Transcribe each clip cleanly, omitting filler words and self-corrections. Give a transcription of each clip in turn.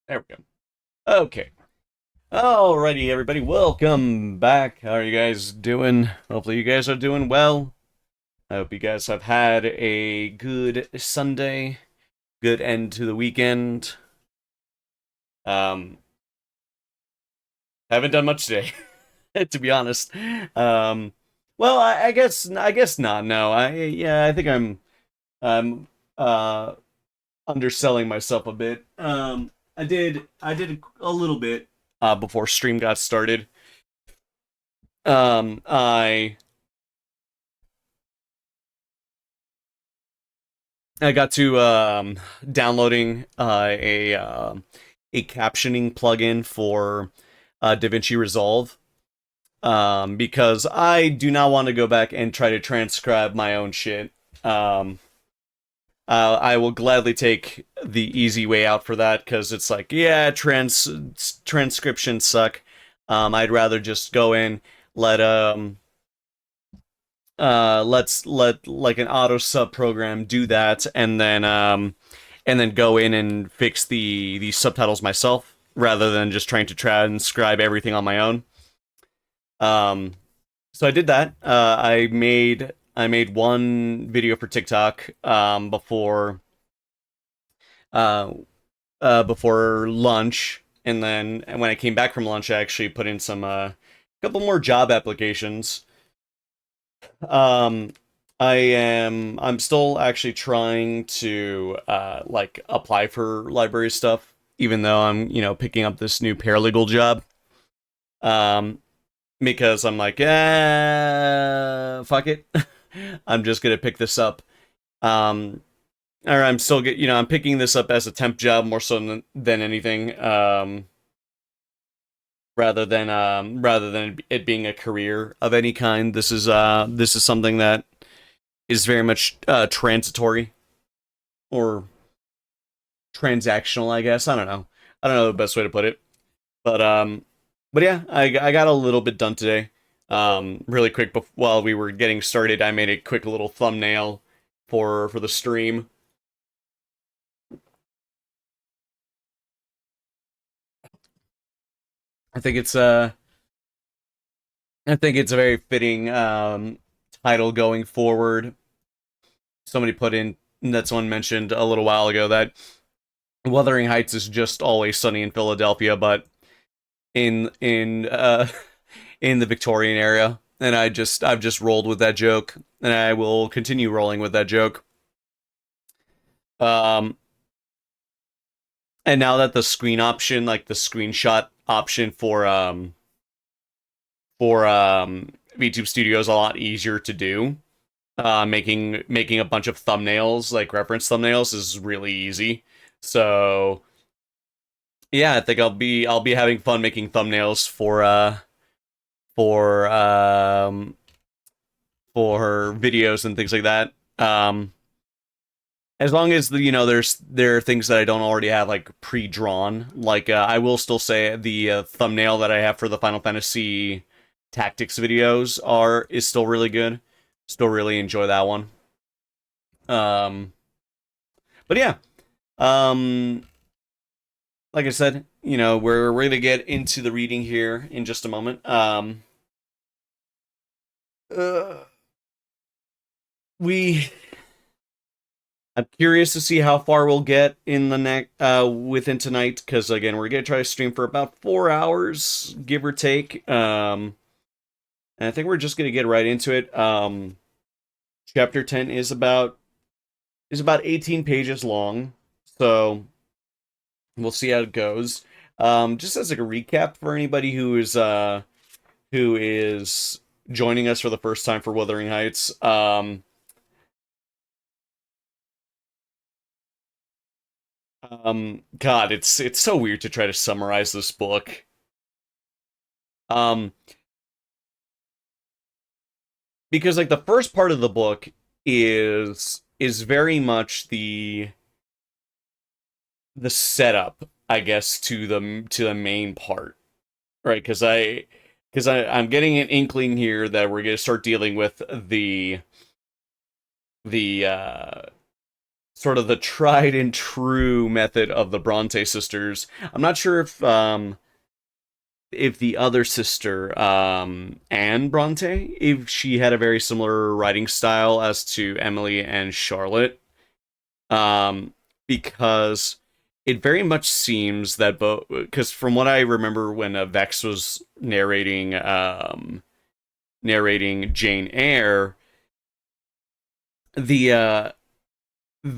There we go. Okay. Alrighty, everybody. Welcome back. How are you guys doing? Hopefully, you guys are doing well. I hope you guys have had a good Sunday, good end to the weekend. Um, haven't done much today, to be honest. Um, well, I guess not. No, I think I'm uh underselling myself a bit. I did a little bit before stream got started. I got to downloading a captioning plugin for DaVinci Resolve because I do not want to go back and try to transcribe my own shit. Um, I will gladly take the easy way out for that because it's like, yeah, transcriptions suck. I'd rather just go in, let let's let like an auto sub program do that, and then go in and fix the subtitles myself rather than just trying to transcribe everything on my own. Um, so I did that. I made one video for TikTok uh, before lunch, and then when I came back from lunch, I actually put in some couple more job applications. Um, I'm still actually trying to like apply for library stuff, even though I'm, picking up this new paralegal job. Um, because I'm like, fuck it. I'm just gonna pick this up. Um, or I'm still I'm picking this up as a temp job more so than anything. Rather than it being a career of any kind. This is something that is very much transitory or transactional, I guess. I don't know. I don't know the best way to put it. But yeah, I got a little bit done today. Really quick while we were getting started, I made a quick little thumbnail for the stream. I think it's uh I think it's a very fitting title going forward. Somebody put in that someone mentioned a little while ago that Wuthering Heights is just always sunny in Philadelphia, but in in the Victorian area, and I've just rolled with that joke, and I will continue rolling with that joke. Um, and now that the screen option, like the screenshot option for VTube Studio is a lot easier to do. Making a bunch of thumbnails, like reference thumbnails, is really easy. So yeah, I think I'll be having fun making thumbnails for for videos and things like that. As long as there are things that I don't already have like pre-drawn. Like I will still say the thumbnail that I have for the Final Fantasy Tactics videos are is still really good. Still really enjoy that one. Um, but yeah, um, like I said, we're gonna get into the reading here in just a moment. Uh, we I'm curious to see how far we'll get in the next within tonight, because again, we're gonna try to stream for about 4 hours, give or take. And I think we're just gonna get right into it. Chapter 10 is about 18 pages long, so we'll see how it goes. Just as like a recap for anybody who is joining us for the first time for Wuthering Heights. God, it's so weird to try to summarize this book. Um, because like the first part of the book is very much the setup, I guess, to the main part, right? I'm getting an inkling here that we're gonna start dealing with the sort of the tried and true method of the Bronte sisters. I'm not sure if the other sister, Anne Bronte, if she had a very similar writing style as to Emily and Charlotte, um, because it very much seems that both, because from what I remember when Vex was narrating Jane Eyre, the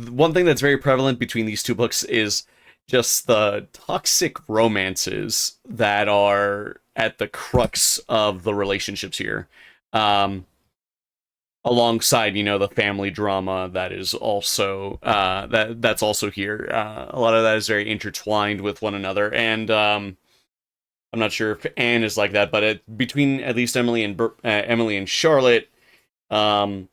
one thing that's very prevalent between these two books is just the toxic romances that are at the crux of the relationships here. Um, Alongside, the family drama that is also that's also here. A lot of that is very intertwined with one another, and I'm not sure if Anne is like that, but between at least Emily and Charlotte, um,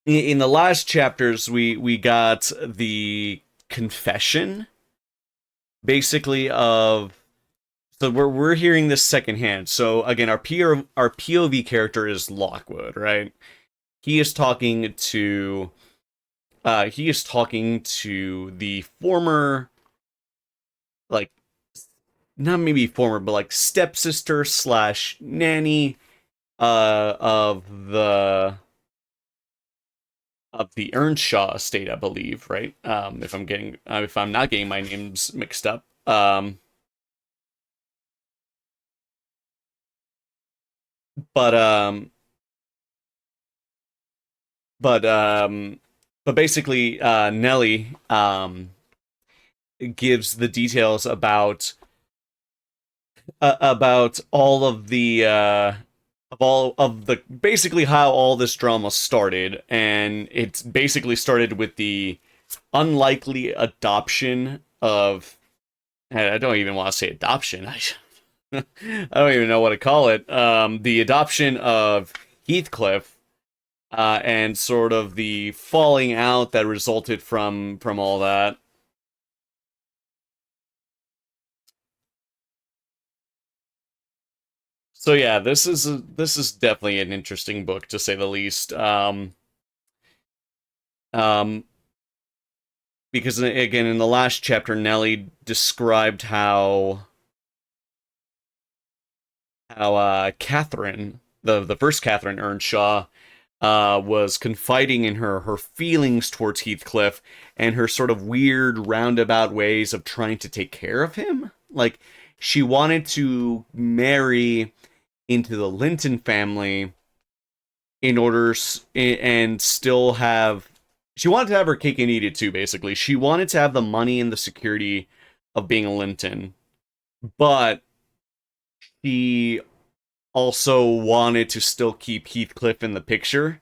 in the last chapters, we got the confession, basically, of, so we're hearing this secondhand. So again, our POV character is Lockwood, right? He is talking to the former, like, not maybe former, but like stepsister slash nanny of the Earnshaw estate, I believe, right? If I'm not getting my names mixed up. But but um but basically, Nellie gives the details about all of the basically how all this drama started, and it's basically started with the unlikely adoption of, I don't even want to say adoption. I don't even know what to call it. The adoption of Heathcliff, and sort of the falling out that resulted from all that. So yeah, this is definitely an interesting book, to say the least. Um, because again, in the last chapter, Nellie described how Catherine, the first Catherine Earnshaw, was confiding in her feelings towards Heathcliff, and her sort of weird roundabout ways of trying to take care of him. Like, she wanted to marry into the Linton family in order and still have, she wanted to have her cake and eat it too, basically. She wanted to have the money and the security of being a Linton, but she also wanted to still keep Heathcliff in the picture.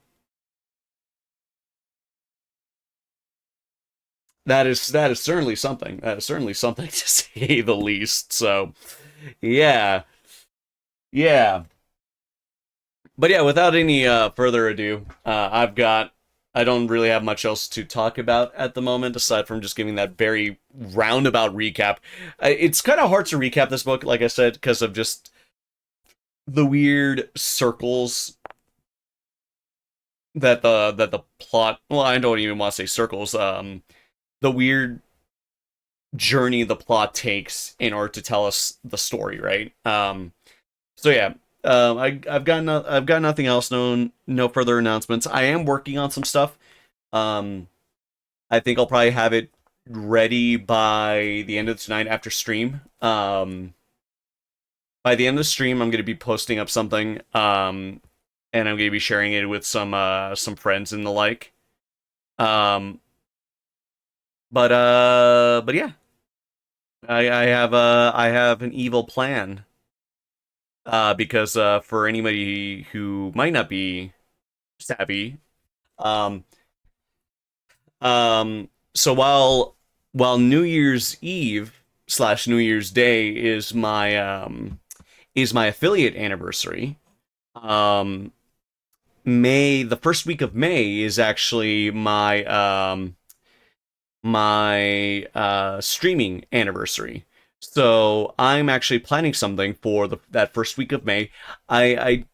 That is certainly something. That is certainly something, to say the least. So, yeah, yeah. But yeah, without any further ado, I don't really have much else to talk about at the moment, aside from just giving that very roundabout recap. It's kind of hard to recap this book, like I said, because of just the weird circles that the plot. Well, I don't even want to say circles. The weird journey the plot takes in order to tell us the story, right? So yeah, I've got nothing else. No further announcements. I am working on some stuff. Um, I think I'll probably have it ready by the end of tonight after stream. By the end of the stream, I'm going to be posting up something. And I'm going to be sharing it with some friends and the like. Um, but yeah, I have an evil plan. Because for anybody who might not be savvy, um, so while New Year's Eve slash New Year's Day is my affiliate anniversary. Um, the first week of May is actually my streaming anniversary. So I'm actually planning something for that first week of May. I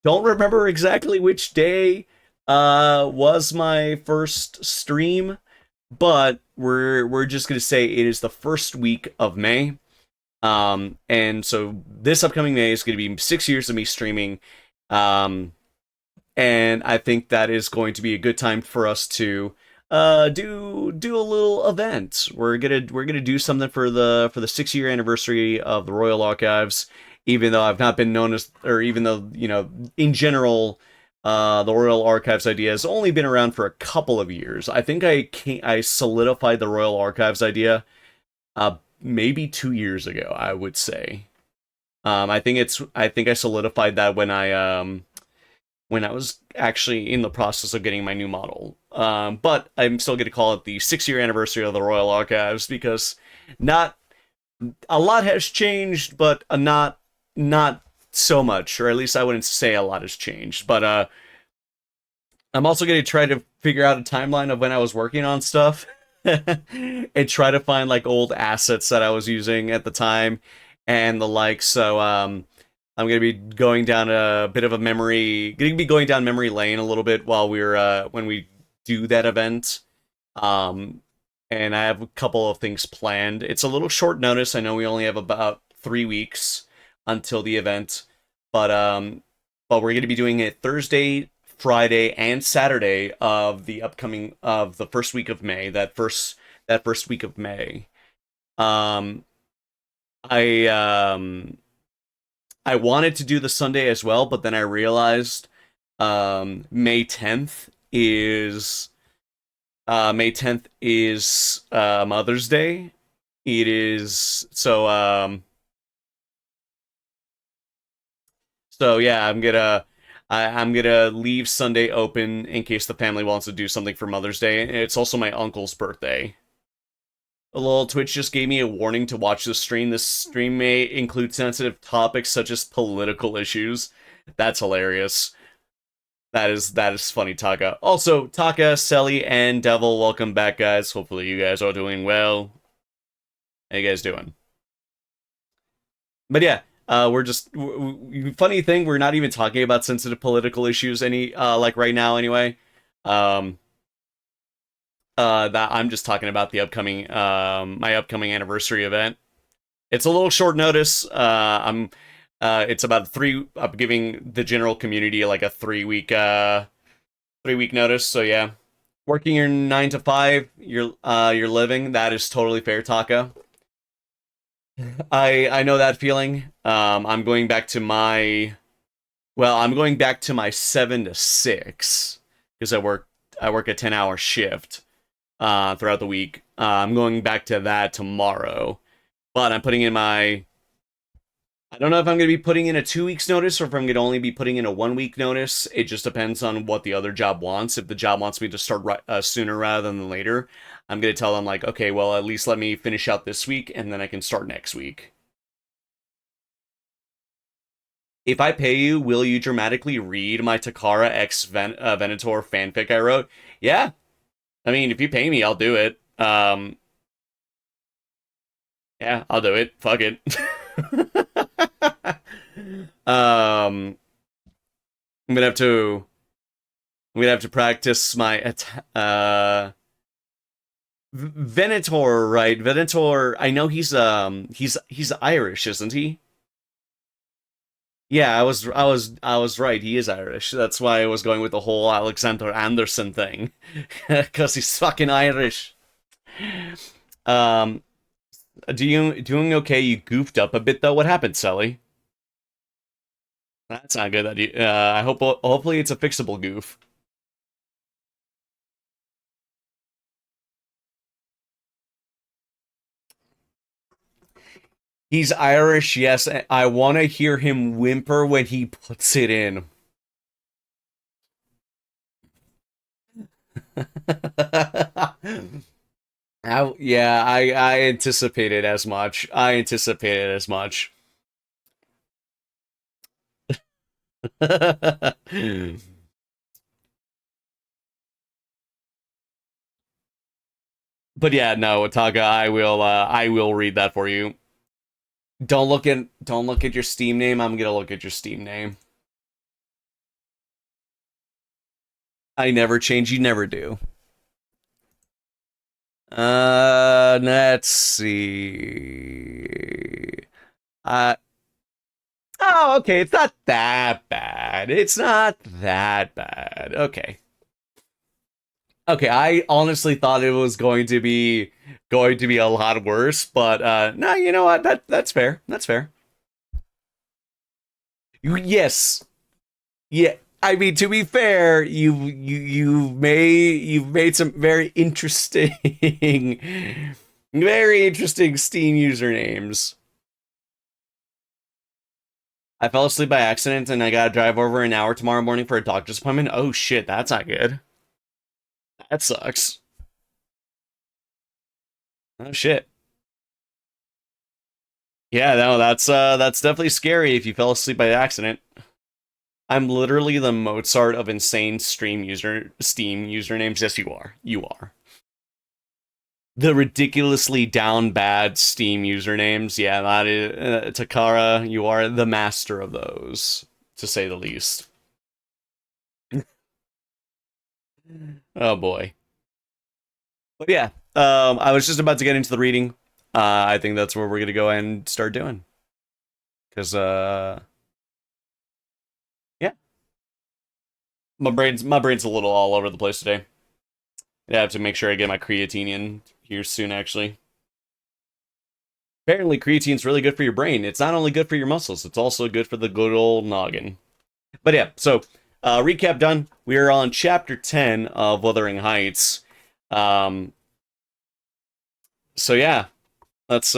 don't remember exactly which day Was my first stream, but we're just gonna say it is the first week of May. And so this upcoming May is gonna be 6 years of me streaming. Um, and I think that is going to be a good time for us to do a little event. We're gonna do something for the 6 year anniversary of the Royal Archives. Even though I've not been known as, or even though in general, the Royal Archives idea has only been around for a couple of years. I think I solidified the Royal Archives idea maybe 2 years ago, I would say. I think I solidified that when I was actually in the process of getting my new model. But I'm still going to call it the 6 year anniversary of the Royal Archives because not a lot has changed, but not so much, or at least I wouldn't say a lot has changed. But I'm also going to try to figure out a timeline of when I was working on stuff and try to find like old assets that I was using at the time and the like. So I'm gonna be going down a bit of a gonna be going down memory lane a little bit while when we do that event. Um, and I have a couple of things planned. It's a little short notice. I know we only have about 3 weeks until the event, but we're gonna be doing it Thursday, Friday, and Saturday of the first week of May. That first week of May. Um, I I wanted to do the Sunday as well, but then I realized May 10th is Mother's Day. It is so yeah, I'm gonna leave Sunday open in case the family wants to do something for Mother's Day. It's also my uncle's birthday. A little Twitch just gave me a warning to watch this stream. This stream may include sensitive topics such as political issues. That's hilarious. That is funny, Taka. Also, Taka, Selly, and Devil, welcome back, guys. Hopefully you guys are doing well. How you guys doing? But yeah, funny thing, we're not even talking about sensitive political issues like right now anyway. Um, that I'm just talking about the upcoming my upcoming anniversary event. It's a little short notice. It's about three. I'm giving the general community like a 3 week notice. So yeah, working your 9 to 5, you're living. That is totally fair, Taka. I know that feeling. I'm going back to my 7 to 6 because I work a 10-hour shift throughout the week. I'm going back to that tomorrow, but I'm putting in my. I don't know if I'm going to be putting in a 2 weeks notice or if I'm going to only be putting in a 1 week notice. It just depends on what the other job wants. If the job wants me to start sooner rather than later, I'm going to tell them like, okay, well, at least let me finish out this week and then I can start next week. If I pay you, will you dramatically read my Takara X Venator fanfic I wrote? Yeah. I mean, if you pay me, I'll do it. Yeah, I'll do it. Fuck it. I'm gonna have to. I'm gonna have to practice my Venator, right? Venator. I know he's Irish, isn't he? Yeah, I was right. He is Irish. That's why I was going with the whole Alexander Anderson thing, because he's fucking Irish. Um, doing okay? You goofed up a bit though. What happened, Sally? That's not good. That I hope hopefully it's a fixable goof. He's Irish, yes. I want to hear him whimper when he puts it in. Yeah, I anticipated as much. I anticipated as much. But yeah, no, Taga, I will read that for you. Don't look at your Steam name. I'm gonna look at your Steam name. I never change. You never do. Let's see. Uh, oh, okay. It's not that bad. It's not that bad. Okay. Okay, I honestly thought it was going to be a lot worse, but no, you know what? That's fair. That's fair. Yes. Yeah. I mean, to be fair, you've made some very interesting very interesting Steam usernames. I fell asleep by accident and I gotta drive over an hour tomorrow morning for a doctor's appointment. Oh shit, that's not good. That sucks. Oh shit. Yeah, no, that's definitely scary if you fell asleep by accident. I'm literally the Mozart of insane Steam usernames. Yes, you are. You are. The ridiculously down bad Steam usernames. Yeah, that is Takara. You are the master of those, to say the least. Oh boy. But yeah, I was just about to get into the reading. I think that's where we're gonna go and start doing. Cause yeah, my brain's a little all over the place today. I have to make sure I get my creatine in here soon. Actually, apparently creatine's really good for your brain. It's not only good for your muscles; it's also good for the good old noggin. But yeah, so recap done. We are on chapter 10 of Wuthering Heights. Um, so yeah, let's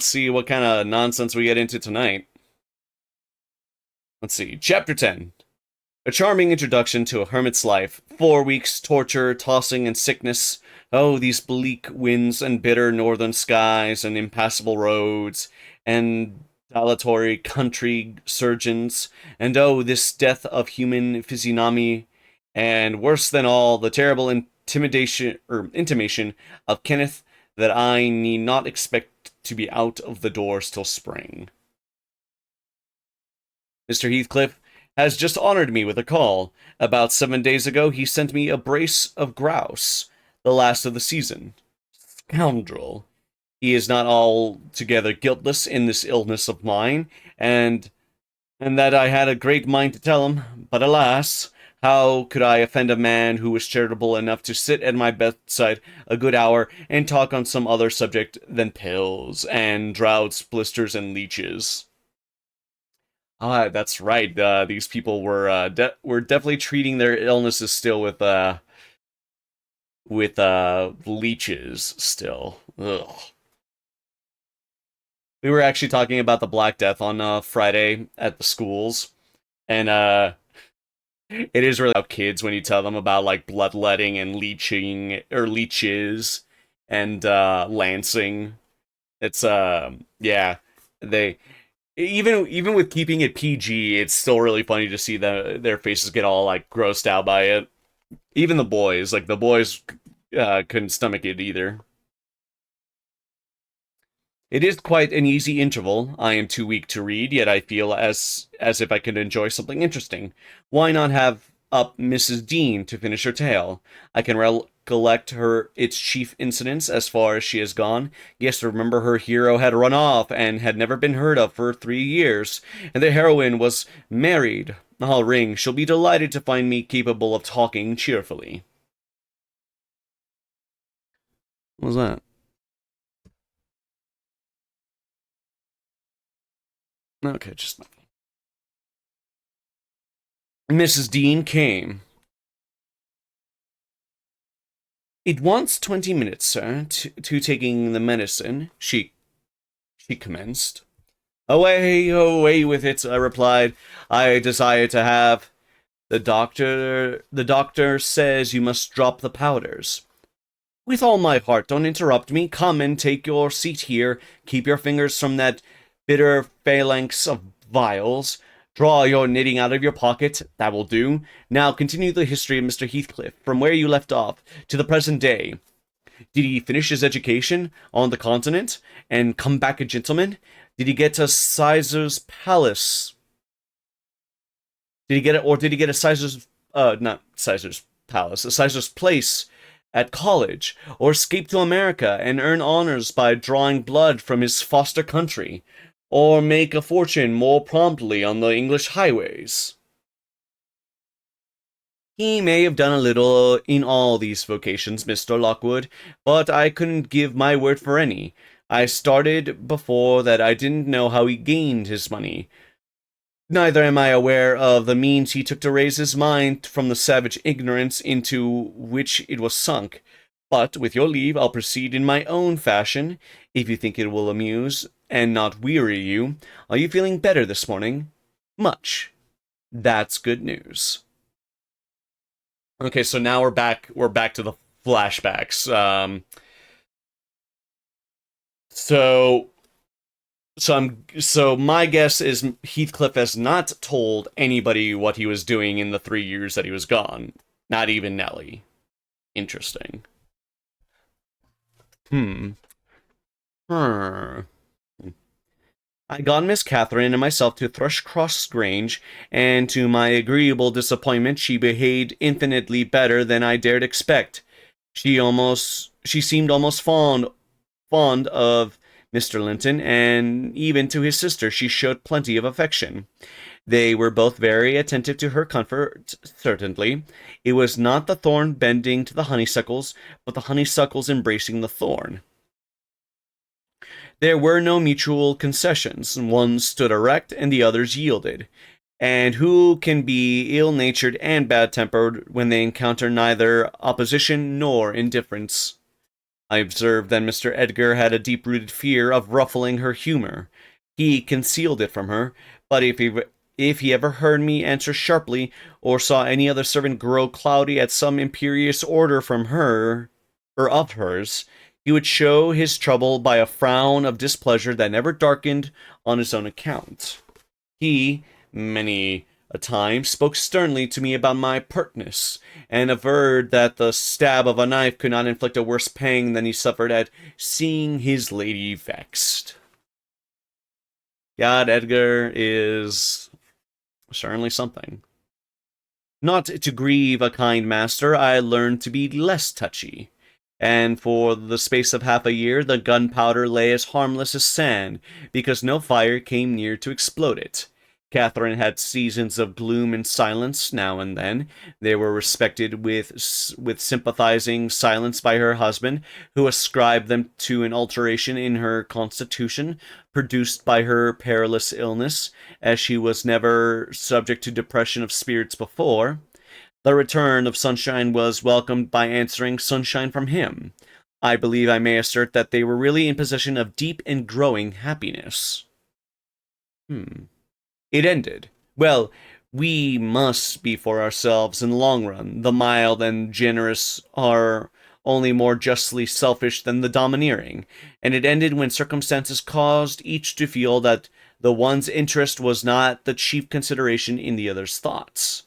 see what kind of nonsense we get into tonight. Let's see, chapter 10. A charming introduction to a hermit's life. 4 weeks torture, tossing, and sickness. Oh, these bleak winds and bitter northern skies and impassable roads and dilatory country surgeons. And oh, this death of human physiognomy. And worse than all, the terrible intimation of Kenneth that I need not expect to be out of the doors till spring. Mr. Heathcliff has just honored me with a call. About 7 days ago, he sent me a brace of grouse, the last of the season. Scoundrel. He is not altogether guiltless in this illness of mine, and that I had a great mind to tell him, but alas, how could I offend a man who was charitable enough to sit at my bedside a good hour and talk on some other subject than pills and droughts, blisters, and leeches? Ah, that's right. These people were definitely treating their illnesses still with leeches still. Ugh. We were actually talking about the Black Death on Friday at the schools, and it is really about kids when you tell them about like bloodletting and leeching or leeches and lancing. It's yeah, they even with keeping it PG, it's still really funny to see their faces get all like grossed out by it. Even the boys, couldn't stomach it either. It is quite an easy interval. I am too weak to read, yet I feel as if I could enjoy something interesting. Why not have up Mrs. Dean to finish her tale? I can recollect her its chief incidents as far as she has gone. Yes, remember her hero had run off and had never been heard of for 3 years, and the heroine was married. I'll ring. She'll be delighted to find me capable of talking cheerfully. What was that? Okay, just Mrs. Dean came. It wants 20 minutes, sir, to taking the medicine, she commenced. Away, away with it, I replied. I desire to have. The doctor says you must drop the powders. With all my heart, don't interrupt me. Come and take your seat here. Keep your fingers from that bitter phalanx of vials. Draw your knitting out of your pocket. That will do. Now continue the history of Mr. Heathcliff, from where you left off, to the present day. Did he finish his education on the continent and come back a gentleman? Did he get to Caesar's palace? Did he get it, or did he get a Caesar's? Not Caesar's palace, a Caesar's place at college, or escape to America and earn honors by drawing blood from his foster country, or make a fortune more promptly on the English highways. He may have done a little in all these vocations, Mr. Lockwood, but I couldn't give my word for any. I started before that I didn't know how he gained his money. Neither am I aware of the means he took to raise his mind from the savage ignorance into which it was sunk. But, with your leave, I'll proceed in my own fashion, if you think it will amuse and not weary you. Are you feeling better this morning? Much. That's good news. Okay, so now we're back. We're back to the flashbacks. So so my guess is Heathcliff has not told anybody what he was doing in the 3 years that he was gone. Not even Nellie. Interesting. Hmm. Hmm. I got Miss Catherine and myself to Thrushcross Grange, and to my agreeable disappointment she behaved infinitely better than I dared expect. She seemed almost fond of Mr. Linton, and even to his sister she showed plenty of affection. They were both very attentive to her comfort, certainly. It was not the thorn bending to the honeysuckles, but the honeysuckles embracing the thorn. There were no mutual concessions. One stood erect, and the others yielded. And who can be ill-natured and bad-tempered when they encounter neither opposition nor indifference? I observed that Mr. Edgar had a deep-rooted fear of ruffling her humor. He concealed it from her, but if he ever heard me answer sharply, or saw any other servant grow cloudy at some imperious order from her, or of hers, he would show his trouble by a frown of displeasure that never darkened on his own account. He, many a time, spoke sternly to me about my pertness, and averred that the stab of a knife could not inflict a worse pang than he suffered at seeing his lady vexed. God, Edgar is certainly something. Not to grieve a kind master, I learned to be less touchy, and for the space of half a year the gunpowder lay as harmless as sand, because no fire came near to explode it. Catherine had seasons of gloom and silence now and then. They were respected with sympathizing silence by her husband, who ascribed them to an alteration in her constitution, produced by her perilous illness, as she was never subject to depression of spirits before. The return of sunshine was welcomed by answering sunshine from him. I believe I may assert that they were really in possession of deep and growing happiness. It ended. Well, we must be for ourselves in the long run. The mild and generous are only more justly selfish than the domineering, and it ended when circumstances caused each to feel that the one's interest was not the chief consideration in the other's thoughts.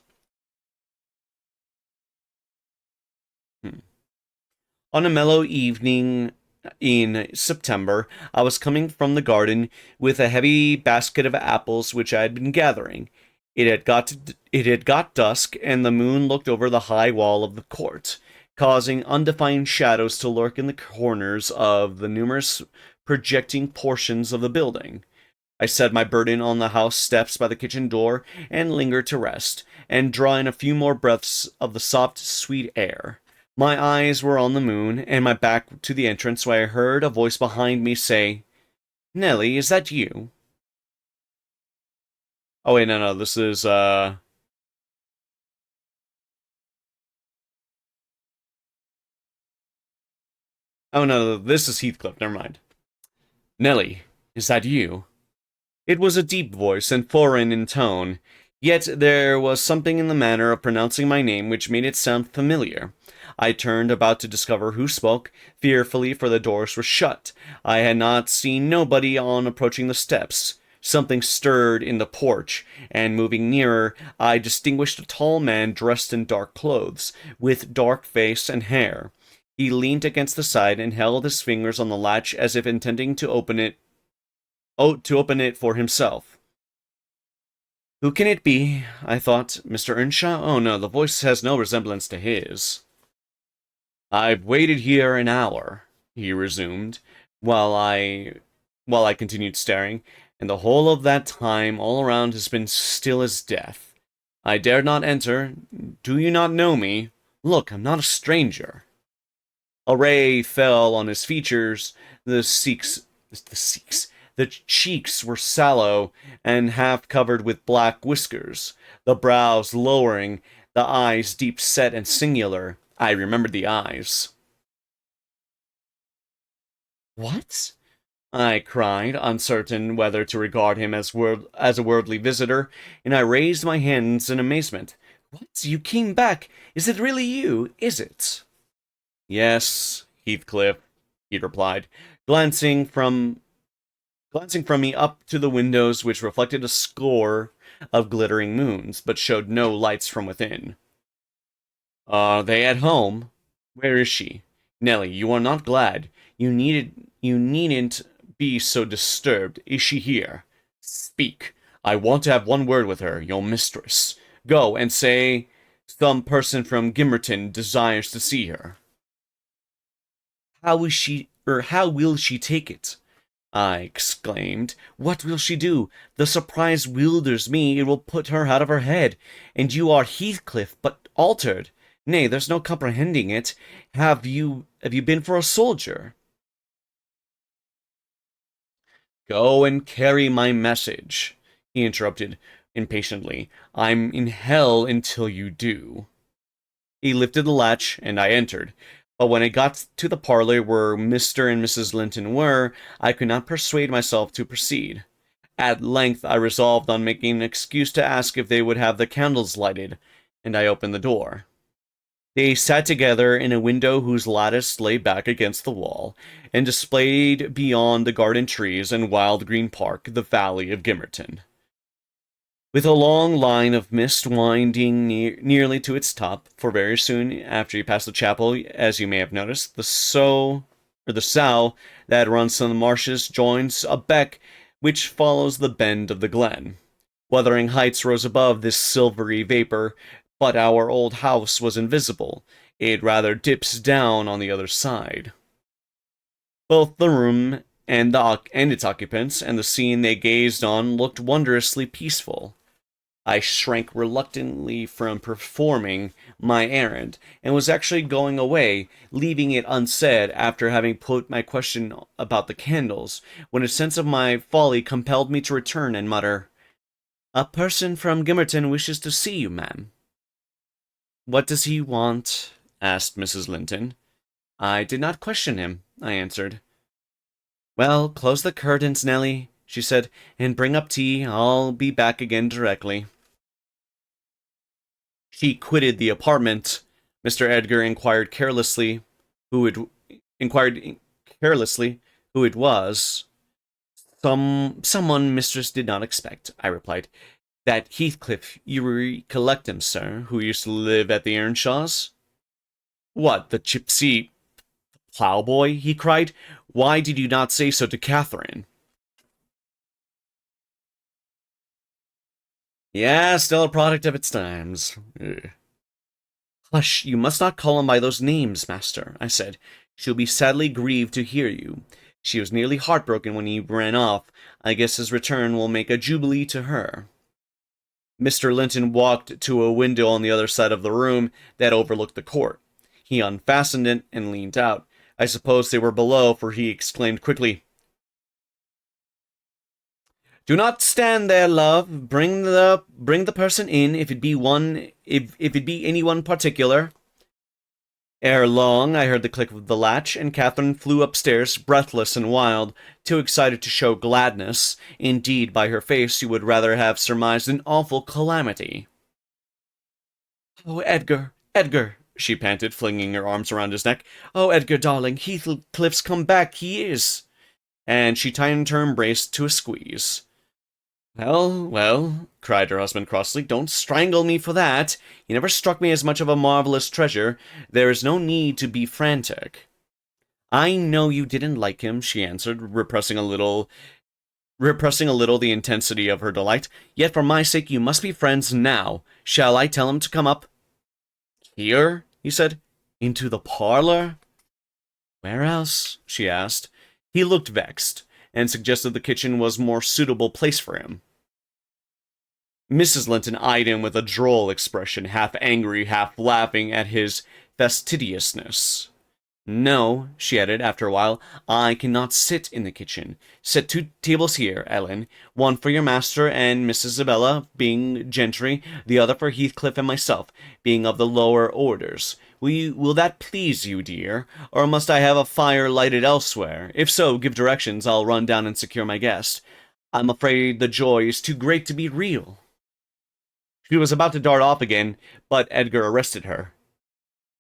On a mellow evening in September, I was coming from the garden with a heavy basket of apples which I had been gathering. It had got dusk, and the moon looked over the high wall of the court, causing undefined shadows to lurk in the corners of the numerous projecting portions of the building. I set my burden on the house steps by the kitchen door, and lingered to rest, and draw in a few more breaths of the soft, sweet air. My eyes were on the moon, and my back to the entrance, when I heard a voice behind me say, "Nellie, is that you?" Oh wait, no, this is, oh no, this is Heathcliff, never mind. "Nellie, is that you?" It was a deep voice, and foreign in tone, yet there was something in the manner of pronouncing my name which made it sound familiar. I turned about to discover who spoke, fearfully, for the doors were shut. I had not seen nobody on approaching the steps. Something stirred in the porch, and moving nearer, I distinguished a tall man dressed in dark clothes, with dark face and hair. He leaned against the side and held his fingers on the latch as if intending to open it for himself. Who can it be? I thought. Mr. Earnshaw? Oh no, the voice has no resemblance to his. I've waited here an hour, he resumed, while I while I continued staring, and the whole of that time all around has been still as death. I dared not enter. Do you not know me? Look, I'm not a stranger. A ray fell on his features. The cheeks were sallow and half covered with black whiskers, the brows lowering, the eyes deep set and singular. I remembered the eyes. What? I cried, uncertain whether to regard him as a worldly visitor, and I raised my hands in amazement. What? You came back? Is it really you? Is it? Yes, Heathcliff, he replied, glancing from glancing from me up to the windows which reflected a score of glittering moons, but showed no lights from within. Are they at home? Where is she? Nellie, you are not glad. You needn't be so disturbed. Is she here? Speak. I want to have one word with her, your mistress. Go and say some person from Gimmerton desires to see her. How will she take it? I exclaimed. What will she do? The surprise wilders me. It will put her out of her head. And you are Heathcliff, but altered. Nay, there's no comprehending it. Have you been for a soldier? Go and carry my message, he interrupted impatiently. I'm in hell until you do. He lifted the latch, and I entered. But when I got to the parlor where Mr. and Mrs. Linton were, I could not persuade myself to proceed. At length I resolved on making an excuse to ask if they would have the candles lighted, and I opened the door. They sat together in a window whose lattice lay back against the wall, and displayed beyond the garden trees and wild green park the valley of Gimmerton, with a long line of mist winding nearly to its top, for very soon after you pass the chapel, as you may have noticed, the sow that runs from the marshes joins a beck which follows the bend of the glen. Wuthering heights rose above this silvery vapor, but our old house was invisible. It rather dips down on the other side. Both the room and its occupants and the scene they gazed on looked wondrously peaceful. I shrank reluctantly from performing my errand, and was actually going away, leaving it unsaid after having put my question about the candles, when a sense of my folly compelled me to return and mutter, "A person from Gimmerton wishes to see you, ma'am." "What does he want?" asked Mrs. Linton. "I did not question him," I answered. "Well, close the curtains, Nellie," she said, "and bring up tea. I'll be back again directly." She quitted the apartment. Mr. Edgar who it inquired carelessly who it was. Someone mistress did not expect, I replied. That Heathcliff, you recollect him, sir, who used to live at the Earnshaws? What, the gypsy ploughboy? He cried. Why did you not say so to Catherine? Yeah, still a product of its times. Ugh. Hush, you must not call him by those names, master, I said. She'll be sadly grieved to hear you. She was nearly heartbroken when he ran off. I guess his return will make a jubilee to her. Mr. Linton walked to a window on the other side of the room that overlooked the court. He unfastened it and leaned out. I suppose they were below, for he exclaimed quickly, "Do not stand there, love. Bring the person in, if it be anyone particular." Ere long, I heard the click of the latch, and Catherine flew upstairs, breathless and wild, too excited to show gladness. Indeed, by her face you would rather have surmised an awful calamity. "Oh, Edgar, Edgar," she panted, flinging her arms around his neck. "Oh, Edgar, darling, Heathcliff's come back, he is." And she tightened her embrace to a squeeze. "Well, well," cried her husband crossly, "don't strangle me for that. He never struck me as much of a marvelous treasure. There is no need to be frantic." "I know you didn't like him," she answered, repressing a little repressing a little the intensity of her delight. Yet for my sake you must be friends now. Shall I tell him to come up? Here? He said. Into the parlor? Where else? She asked. He looked vexed, and suggested the kitchen was a more suitable place for him. Mrs. Linton eyed him with a droll expression, half angry, half laughing at his fastidiousness. No, she added after a while, I cannot sit in the kitchen. Set 2 tables here, Ellen. One for your master and Miss Isabella, being gentry, the other for Heathcliff and myself, being of the lower orders. Will that please you, dear? Or must I have a fire lighted elsewhere? If so, give directions. I'll run down and secure my guest. I'm afraid the joy is too great to be real. She was about to dart off again, but Edgar arrested her.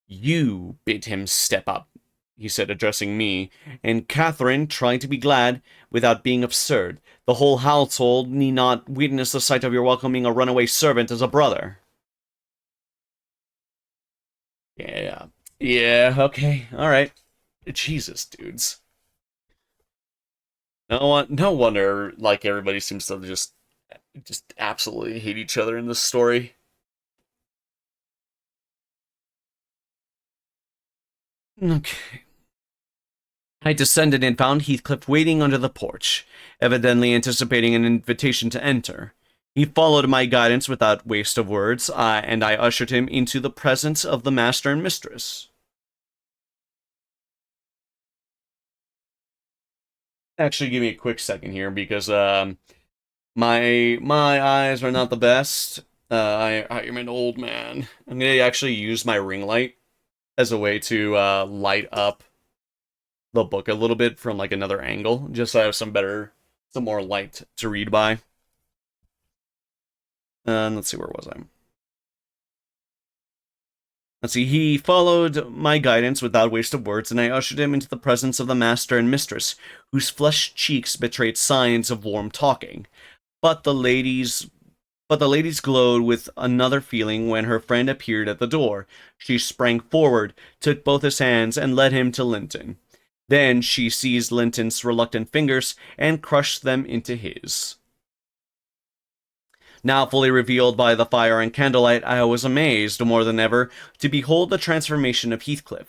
You bid him step up, he said, addressing me, and Catherine tried to be glad without being absurd. The whole household need not witness the sight of your welcoming a runaway servant as a brother. Yeah. Yeah, okay. Alright. Jesus, dudes. No wonder, like, everybody seems to just absolutely hate each other in this story. Okay. I descended and found Heathcliff waiting under the porch, evidently anticipating an invitation to enter. He followed my guidance without waste of words, and I ushered him into the presence of the master and mistress. Actually, give me a quick second here, because my eyes are not the best. I am an old man. I'm gonna actually use my ring light as a way to light up the book a little bit from like another angle, just so I have some more light to read by. And let's see, where was I? Let's see, he followed my guidance without waste of words, and I ushered him into the presence of the master and mistress, whose flushed cheeks betrayed signs of warm talking. But the ladies glowed with another feeling when her friend appeared at the door. She sprang forward, took both his hands, and led him to Linton. Then she seized Linton's reluctant fingers and crushed them into his. Now fully revealed by the fire and candlelight, I was amazed more than ever to behold the transformation of Heathcliff.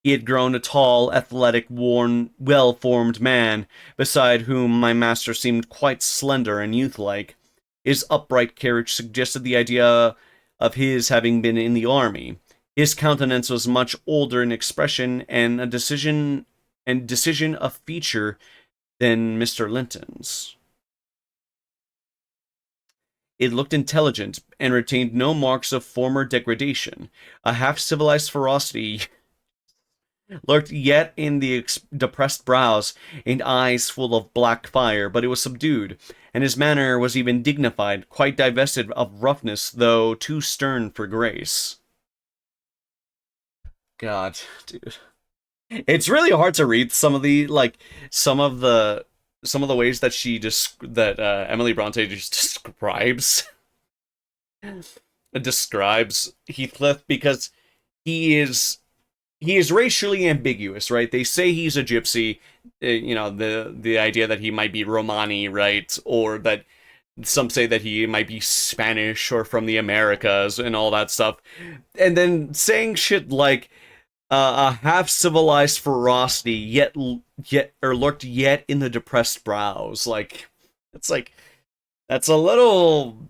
He had grown a tall, athletic, worn, well-formed man, beside whom my master seemed quite slender and youth-like. His upright carriage suggested the idea of his having been in the army. His countenance was much older in expression and decision of feature than Mr. Linton's. It looked intelligent, and retained no marks of former degradation. A half-civilized ferocity lurked yet in the depressed brows and eyes full of black fire, but it was subdued, and his manner was even dignified, quite divested of roughness, though too stern for grace. God, dude. It's really hard to read some of the ways that Emily Bronte just describes Heathcliff, because he is racially ambiguous, right? They say he's a gypsy, the idea that he might be Romani, right? Or that some say that he might be Spanish or from the Americas and all that stuff. And then saying shit like a half-civilized ferocity, yet or lurked yet in the depressed brows. Like, it's like, that's a little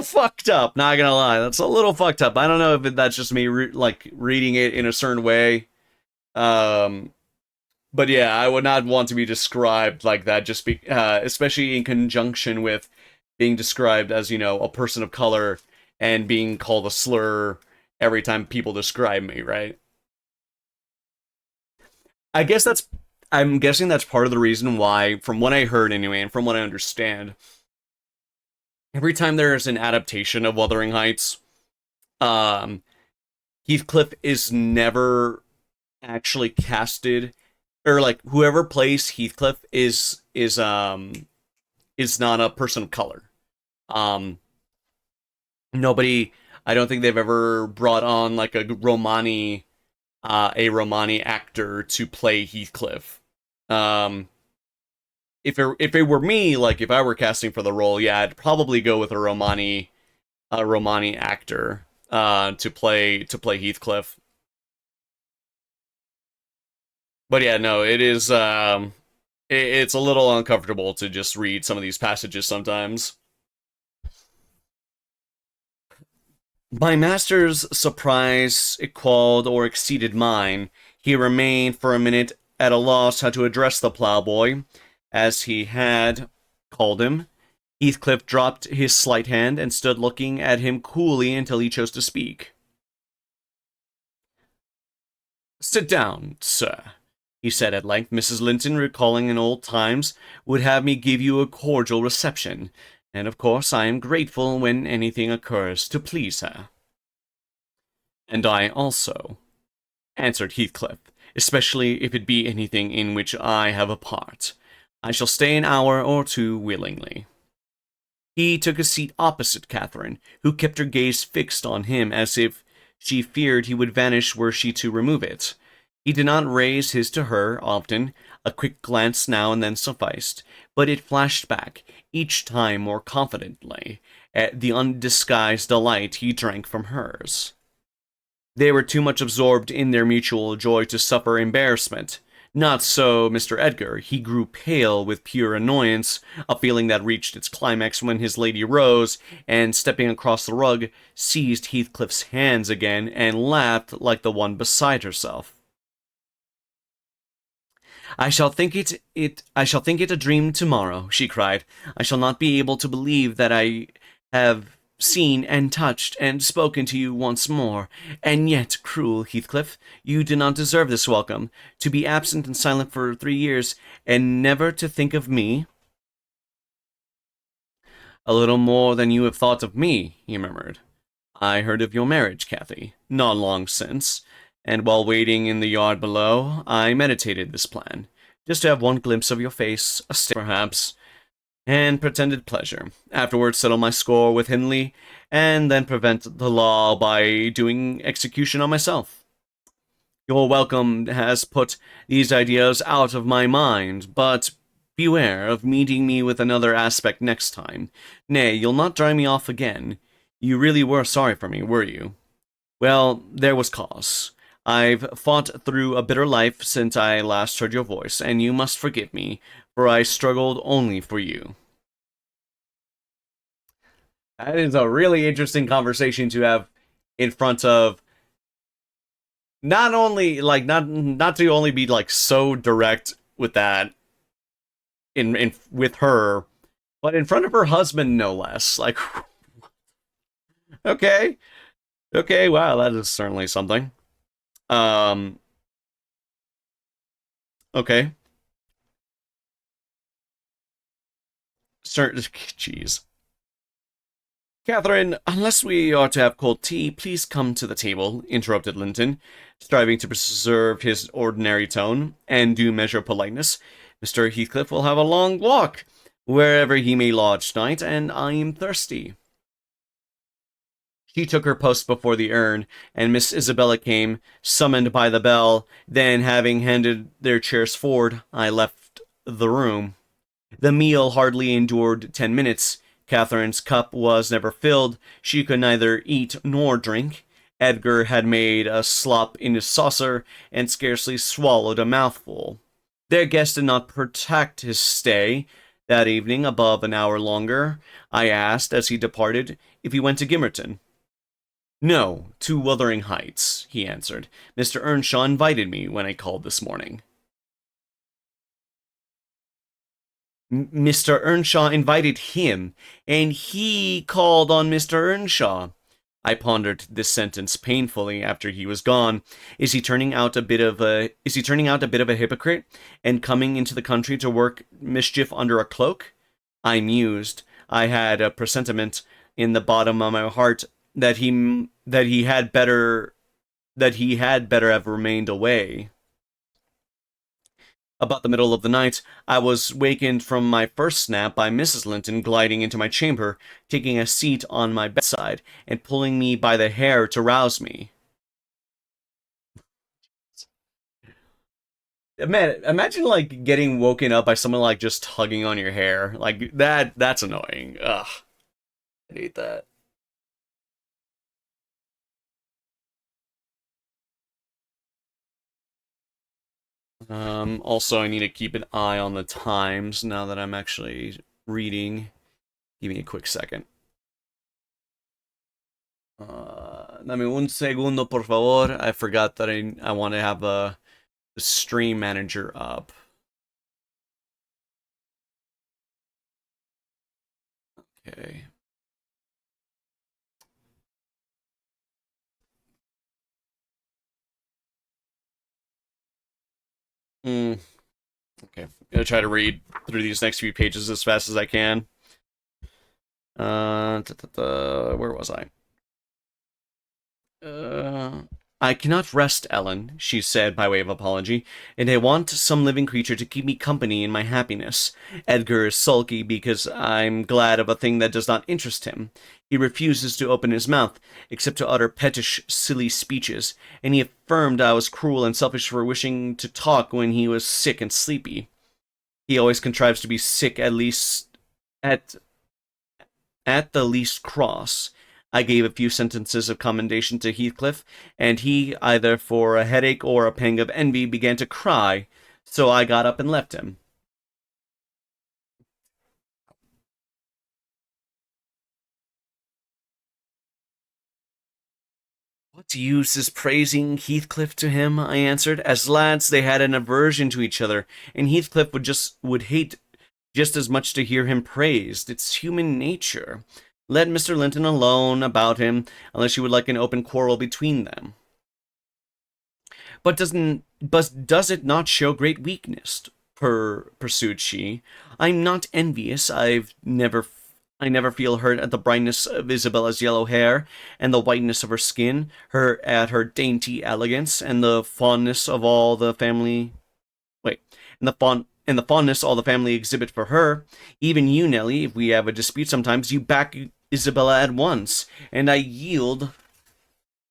fucked up, not gonna lie. That's a little fucked up. I don't know if that's just me reading it in a certain way. But yeah, I would not want to be described like that, especially in conjunction with being described as, a person of color and being called a slur every time people describe me, right? I'm guessing that's part of the reason why, from what I heard anyway, and from what I understand, every time there's an adaptation of Wuthering Heights, um, Heathcliff is never actually casted, or like whoever plays Heathcliff is not a person of color. Um, Nobody. I don't think they've ever brought on like a Romani actor to play Heathcliff. Um, if it were me, like if I were casting for the role, yeah, I'd probably go with a Romani actor to play Heathcliff. But yeah, no, it's a little uncomfortable to just read some of these passages sometimes. My master's surprise equaled or exceeded mine. He remained for a minute at a loss how to address the ploughboy, as he had called him. Heathcliff dropped his slight hand and stood looking at him coolly until he chose to speak. "Sit down, sir," he said at length. "Mrs. Linton, recalling in old times, would have me give you a cordial reception, and of course I am grateful when anything occurs to please her." "And I also," answered Heathcliff, "especially if it be anything in which I have a part. I shall stay an hour or two willingly." He took a seat opposite Catherine, who kept her gaze fixed on him as if she feared he would vanish were she to remove it. He did not raise his to her often, a quick glance now and then sufficed, but it flashed back, each time more confidently, at the undisguised delight he drank from hers. They were too much absorbed in their mutual joy to suffer embarrassment. Not so Mr. Edgar. He grew pale with pure annoyance, a feeling that reached its climax when his lady rose, and stepping across the rug, seized Heathcliff's hands again, and laughed like the one beside herself. I shall think it a dream tomorrow," she cried. "I shall not be able to believe that I have seen and touched and spoken to you once more. And yet, cruel Heathcliff, you do not deserve this welcome. To be absent and silent for 3 years, and never to think of me." "A little more than you have thought of me," he murmured. "I heard of your marriage, Cathy, not long since, and while waiting in the yard below, I meditated this plan. Just to have one glimpse of your face, a stare perhaps, and pretended pleasure. Afterwards settle my score with Hindley, and then prevent the law by doing execution on myself. Your welcome has put these ideas out of my mind, but beware of meeting me with another aspect next time. Nay, you'll not drive me off again. You really were sorry for me, were you? Well, there was cause. I've fought through a bitter life since I last heard your voice, and you must forgive me, for I struggled only for you." That is a really interesting conversation to have in front of not only like not to only be like so direct with that in with her, but in front of her husband no less. Like okay. Okay, wow, that is certainly something. Um okay. Jeez. "Catherine, unless we are to have cold tea, please come to the table," interrupted Linton, striving to preserve his ordinary tone and due measure of politeness. "Mr. Heathcliff will have a long walk, wherever he may lodge tonight, and I am thirsty." She took her post before the urn, and Miss Isabella came, summoned by the bell. Then, having handed their chairs forward, I left the room. The meal hardly endured 10 minutes. Catherine's cup was never filled. She could neither eat nor drink. Edgar had made a slop in his saucer, and scarcely swallowed a mouthful. Their guest did not protract his stay that evening above an hour longer. I asked, as he departed, if he went to Gimmerton. "No, to Wuthering Heights," he answered. "Mr. Earnshaw invited me when I called this morning." "Mr. Earnshaw invited him, and he called on Mr. Earnshaw." I pondered this sentence painfully after he was gone. Is he turning out a bit of a hypocrite and coming into the country to work mischief under a cloak? I mused. I had a presentiment in the bottom of my heart that he had better have remained away. About the middle of the night, I was wakened from my first nap by Mrs. Linton gliding into my chamber, taking a seat on my bedside, and pulling me by the hair to rouse me. Man, imagine like getting woken up by someone like just tugging on your hair. Like that's annoying. Ugh, I hate that. Also, I need to keep an eye on the times now that I'm actually reading. Give me a quick second. Dame un segundo, por favor. I forgot that I want to have the stream manager up. Okay. Mm, okay. I'm gonna try to read through these next few pages as fast as I can. Where was I? Uh, I cannot rest, Ellen, she said by way of apology, and I want some living creature to keep me company in my happiness. Edgar is sulky because I'm glad of a thing that does not interest him. He refuses to open his mouth, except to utter pettish, silly speeches, and he affirmed I was cruel and selfish for wishing to talk when he was sick and sleepy. He always contrives to be sick at at the least cross. I gave a few sentences of commendation to Heathcliff, and he, either for a headache or a pang of envy, began to cry, so I got up and left him. What use is praising Heathcliff to him? I answered. As lads, they had an aversion to each other, and Heathcliff would hate just as much to hear him praised. It's human nature. Let Mr. Linton alone about him, unless you would like an open quarrel between them. But does it not show great weakness? Pursued she. I'm not envious. I never feel hurt at the brightness of Isabella's yellow hair, and the whiteness of her skin, her dainty elegance, and the fondness of all the family. Wait, and the fondness all the family exhibit for her. Even you, Nellie, if we have a dispute sometimes, you back Isabella at once, and I yield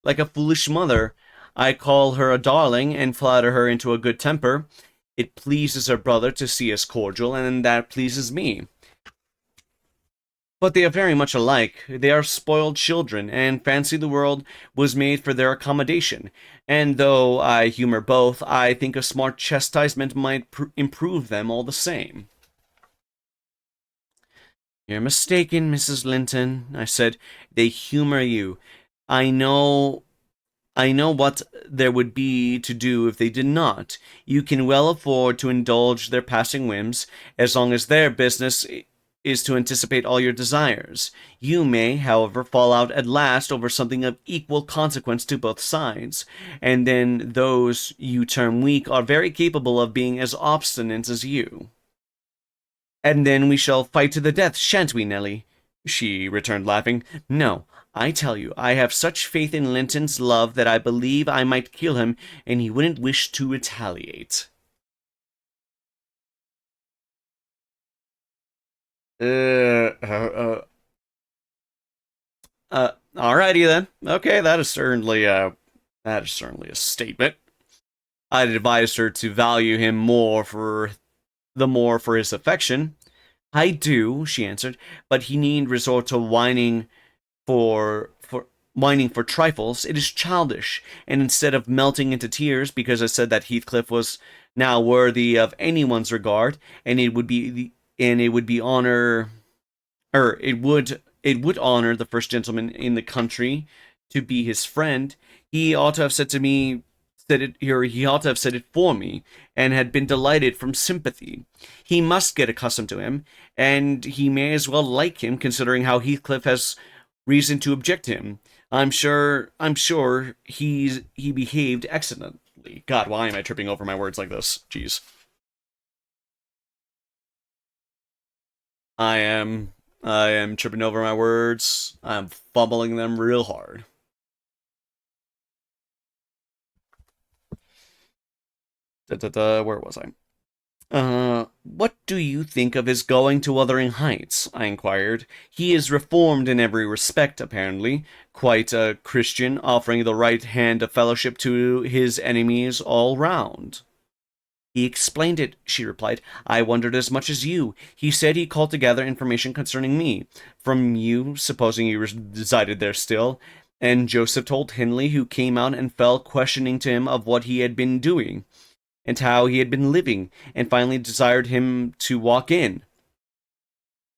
like a foolish mother. I call her a darling and flatter her into a good temper. It pleases her brother to see us cordial, and that pleases me. But they are very much alike. They are spoiled children, and fancy the world was made for their accommodation. And though I humor both, I think a smart chastisement might improve them all the same. You're mistaken, Mrs. Linton, I said. They humor you. I know I know what there would be to do if they did not. You can well afford to indulge their passing whims, as long as their business is to anticipate all your desires. You may, however, fall out at last over something of equal consequence to both sides, and then those you term weak are very capable of being as obstinate as you. And then we shall fight to the death, shan't we, Nellie? She returned, laughing. No, I tell you, I have such faith in Linton's love that I believe I might kill him, and he wouldn't wish to retaliate. Alrighty then. Okay, that is certainly a statement. I'd advise her to value him more for his affection. I do, she answered, but he need resort to whining for trifles. It is childish, and instead of melting into tears because I said that Heathcliff was now worthy of anyone's regard, and it would be honor, it would honor the first gentleman in the country to be his friend. He ought to have said to me said it here he ought to have said it for me, and had been delighted from sympathy. He must get accustomed to him, and he may as well like him, considering how Heathcliff has reason to object to him. I'm sure he behaved excellently. God, why am I tripping over my words like this? Jeez. I am tripping over my words. I'm fumbling them real hard. Where was I? What do you think of his going to Wuthering Heights? I inquired. He is reformed in every respect, apparently. Quite a Christian, offering the right hand of fellowship to his enemies all round. He explained it, she replied. I wondered as much as you. He said he called to gather information concerning me. From you, supposing you resided there still. And Joseph told Hindley, who came out and fell questioning to him of what he had been doing, and how he had been living, and finally desired him to walk in.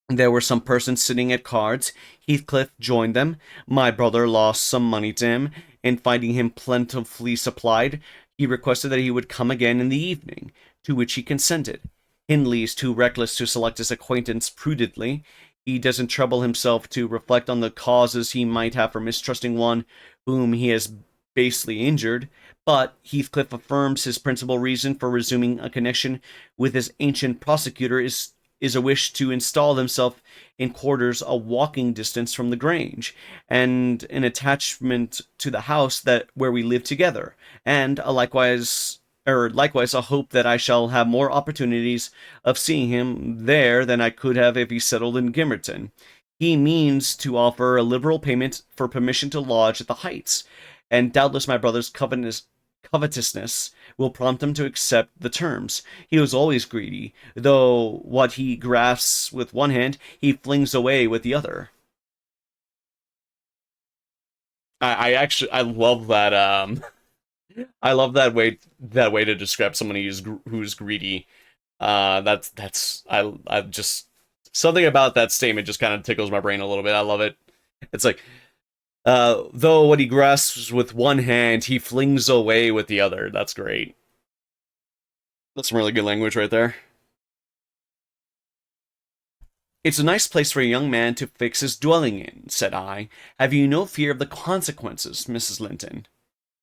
There were some persons sitting at cards. Heathcliff joined them. My brother lost some money to him, and finding him plentifully supplied, he requested that he would come again in the evening, to which he consented. Hindley is too reckless to select his acquaintance prudently. He doesn't trouble himself to reflect on the causes he might have for mistrusting one whom he has basely injured, but Heathcliff affirms his principal reason for resuming a connection with his ancient prosecutor is a wish to install himself in quarters a walking distance from the Grange, and an attachment to the house that where we live together, and likewise a hope that I shall have more opportunities of seeing him there than I could have if he settled in Gimmerton. He means to offer a liberal payment for permission to lodge at the Heights, and doubtless my brother's covetousness will prompt him to accept the terms. He was always greedy, though what he grasps with one hand, he flings away with the other. I love that I love that way to describe someone who's greedy. That's I just something about that statement just kind of tickles my brain a little bit. I love it. It's like though what he grasps with one hand, he flings away with the other. That's great. That's some really good language right there. It's a nice place for a young man to fix his dwelling in, said I. Have you no fear of the consequences, Mrs. Linton?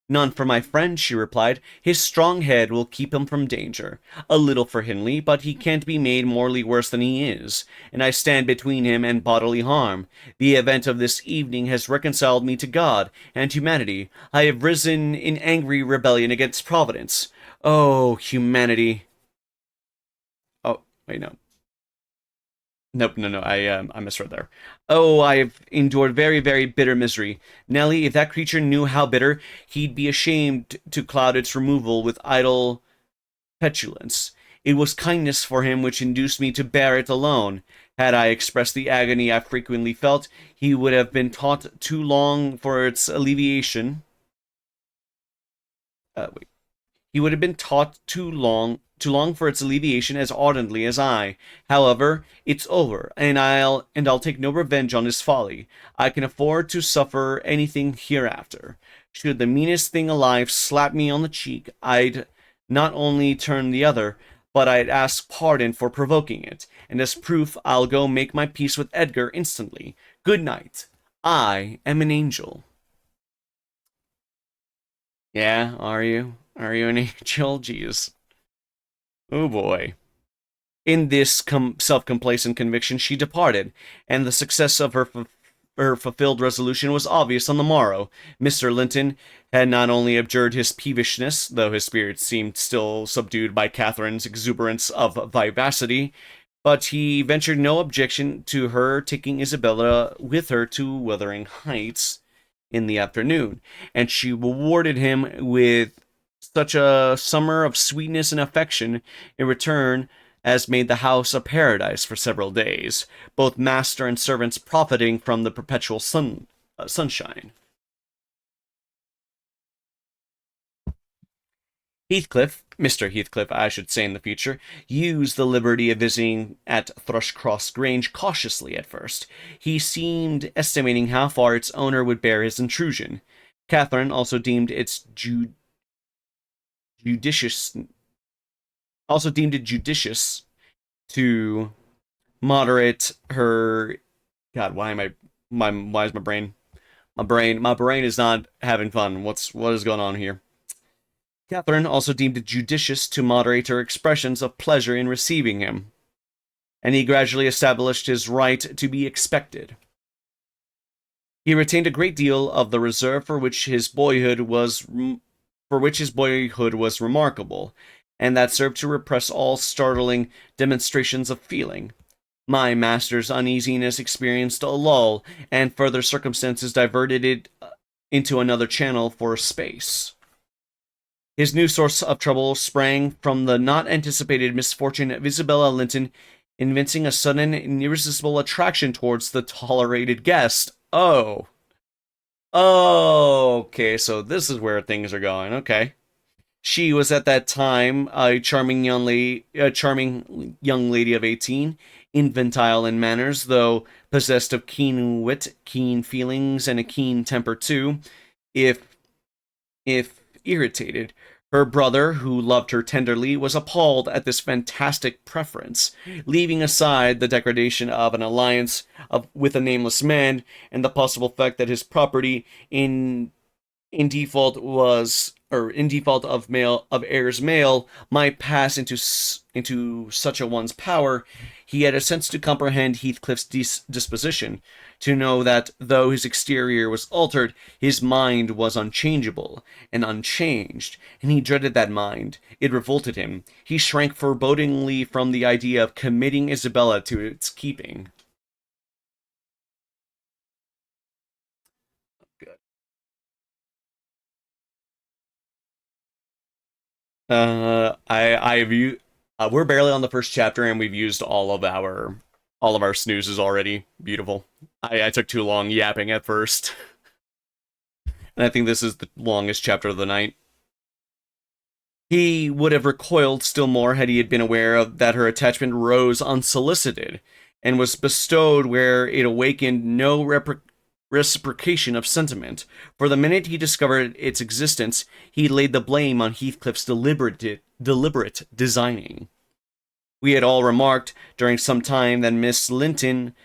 None for my friend, she replied. His strong head will keep him from danger. A little for Hindley, but he can't be made morally worse than he is, and I stand between him and bodily harm. The event of this evening has reconciled me to God and humanity. I have risen in angry rebellion against Providence. Oh, humanity. Oh, wait, no. Nope, no, I misread there. Oh, I have endured very, very bitter misery. Nellie, if that creature knew how bitter, he'd be ashamed to cloud its removal with idle petulance. It was kindness for him which induced me to bear it alone. Had I expressed the agony I frequently felt, he would have been taught too long for its alleviation. Wait. He would have been taught too long for its alleviation as ardently as I. However, it's over, and I'll take no revenge on his folly. I can afford to suffer anything hereafter. Should the meanest thing alive slap me on the cheek, I'd not only turn the other, but I'd ask pardon for provoking it, and as proof I'll go make my peace with Edgar instantly. Good night. I am an angel. Yeah, are you? Are you an angel? Jeez. Oh boy. In this self-complacent conviction, she departed, and the success of her fulfilled resolution was obvious on the morrow. Mr. Linton had not only abjured his peevishness, though his spirits seemed still subdued by Catherine's exuberance of vivacity, but he ventured no objection to her taking Isabella with her to Wuthering Heights in the afternoon, and she rewarded him with such a summer of sweetness and affection in return as made the house a paradise for several days, both master and servants profiting from the perpetual sunshine. Mr. Heathcliff, I should say in the future, used the liberty of visiting at Thrushcross Grange cautiously at first. He seemed estimating how far its owner would bear his intrusion. Catherine also deemed judicious it judicious to moderate her. God, why is my brain is not having fun. What is going on here? Catherine also deemed it judicious to moderate her expressions of pleasure in receiving him, and he gradually established his right to be expected. He retained a great deal of the reserve for which his boyhood was remarkable, and that served to repress all startling demonstrations of feeling. My master's uneasiness experienced a lull, and further circumstances diverted it into another channel for a space. His new source of trouble sprang from the not anticipated misfortune of Isabella Linton evincing a sudden and irresistible attraction towards the tolerated guest. Oh. Oh, okay, so this is where things are going. Okay. She was at that time a charming young lady of 18, infantile in manners, though possessed of keen wit, keen feelings, and a keen temper too, if irritated. Her brother, who loved her tenderly, was appalled at this fantastic preference, leaving aside the degradation of an alliance with a nameless man and the possible fact that his property in default was or in default of heirs male might pass into such a one's power. He had a sense to comprehend Heathcliff's disposition, to know that though his exterior was altered, his mind was unchangeable and unchanged, and he dreaded that mind. It revolted him. He shrank forebodingly from the idea of committing Isabella to its keeping. I've used. We're barely on the first chapter, and we've used all of our snoozes already. Beautiful. I took too long yapping at first, and I think this is the longest chapter of the night. He would have recoiled still more had he been aware of that her attachment rose unsolicited, and was bestowed where it awakened no reciprocation of sentiment. For the minute he discovered its existence, he laid the blame on Heathcliff's deliberate designing. We had all remarked during some time that Miss Linton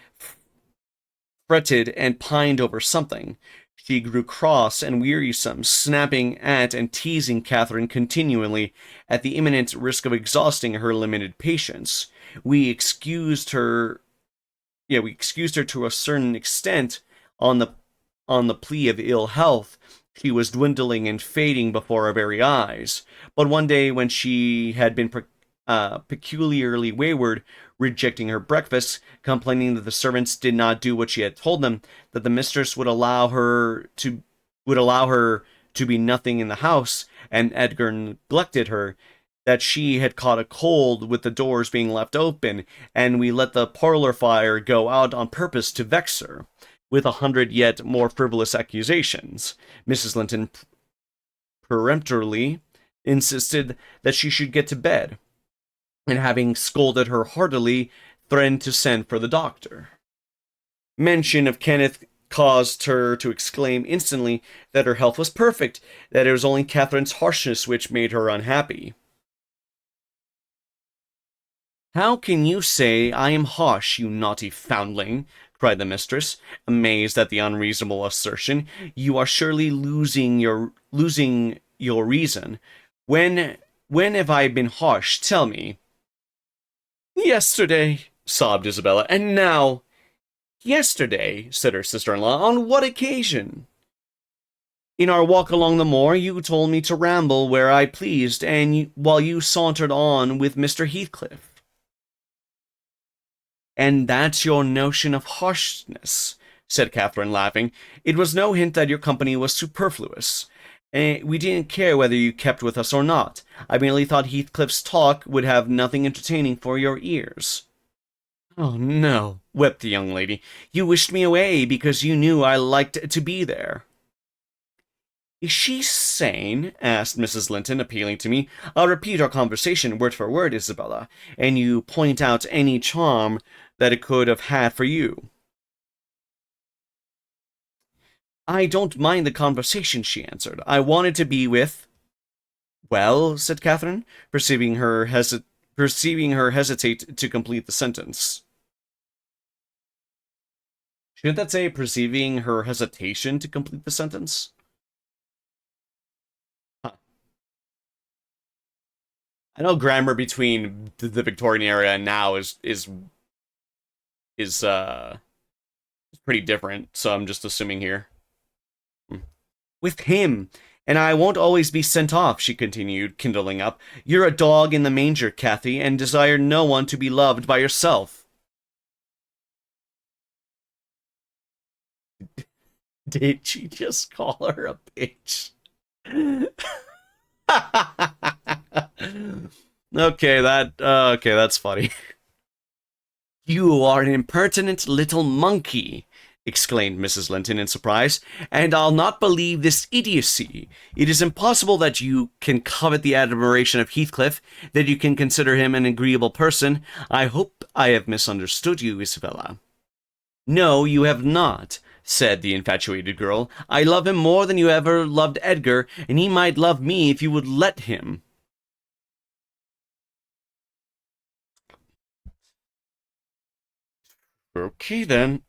fretted and pined over something. She grew cross and wearisome, snapping at and teasing Catherine continually at the imminent risk of exhausting her limited patience. We excused her we excused her to a certain extent on the plea of ill health. She was dwindling and fading before our very eyes. But one day, when she had been peculiarly wayward, rejecting her breakfast, complaining that the servants did not do what she had told them, that the mistress would allow her to be nothing in the house, and Edgar neglected her, that she had caught a cold with the doors being left open, and we let the parlor fire go out on purpose to vex her, with 100 yet more frivolous accusations. Mrs. Linton peremptorily insisted that she should get to bed, and having scolded her heartily, threatened to send for the doctor. Mention of Kenneth caused her to exclaim instantly that her health was perfect, that it was only Catherine's harshness which made her unhappy. "How can you say I am harsh, you naughty foundling?" cried the mistress, amazed at the unreasonable assertion. "You are surely losing your reason. When have I been harsh? Tell me." "Yesterday," sobbed Isabella, "and now—" "Yesterday," said her sister-in-law. "On what occasion?" "In our walk along the moor, you told me to ramble where I pleased, and while you sauntered on with Mr. Heathcliff." "And that's your notion of harshness," said Catherine, laughing. "It was no hint that your company was superfluous. We didn't care whether you kept with us or not. I merely thought Heathcliff's talk would have nothing entertaining for your ears." "Oh, no," wept the young lady. "You wished me away because you knew I liked to be there." "Is she sane?" asked Mrs. Linton, appealing to me. "I'll repeat our conversation word for word, Isabella, and you point out any charm that it could have had for you." "I don't mind the conversation," she answered. "I wanted to be with—" "Well," said Catherine, perceiving her hesitate to complete the sentence. Shouldn't that say perceiving her hesitation to complete the sentence? Huh. I know grammar between the Victorian era and now is pretty different, so I'm just assuming here. Hmm. "With him, and I won't always be sent off," she continued, kindling up. "You're a dog in the manger, Cathy, and desire no one to be loved by yourself." Did she just call her a bitch? Okay, that's funny. You are an impertinent little monkey, exclaimed Mrs. Linton in surprise, and I'll not believe this idiocy. It is impossible that you can covet the admiration of Heathcliff, that you can consider him an agreeable person. I hope I have misunderstood you, Isabella. No, you have not, said the infatuated girl. I love him more than you ever loved Edgar, and he might love me if you would let him. Okay, then.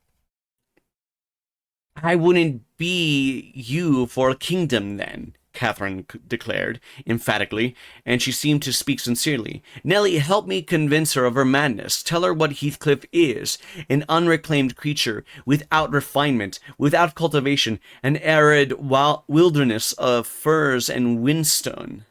I wouldn't be you for a kingdom, then, Catherine declared, emphatically, and she seemed to speak sincerely. Nellie, help me convince her of her madness. Tell her what Heathcliff is, an unreclaimed creature, without refinement, without cultivation, an arid wilderness of firs and whinstone.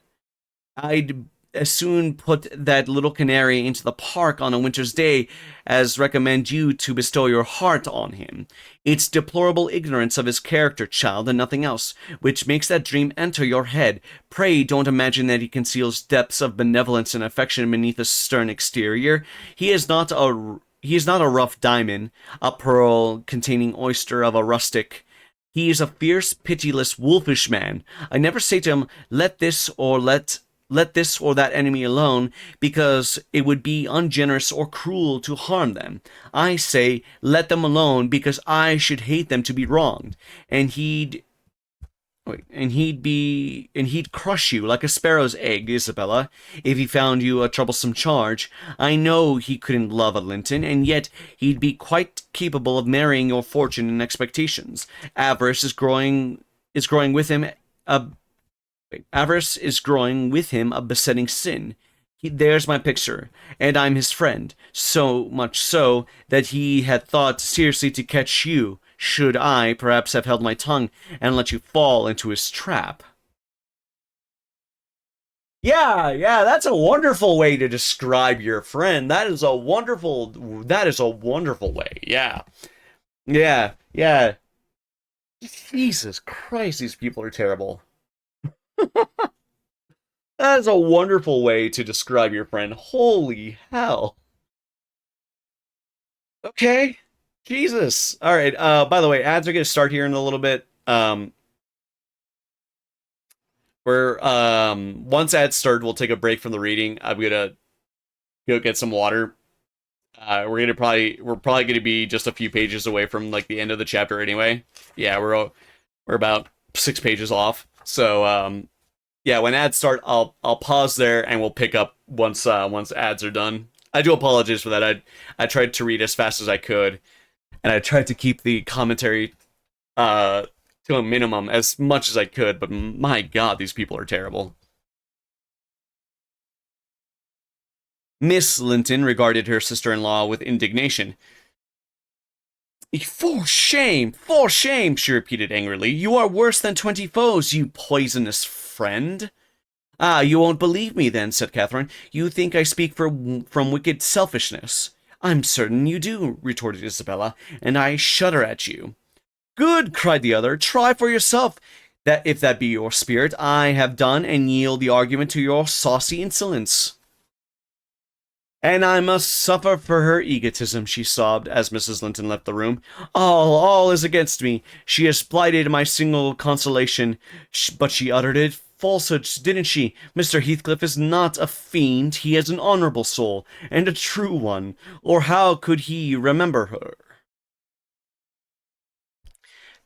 I'd as soon put that little canary into the park on a winter's day as recommend you to bestow your heart on him. It's deplorable ignorance of his character, child, and nothing else, which makes that dream enter your head. Pray don't imagine that he conceals depths of benevolence and affection beneath a stern exterior. He is not a rough diamond, a pearl containing oyster of a rustic. He is a fierce, pitiless, wolfish man. I never say to him, let this or that enemy alone, because it would be ungenerous or cruel to harm them. I say, let them alone, because I should hate them to be wronged, and he'd crush you like a sparrow's egg, Isabella, if he found you a troublesome charge. I know he couldn't love a Linton, and yet he'd be quite capable of marrying your fortune and expectations. Avarice is growing with him a Avarice is growing with him a besetting sin. There's my picture, and I'm his friend, so much so that he had thought seriously to catch you, should I perhaps have held my tongue and let you fall into his trap. Yeah, that's a wonderful way to describe your friend. That is a wonderful way. Yeah. Jesus Christ, these people are terrible. That is a wonderful way to describe your friend. Holy hell. Okay. Jesus. All right. By the way, ads are going to start here in a little bit. We're once ads start, we'll take a break from the reading. I'm gonna go get some water. We're probably gonna be just a few pages away from like the end of the chapter anyway. Yeah, we're about 6 pages off. So yeah, when ads start, I'll pause there and we'll pick up once ads are done. I do apologize for that. I tried to read as fast as I could, and I tried to keep the commentary uh to a minimum as much as I could. But my God, these people are terrible. Miss Linton regarded her sister-in-law with indignation. For shame, she repeated angrily. You are worse than 20 foes, you poisonous friend. Ah, you won't believe me then, said Catherine. You think I speak from wicked selfishness. I'm certain you do, retorted Isabella, and I shudder at you. Good, cried the other. Try for yourself. That if that be your spirit, I have done, and yield the argument to your saucy insolence. And I must suffer for her egotism, she sobbed as Mrs. Linton left the room. All is against me. She has blighted my single consolation. But she uttered it. Falsehoods, didn't she? Mr. Heathcliff is not a fiend. He has an honorable soul, and a true one. Or how could he remember her?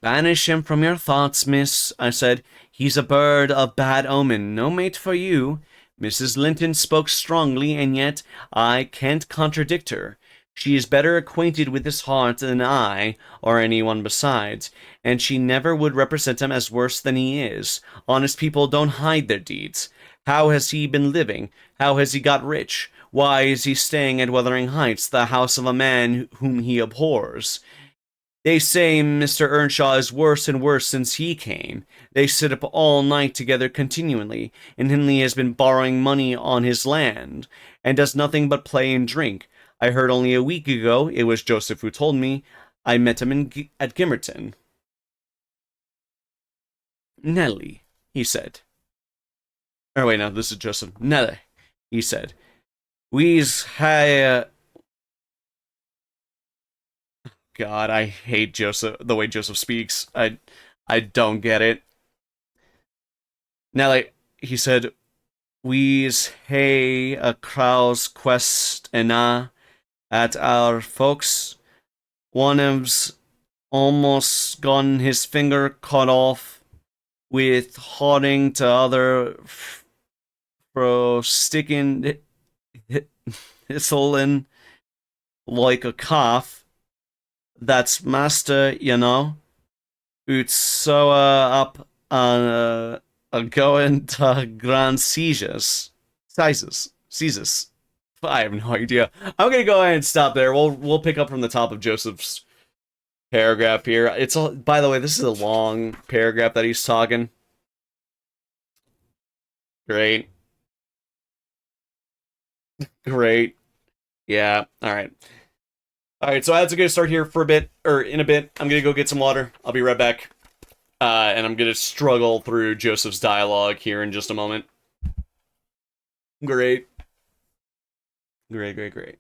Banish him from your thoughts, miss, I said. He's a bird of bad omen, no mate for you. Mrs. Linton spoke strongly, and yet I can't contradict her. She is better acquainted with his heart than I, or anyone besides, and she never would represent him as worse than he is. Honest people don't hide their deeds. How has he been living? How has he got rich? Why is he staying at Wuthering Heights, the house of a man whom he abhors? They say Mr. Earnshaw is worse and worse since he came. They sit up all night together continually, and Hindley has been borrowing money on his land, and does nothing but play and drink. I heard only a week ago, it was Joseph who told me, I met him at Gimmerton. Nellie, he said. Or wait, no, this is Joseph. Nele, he said. We's ha. God, I hate Joseph. The way Joseph speaks. I don't get it. Nele, he said. We's hey a crow's quest ena at our folks. One of's almost gotten his finger cut off with holding to other fro sticking hissling like a cough. That's master, you know. It's so up on going to grand seizes. I have no idea. I'm gonna go ahead and stop there. We'll pick up from the top of Joseph's paragraph here. It's all. By the way, this is a long paragraph that he's talking. Great, great. Yeah. All right. All right. So that's a good start here for a bit, or in a bit. I'm gonna go get some water. I'll be right back. And I'm gonna struggle through Joseph's dialogue here in just a moment. Great. Great, great, great.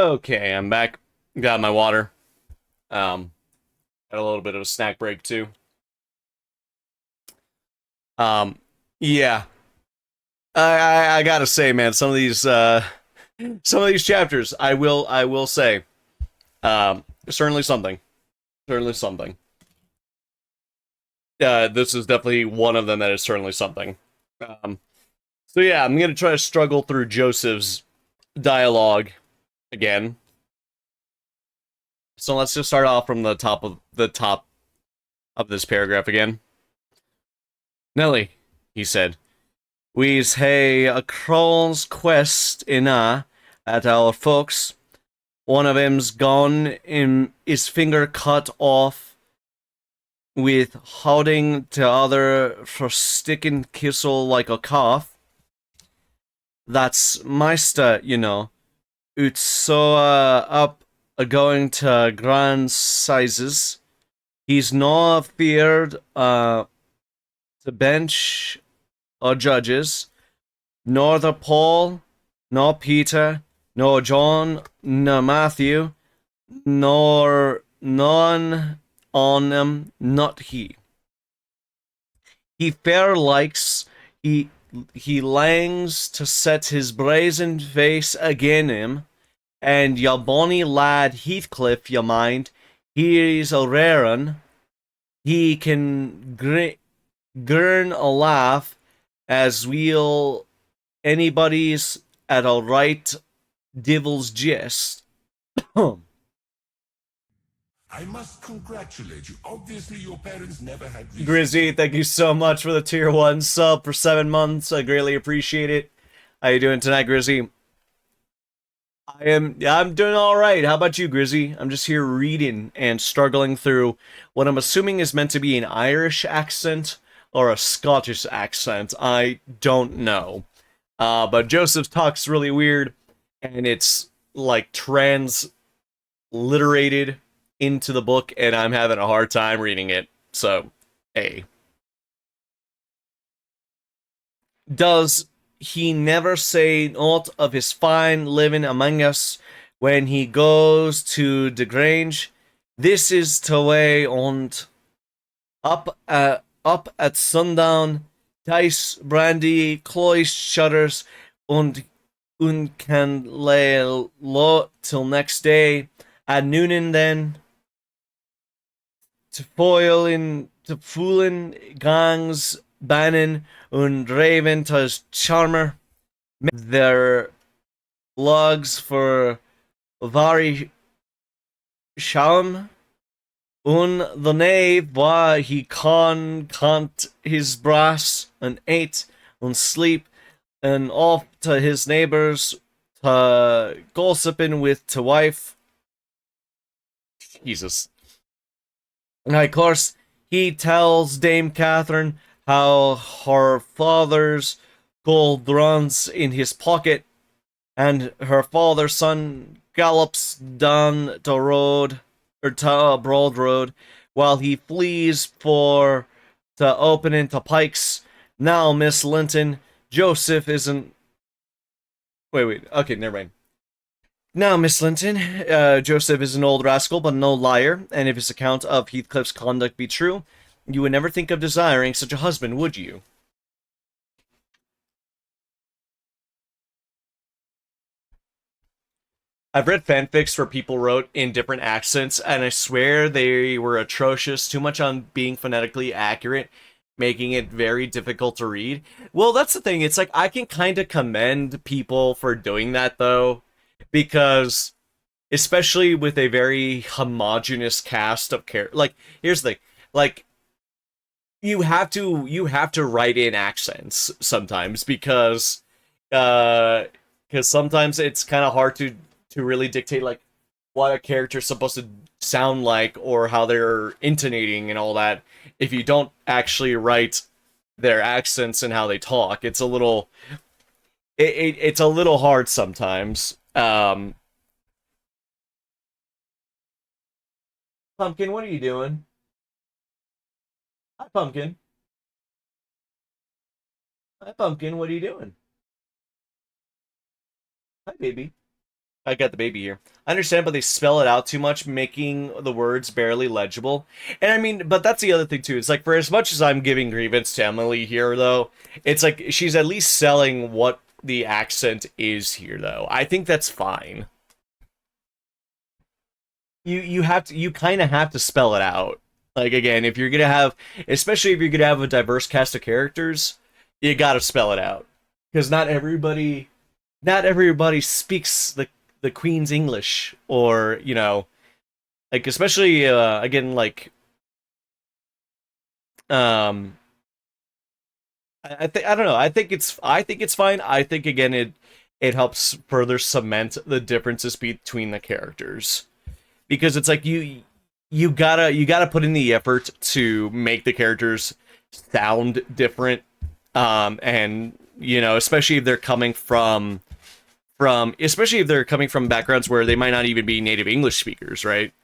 Okay, I'm back. Got my water. Um, had a little bit of a snack break too. Um, yeah. I gotta say, man, some of these chapters, I will say, certainly something, certainly something. This is definitely one of them that is certainly something. Um, so yeah, I'm gonna try to struggle through Joseph's dialogue again. So let's just start off from the top of this paragraph again. Nelly, he said, we's hae a crawl's quest ina at our folks. One of them's gone in his finger cut off with holding the other for sticking kissel like a calf. That's Meister, you know. It's so up a going to grand sizes. He's no feared to bench or judges, nor the Paul, nor Peter, nor John, nor Matthew, nor none on them, not he. He fair likes, he langs to set his brazen face again him, and your bonny lad Heathcliff, you mind, he's a rare un. He can gurn a laugh as we'll anybody's at a right divil's gist. I must congratulate you. Obviously, your parents never had reason. Grizzy, thank you so much for the tier 1 sub for 7 months. I greatly appreciate it. How you doing tonight, Grizzy? I'm doing all right. How about you, Grizzy? I'm just here reading and struggling through what I'm assuming is meant to be an Irish accent or a Scottish accent. I don't know. But Joseph talks really weird, and it's like transliterated into the book, and I'm having a hard time reading it. So, hey. Does he never say aught of his fine living among us when he goes to the Grange? This is the way on't. Up at sundown, dice, brandy, cloice shutters, und can lay low till next day. At noonin then, to foolen gangs Bannon und Raven tus Charmer. Their logs for Vari Shalom. Un the knave why he can't his brass and ate and sleep and off to his neighbors to gossiping with to wife. Jesus. And of course, he tells Dame Catherine how her father's gold runs in his pocket, and her father's son gallops down the road, or to a broad road, while he flees for to open into Pikes. Now, Miss Linton, Joseph isn't. Wait. Okay, never mind. Now, Miss Linton, Joseph is an old rascal, but no liar, and if his account of Heathcliff's conduct be true, you would never think of desiring such a husband, would you? I've read fanfics where people wrote in different accents, and I swear they were atrocious, too much on being phonetically accurate, making it very difficult to read. Well, that's the thing, it's like, I can kind of commend people for doing that, though, because especially with a very homogenous cast of characters. Like, here's the thing, like, you have to write in accents sometimes uh because sometimes it's kind of hard to really dictate like what a character's supposed to sound like or how they're intonating and all that if you don't actually write their accents and how they talk. It's a little it's a little hard sometimes. Pumpkin, what are you doing? Hi, Pumpkin. Hi, Pumpkin, what are you doing? Hi, baby. I got the baby here. I understand, but they spell it out too much, making the words barely legible. And I mean, but that's the other thing too. It's like for as much as I'm giving grievance to Emily here, though, it's like she's at least selling what the accent is here, though. I think that's fine. You have to you kind of have to spell it out. Like again, if you're gonna have, especially if you're gonna have a diverse cast of characters, you gotta spell it out because not everybody speaks the Queen's English, or like especially again like um I think I don't know. I think it's fine. I think again it helps further cement the differences between the characters because it's like you gotta put in the effort to make the characters sound different, and especially if they're coming from especially if they're coming from backgrounds where they might not even be native English speakers, right?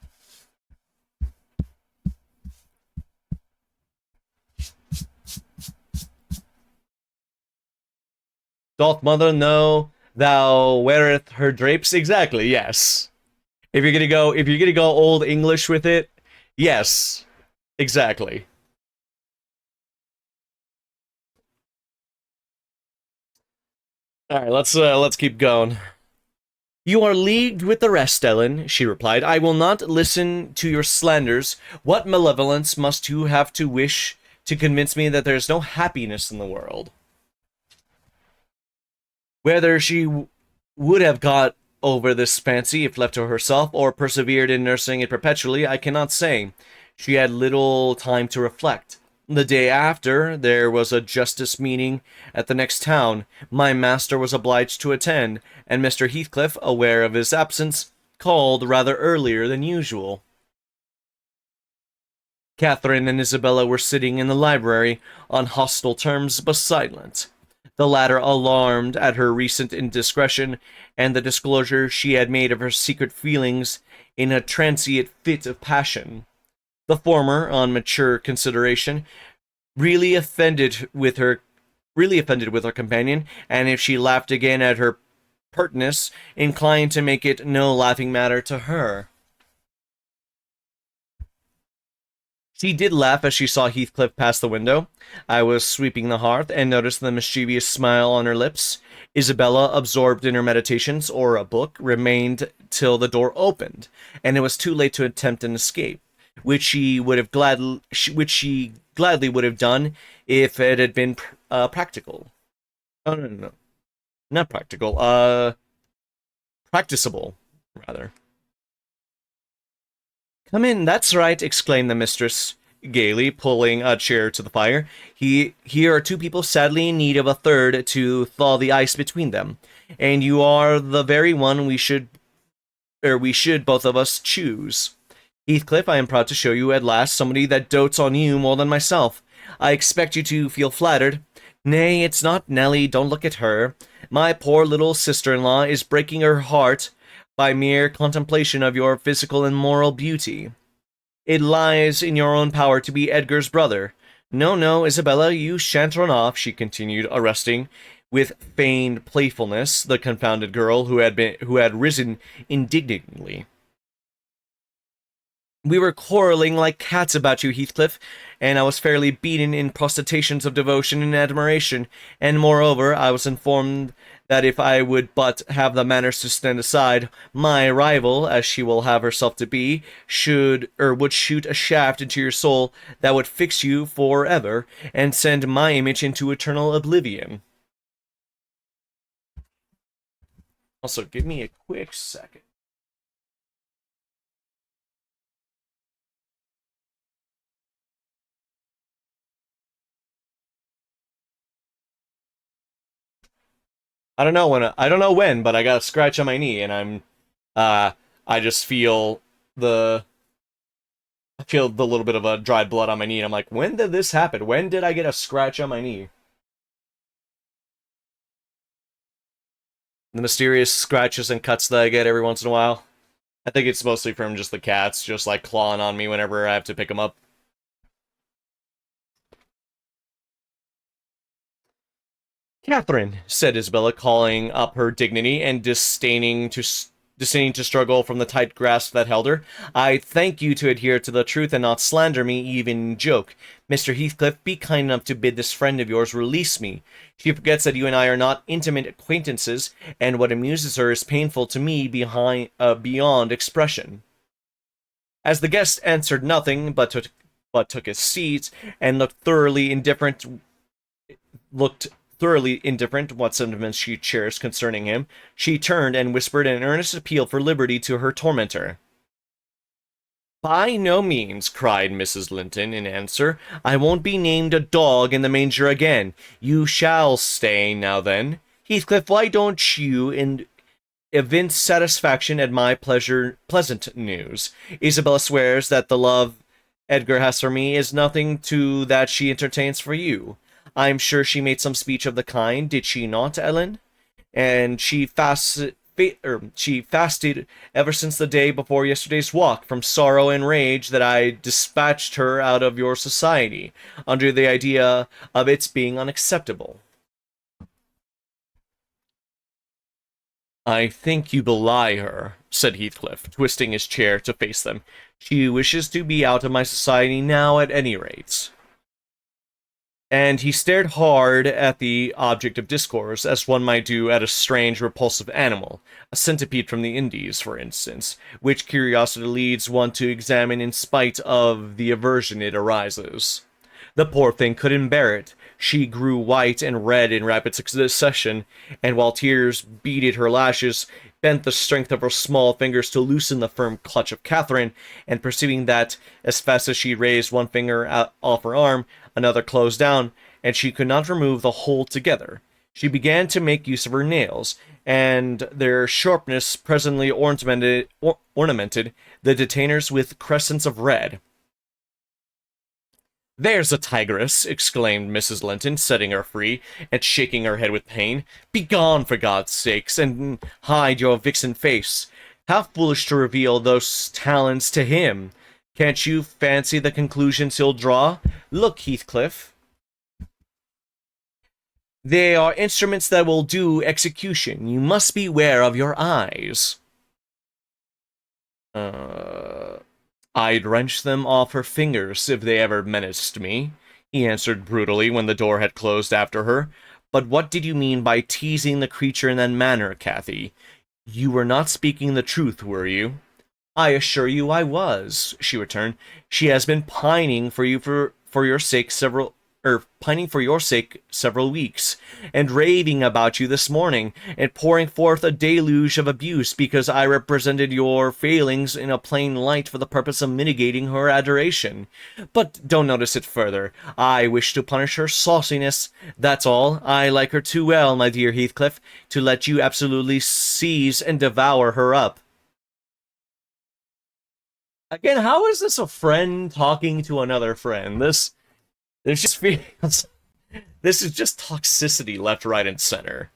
Doth mother know thou weareth her drapes? Exactly, yes. If you're gonna go old English with it, yes. Exactly. Alright, let's keep going. You are leagued with the rest, Ellen, she replied. I will not listen to your slanders. What malevolence must you have to wish to convince me that there is no happiness in the world? Whether she would have got over this fancy if left to herself, or persevered in nursing it perpetually, I cannot say. She had little time to reflect. The day after, there was a justice meeting at the next town. My master was obliged to attend, and Mr. Heathcliff, aware of his absence, called rather earlier than usual. Catherine and Isabella were sitting in the library, on hostile terms, but silent. The latter alarmed at her recent indiscretion, and the disclosure she had made of her secret feelings in a transient fit of passion. The former, on mature consideration, really offended with her companion, and if she laughed again at her pertness, inclined to make it no laughing matter to her. She did laugh as she saw Heathcliff pass the window. I was sweeping the hearth, and noticed the mischievous smile on her lips. Isabella, absorbed in her meditations or a book, remained till the door opened, and it was too late to attempt an escape, which she gladly would have done if it had been practical. Oh no, no, no, not practical. Practicable, rather. Come in, that's right, exclaimed the mistress, gaily, pulling a chair to the fire. Here are two people sadly in need of a third to thaw the ice between them, and you are the very one we should both of us choose. Heathcliff, I am proud to show you at last somebody that dotes on you more than myself. I expect you to feel flattered. Nay, it's not Nellie, don't look at her. My poor little sister-in-law is breaking her heart by mere contemplation of your physical and moral beauty. It lies in your own power to be Edgar's brother. No, no, Isabella, you shan't run off, she continued, arresting, with feigned playfulness, the confounded girl who had risen indignantly. We were quarreling like cats about you, Heathcliff, and I was fairly beaten in protestations of devotion and admiration, and moreover, I was informed that if I would but have the manners to stand aside, my rival, as she will have herself to be, would shoot a shaft into your soul that would fix you for ever, and send my image into eternal oblivion. Also, give me a quick second. I don't know when, but I got a scratch on my knee, and I just the feel the little bit of a dried blood on my knee, and I'm like, when did this happen? When did I get a scratch on my knee? The mysterious scratches and cuts that I get every once in a while. I think it's mostly from just the cats, just like clawing on me whenever I have to pick them up. Catherine, said Isabella, calling up her dignity and disdaining to disdaining to struggle from the tight grasp that held her. "I thank you to adhere to the truth and not slander me, even in joke. Mr. Heathcliff, be kind enough to bid this friend of yours release me. She forgets that you and I are not intimate acquaintances, and what amuses her is painful to me beyond expression." As the guest answered nothing, but took his seat and looked thoroughly indifferent what sentiments she cherished concerning him, she turned and whispered an earnest appeal for liberty to her tormentor. "By no means," cried Mrs. Linton in answer. "I won't be named a dog in the manger again. You shall stay, now then. Heathcliff, why don't you evince satisfaction at my pleasant news? Isabella swears that the love Edgar has for me is nothing to that she entertains for you. I'm sure she made some speech of the kind, did she not, Ellen? And she fasted ever since the day before yesterday's walk, from sorrow and rage that I dispatched her out of your society, under the idea of its being unacceptable." "I think you belie her," said Heathcliff, twisting his chair to face them. "She wishes to be out of my society now, at any rate." And he stared hard at the object of discourse, as one might do at a strange, repulsive animal, a centipede from the Indies, for instance, which curiosity leads one to examine in spite of the aversion it arouses. The poor thing couldn't bear it. She grew white and red in rapid succession, and while tears beaded her lashes, bent the strength of her small fingers to loosen the firm clutch of Catherine, and perceiving that, as fast as she raised one finger off her arm, another closed down, and she could not remove the whole together, she began to make use of her nails, and their sharpness presently ornamented the detainers with crescents of red. "There's a tigress!" exclaimed Mrs. Linton, setting her free, and shaking her head with pain. "Begone, for God's sakes, and hide your vixen face. How foolish to reveal those talents to him! Can't you fancy the conclusions he'll draw? Look, Heathcliff. They are instruments that will do execution. You must beware of your eyes." "I'd wrench them off her fingers if they ever menaced me," he answered brutally when the door had closed after her. "But what did you mean by teasing the creature in that manner, Cathy? You were not speaking the truth, were you?" "I assure you I was," she returned. "She has been pining for your sake several weeks, and raving about you this morning, and pouring forth a deluge of abuse because I represented your failings in a plain light for the purpose of mitigating her adoration. But don't notice it further. I wish to punish her sauciness, that's all. I like her too well, my dear Heathcliff, to let you absolutely seize and devour her up." Again, how is this a friend talking to another friend? This just feels... This is just toxicity left, right, and center.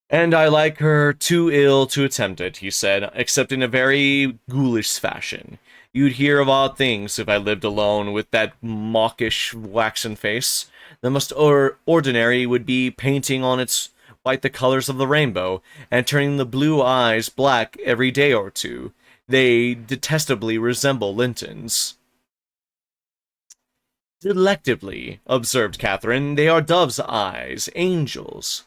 "And I like her too ill to attempt it," he said, except in a very ghoulish fashion. "You'd hear of odd things if I lived alone with that mawkish waxen face. The most ordinary would be painting on its white the colors of the rainbow, and turning the blue eyes black every day or two. They detestably resemble Linton's." "Delectably," observed Catherine. "They are dove's eyes, angels."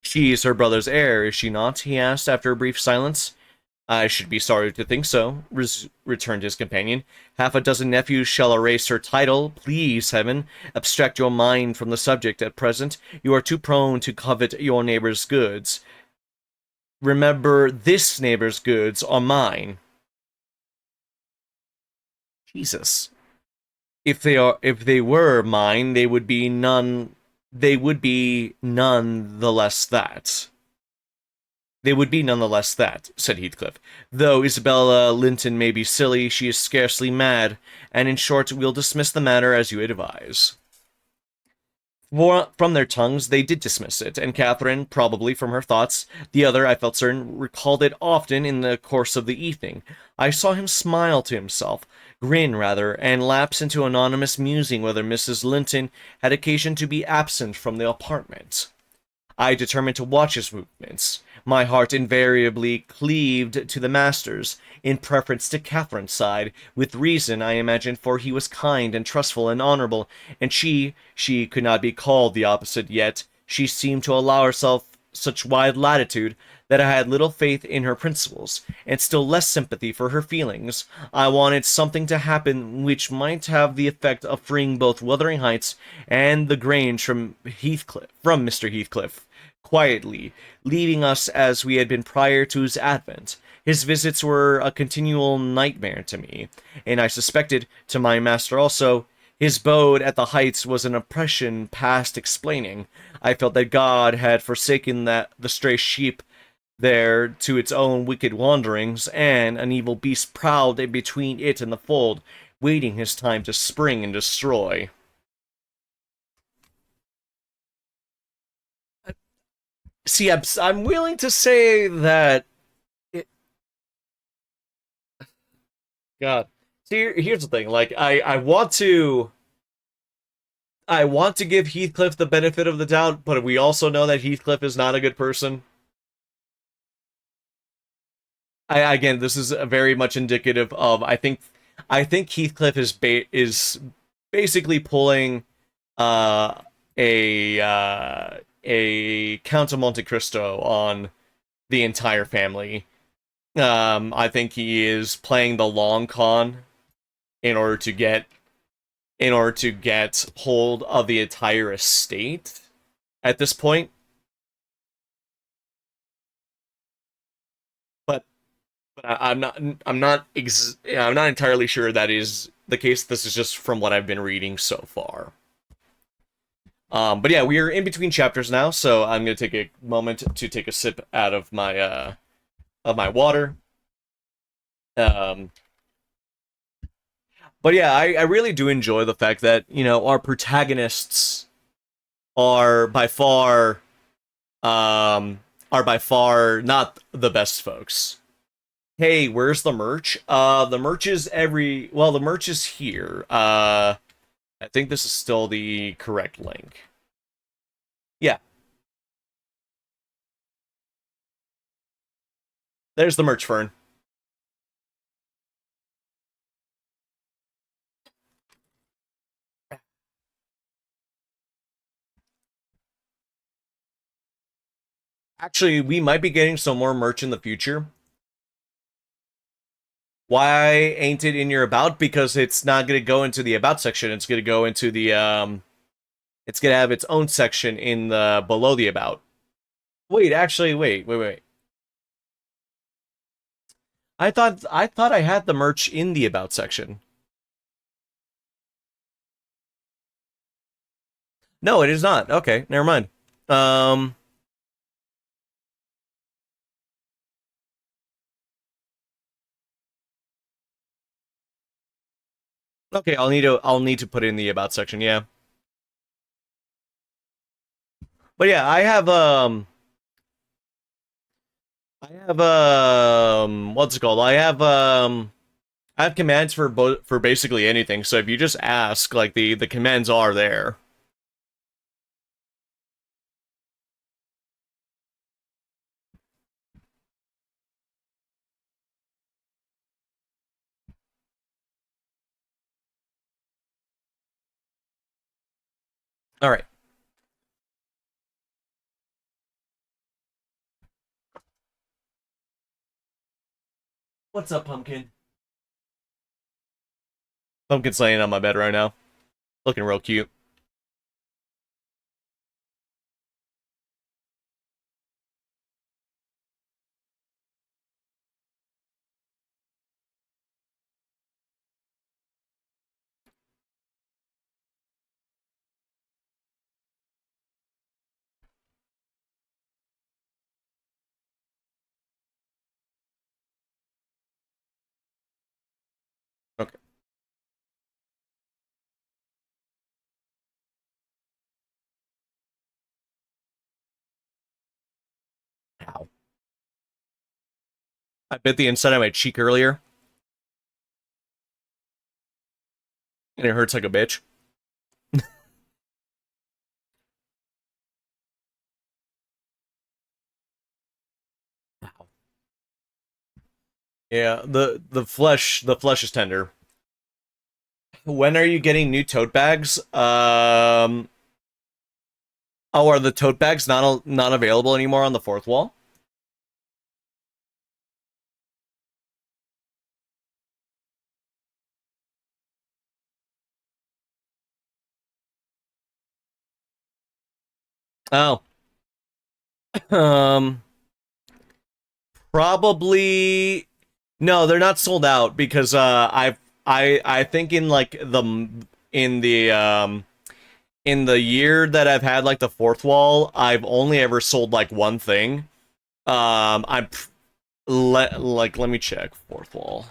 "She is her brother's heir, is she not?" he asked after a brief silence. "I should be sorry to think so," returned his companion. "Half a dozen nephews shall erase her title. Please, heaven, abstract your mind from the subject at present. You are too prone to covet your neighbor's goods. Remember, this neighbor's goods are mine." Jesus. If they were mine, they would be none the less that. "They would be none the less that," said Heathcliff. "Though Isabella Linton may be silly, she is scarcely mad, and in short, we'll dismiss the matter as you advise." From their tongues they did dismiss it, and Catherine, probably from her thoughts, the other, I felt certain, recalled it often in the course of the evening. I saw him smile to himself, grin rather, and lapse into anonymous musing whether Mrs. Linton had occasion to be absent from the apartment. I determined to watch his movements. My heart invariably cleaved to the master's, in preference to Catherine's side, with reason, I imagine, for he was kind and trustful and honorable, and she could not be called the opposite, yet she seemed to allow herself such wide latitude that I had little faith in her principles, and still less sympathy for her feelings. I wanted something to happen which might have the effect of freeing both Wuthering Heights and the Grange from Mr. Heathcliff, quietly, leaving us as we had been prior to his advent. His visits were a continual nightmare to me, and I suspected, to my master also, his abode at the Heights was an oppression past explaining. I felt that God had forsaken the stray sheep there to its own wicked wanderings, and an evil beast prowled in between it and the fold, waiting his time to spring and destroy. See, I'm willing to say that it, God. See, here's the thing. Like, I want to give Heathcliff the benefit of the doubt, but we also know that Heathcliff is not a good person. Again, this is very much indicative of I think Heathcliff is basically pulling uh a Count of Monte Cristo on the entire family. I think he is playing the long con in order to get hold of the entire estate at this point. But I'm not entirely sure that is the case. This is just from what I've been reading so far. But yeah, we are in between chapters now, so I'm gonna take a moment to take a sip out of my water. Um, but yeah, I really do enjoy the fact that our protagonists are by far are by far not the best folks. Hey, where's the merch? The merch is the merch is here. I think this is still the correct link. Yeah, there's the merch, Fern. Actually, we might be getting some more merch in the future. Why ain't it in your about? Because it's not going to go into the about section. It's going to go into the it's going to have its own section in the below the about. Wait, actually, wait. I thought I had the merch in the about section. No, it is not. Okay, never mind. Um, okay, I'll need to put it in the about section. Yeah, but yeah, I have what's it called? I have commands for basically anything. So if you just ask, like the commands are there. All right. What's up, Pumpkin? Pumpkin's laying on my bed right now, looking real cute. Okay. Ow. I bit the inside of my cheek earlier, and it hurts like a bitch. Yeah, the flesh is tender. When are you getting new tote bags? Oh, are the tote bags not available anymore on the fourth wall? Oh, um, probably no. They're not sold out because I think in the year that I've had like the fourth wall, I've only ever sold like one thing. I'm let me check fourth wall.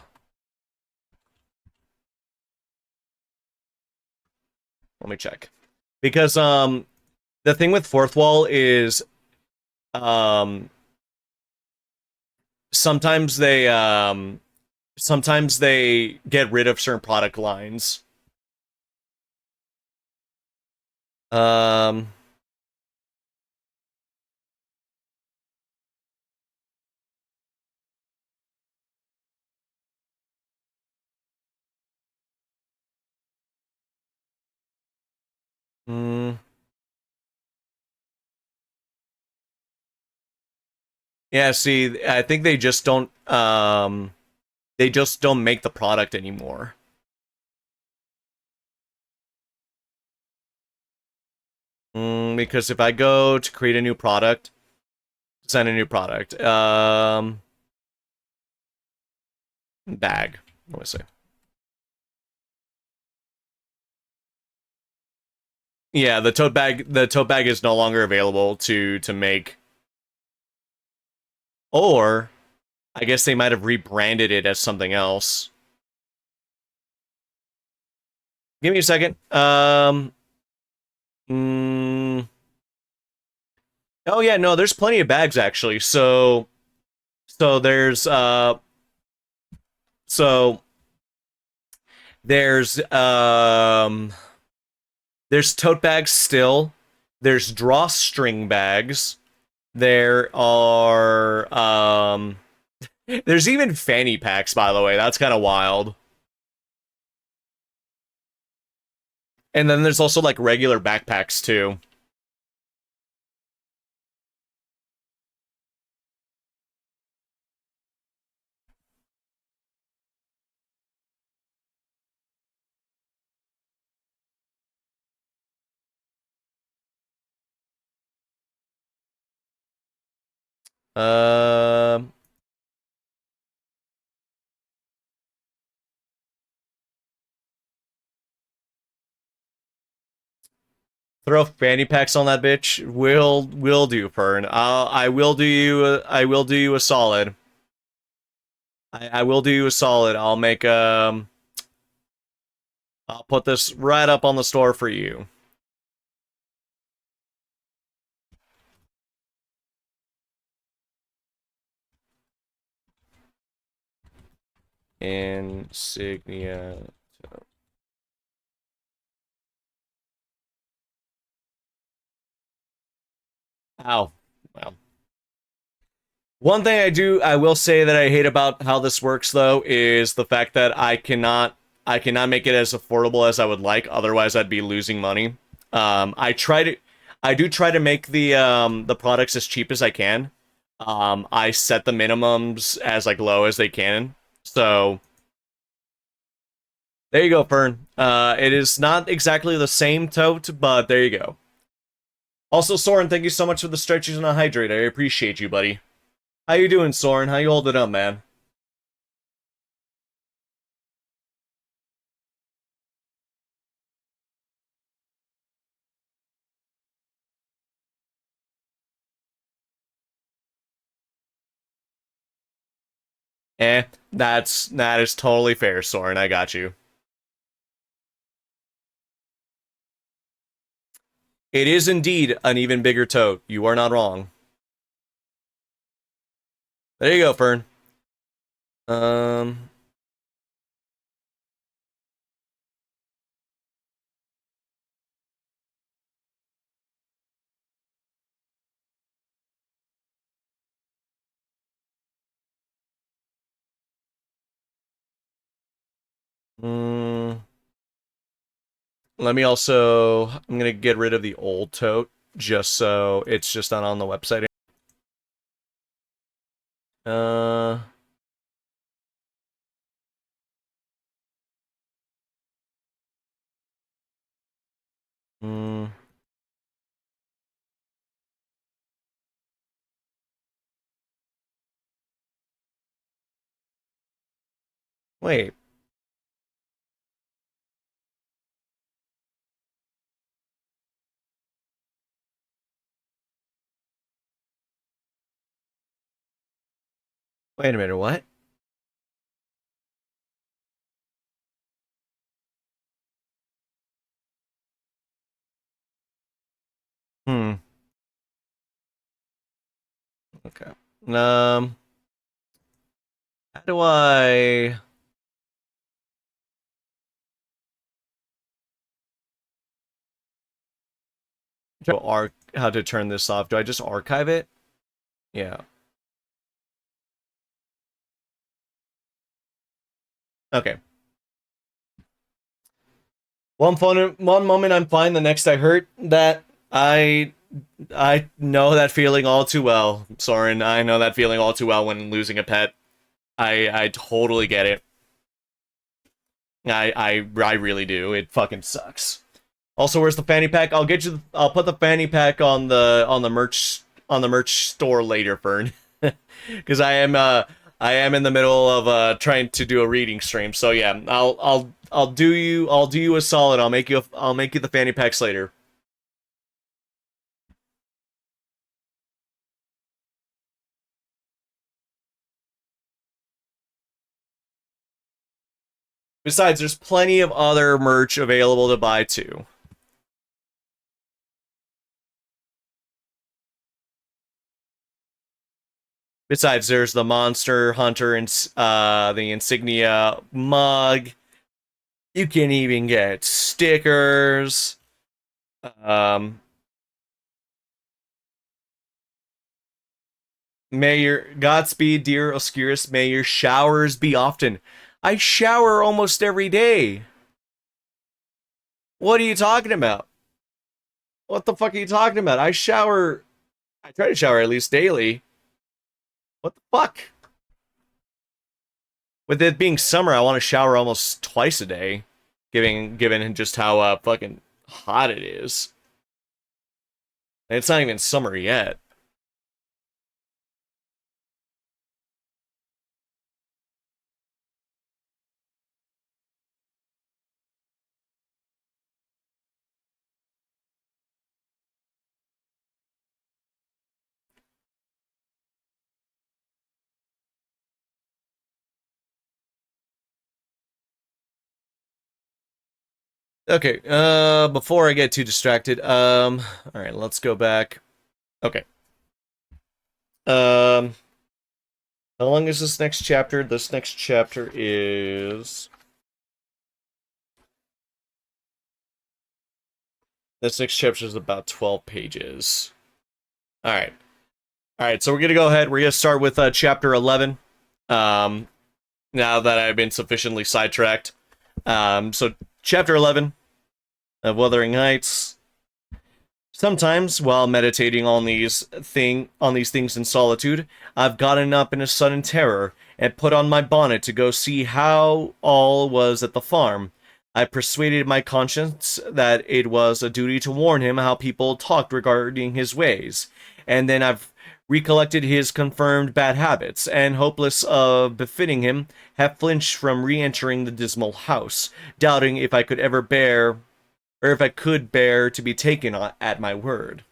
Let me check because the thing with fourth wall is um sometimes they sometimes they get rid of certain product lines. Um mm, yeah, see, I think they just don't make the product anymore. Because if I go to create a new product, send a new product, bag. What do I say? Yeah, the tote bag is no longer available to make. Or I guess they might have rebranded it as something else. Give me a second. Mm, oh yeah, no, there's plenty of bags actually. So there's so there's there's tote bags still. There's drawstring bags. There are there's even fanny packs, by the way. That's kind of wild. And then there's also like regular backpacks too. Um Throw fanny packs on that bitch. Will do, Fern. I will do you a solid. I will do you a solid. I'll put this right up on the store for you. Insignia. Ow. Well. One thing I will say that I hate about how this works though is the fact that I cannot make it as affordable as I would like. Otherwise, I'd be losing money. I do try to make the products as cheap as I can. I set the minimums as like low as they can. So there you go, Fern. It is not exactly the same tote, but there you go. Also, Soren, thank you so much for the stretches and a hydrate. I appreciate you, buddy. How you doing, Soren? How you holding up, man? Eh, that is totally fair, Soren. I got you. It is indeed an even bigger tote. You are not wrong. There you go, Fern. Um, Let me also, I'm gonna get rid of the old tote just so it's just not on the website. Uh, mm, wait, wait a minute, what? Hmm. Okay. How do I how to turn this off? Do I just archive it? Yeah. Okay. One moment I'm fine, the next I hurt. That I know that feeling all too well, Soren. I know that feeling all too well when losing a pet. I totally get it. I really do. It fucking sucks. Also, where's the fanny pack? I'll get you. I'll put the fanny pack on the merch store later, Fern, because I am in the middle of trying to do a reading stream. So yeah, I'll do you a solid. I'll make you the fanny packs later. Besides, there's plenty of other merch available to buy too. Besides, there's the Monster Hunter and the insignia mug. You can even get stickers. Um, May your Godspeed, dear Oscurus. May your showers be often. I shower almost every day. What are you talking about? What the fuck are you talking about? I shower. I try to shower at least daily. What the fuck? With it being summer, I want to shower almost twice a day, given just how fucking hot it is. And it's not even summer yet. Okay, before I get too distracted, all right, let's go back. Okay. Um, how long is this next chapter? This next chapter is this next chapter is about 12 pages. All right. All right, so we're going to go ahead. We're going to start with chapter 11. Um, now that I've been sufficiently sidetracked. So chapter 11 of Wuthering Heights. Sometimes, while meditating on these things in solitude, I've gotten up in a sudden terror and put on my bonnet to go see how all was at the farm. I persuaded my conscience that it was a duty to warn him how people talked regarding his ways, and then I've recollected his confirmed bad habits, and hopeless of befitting him, have flinched from re-entering the dismal house, doubting if I could ever bear or if I could bear to be taken at my word.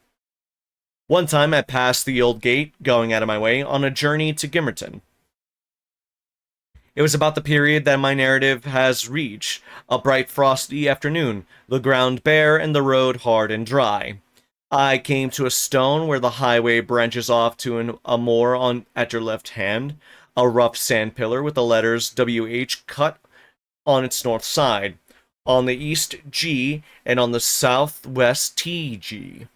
One time I passed the old gate, going out of my way, on a journey to Gimmerton. It was about the period that my narrative has reached, a bright frosty afternoon, the ground bare and the road hard and dry. I came to a stone where the highway branches off to a moor at your left hand, a rough sand pillar with the letters WH cut on its north side, on the east G, and on the southwest TG.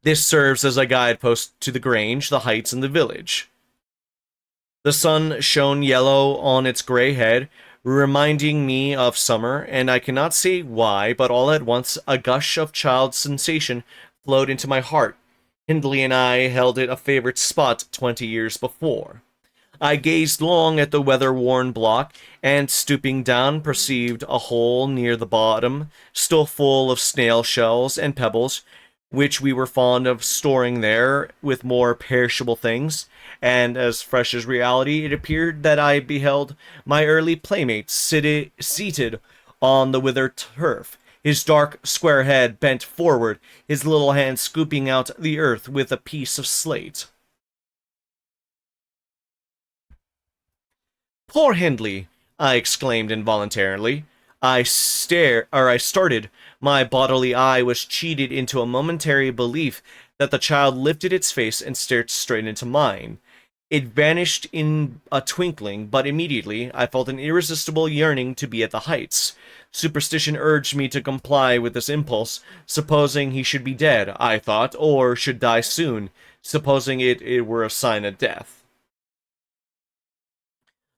This serves as a guidepost to the Grange, the heights, and the village. The sun shone yellow on its gray head, reminding me of summer, and I cannot say why, but all at once a gush of child sensation flowed into my heart. Hindley and I held it a favorite spot 20 years before. I gazed long at the weather-worn block, and stooping down, perceived a hole near the bottom, still full of snail shells and pebbles, which we were fond of storing there with more perishable things, and as fresh as reality, it appeared that I beheld my early playmate seated on the withered turf, his dark square head bent forward, his little hand scooping out the earth with a piece of slate. "Poor Hindley!" I exclaimed involuntarily. I started. My bodily eye was cheated into a momentary belief that the child lifted its face and stared straight into mine. It vanished in a twinkling, but immediately I felt an irresistible yearning to be at the heights. Superstition urged me to comply with this impulse. Supposing he should be dead, I thought, or should die soon, supposing it were a sign of death.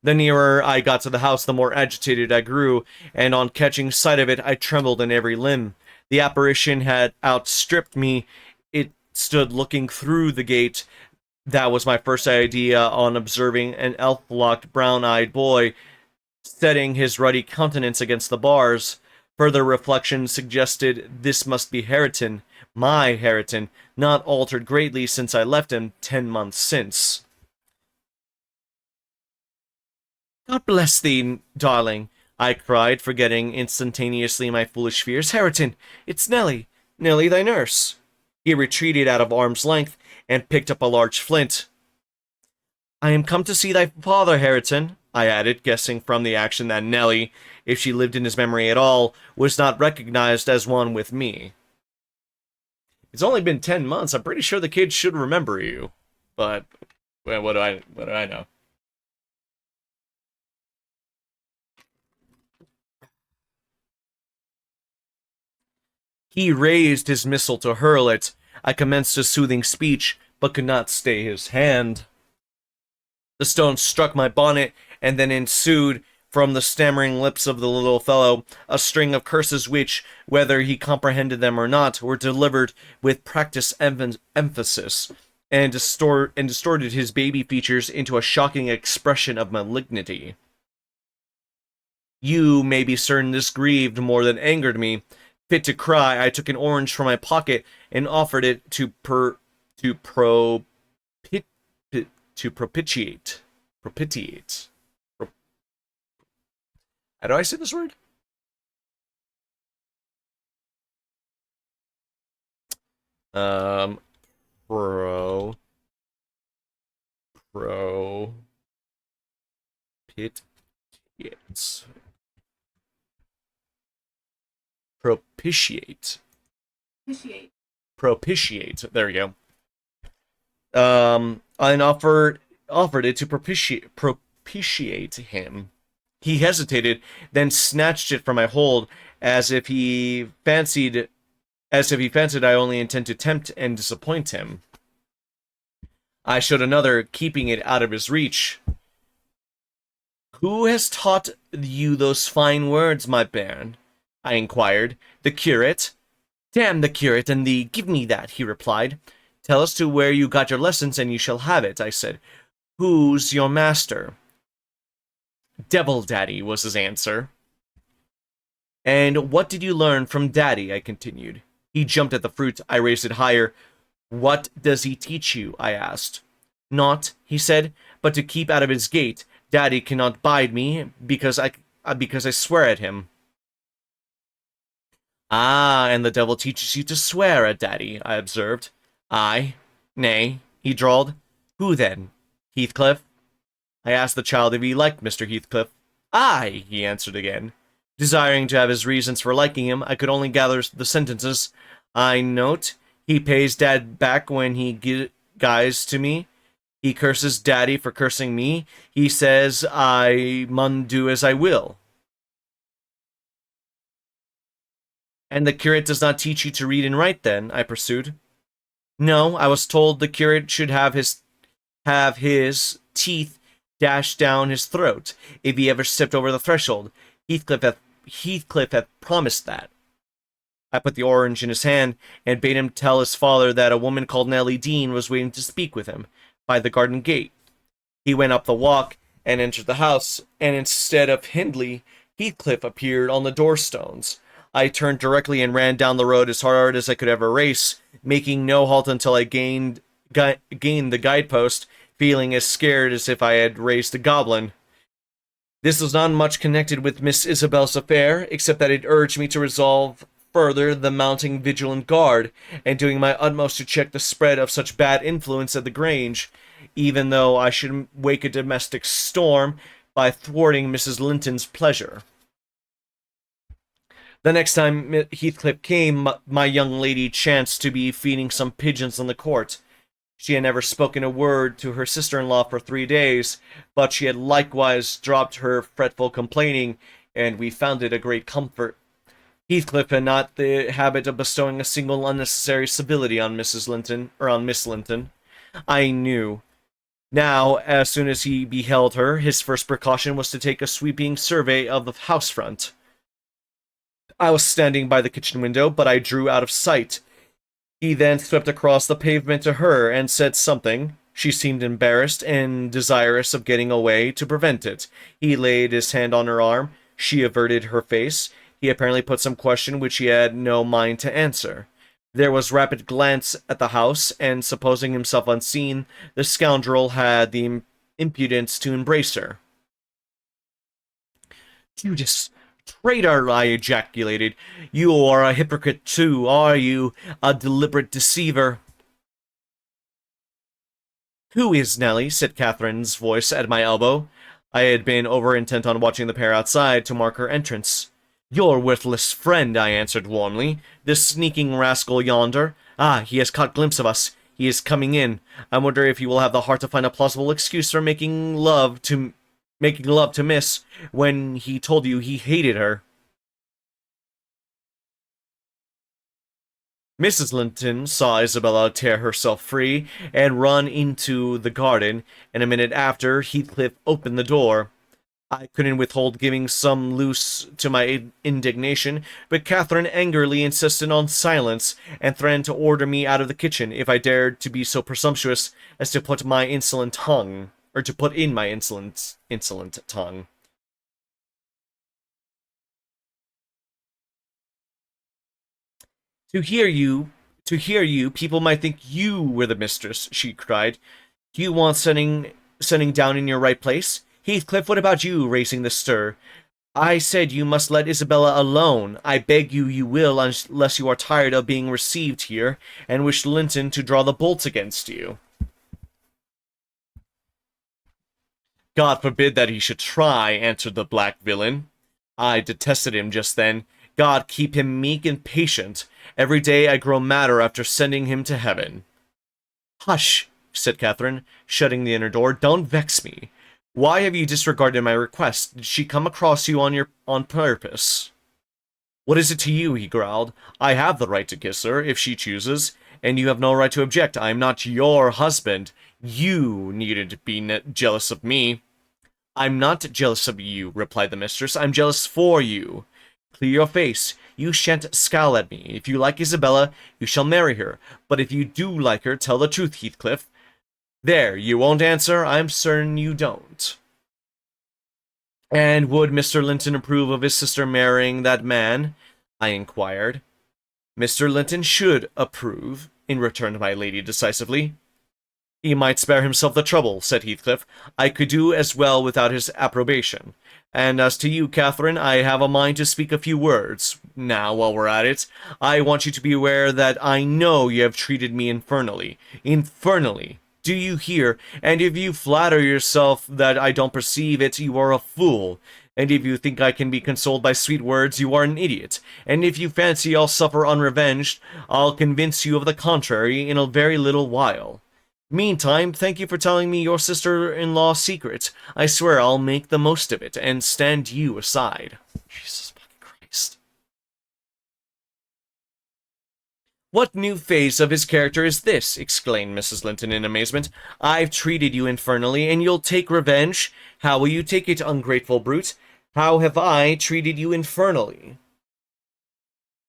The nearer I got to the house, the more agitated I grew, and on catching sight of it, I trembled in every limb. The apparition had outstripped me. It stood looking through the gate. That was my first idea on observing an elf-locked, brown-eyed boy setting his ruddy countenance against the bars. Further reflection suggested this must be Hareton, my Hareton, not altered greatly since I left him 10 months since. "God bless thee, darling," I cried, forgetting instantaneously my foolish fears. "Hareton, it's Nelly. Nelly, thy nurse." He retreated out of arm's length and picked up a large flint. "I am come to see thy father, Hareton," I added, guessing from the action that Nelly, if she lived in his memory at all, was not recognized as one with me. "It's only been 10 months. I'm pretty sure the kid should remember you. But, well, what do I know?" He raised his missile to hurl it. I commenced a soothing speech, but could not stay his hand. The stone struck my bonnet, and then ensued, from the stammering lips of the little fellow, a string of curses which, whether he comprehended them or not, were delivered with practiced emphasis, and distorted his baby features into a shocking expression of malignity. You may be certain this grieved more than angered me. Fit to cry, I took an orange from my pocket and offered it to propitiate. How do I say this word? Um, pro propitiates. Propitiate. Propitiate. There we go. And offered it to propitiate him. He hesitated, then snatched it from my hold, as if he fancied I only intend to tempt and disappoint him. I showed another, keeping it out of his reach. "Who has taught you those fine words, my bairn?" I inquired. "The curate?" "Damn the curate and thee, give me that," he replied. "Tell us to where you got your lessons, and you shall have it," I said. "Who's your master?" "Devil Daddy," was his answer. "And what did you learn from Daddy?" I continued. He jumped at the fruit. I raised it higher. "What does he teach you?" I asked. "Naught," he said, "but to keep out of his gate. Daddy cannot bide me, because I swear at him." "Ah, and the devil teaches you to swear at Daddy," I observed. "Aye. Nay," he drawled. "Who then? Heathcliff?" I asked the child if he liked Mr. Heathcliff. "Aye," he answered again. Desiring to have his reasons for liking him, I could only gather the sentences. "I note he pays Dad back when he guys to me. He curses Daddy for cursing me. He says I mun do as I will." "And the curate does not teach you to read and write, then?" I pursued. "No, I was told the curate should have his teeth dashed down his throat if he ever stepped over the threshold. Heathcliff had promised that. I put the orange in his hand and bade him tell his father that a woman called Nellie Dean was waiting to speak with him by the garden gate. He went up the walk and entered the house, and instead of Hindley, Heathcliff appeared on the doorstones. I turned directly and ran down the road as hard as I could ever race, making no halt until I gained the guidepost, feeling as scared as if I had raced a goblin. This was not much connected with Miss Isabel's affair, except that it urged me to resolve further the mounting vigilant guard, and doing my utmost to check the spread of such bad influence at the Grange, even though I should wake a domestic storm by thwarting Mrs. Linton's pleasure. The next time Heathcliff came, my young lady chanced to be feeding some pigeons in the court. She had never spoken a word to her sister-in-law for 3 days, but she had likewise dropped her fretful complaining, and we found it a great comfort. Heathcliff had not the habit of bestowing a single unnecessary civility on Mrs. Linton, or on Miss Linton. I knew. Now, as soon as he beheld her, his first precaution was to take a sweeping survey of the house front. I was standing by the kitchen window, but I drew out of sight. He then swept across the pavement to her and said something. She seemed embarrassed and desirous of getting away to prevent it. He laid his hand on her arm. She averted her face. He apparently put some question which he had no mind to answer. There was rapid glance at the house, and supposing himself unseen, the scoundrel had the impudence to embrace her. "Judas, traitor!" I ejaculated. "You are a hypocrite too, are you? A deliberate deceiver." "Who is Nellie?" said Catherine's voice at my elbow. I had been over intent on watching the pair outside to mark her entrance. "Your worthless friend," I answered warmly. "This sneaking rascal yonder. Ah, he has caught glimpse of us. He is coming in. I wonder if he will have the heart to find a plausible excuse for making love to Miss when he told you he hated her." Mrs. Linton saw Isabella tear herself free and run into the garden, and a minute after Heathcliff opened the door. I couldn't withhold giving some loose to my indignation, but Catherine angrily insisted on silence, and threatened to order me out of the kitchen if I dared to be so presumptuous as to put in my insolent tongue. To hear you, people might think you were the mistress," she cried. "Do you want setting down in your right place? Heathcliff, what about you raising the stir? I said you must let Isabella alone. I beg you will, unless you are tired of being received here, and wish Linton to draw the bolts against you." "God forbid that he should try," answered the black villain. I detested him just then. God keep him meek and patient. Every day I grow madder after sending him to heaven. "Hush," said Catherine, shutting the inner door. "Don't vex me. Why have you disregarded my request? Did she come across you on purpose?" "What is it to you?" he growled. "I have the right to kiss her, if she chooses, and you have no right to object. I am not your husband. You needn't be jealous of me." "I'm not jealous of you," replied the mistress. "I'm jealous for you. Clear your face. You shan't scowl at me. If you like Isabella, you shall marry her. But if you do like her, tell the truth, Heathcliff. There, you won't answer? I'm certain you don't." "And would Mr. Linton approve of his sister marrying that man?" I inquired. "Mr. Linton should approve," returned my lady decisively. "He might spare himself the trouble," said Heathcliff. "I could do as well without his approbation. And as to you, Catherine, I have a mind to speak a few words. Now, while we're at it, I want you to be aware that I know you have treated me infernally. Infernally. Do you hear? And if you flatter yourself that I don't perceive it, you are a fool. And if you think I can be consoled by sweet words, you are an idiot. And if you fancy I'll suffer unrevenged, I'll convince you of the contrary in a very little while. Meantime, thank you for telling me your sister-in-law's secret. I swear I'll make the most of it, and stand you aside." Jesus fucking Christ. What new phase of his character is this? Exclaimed Mrs. Linton in amazement. I've treated you infernally, and you'll take revenge? How will you take it, ungrateful brute? How have I treated you infernally?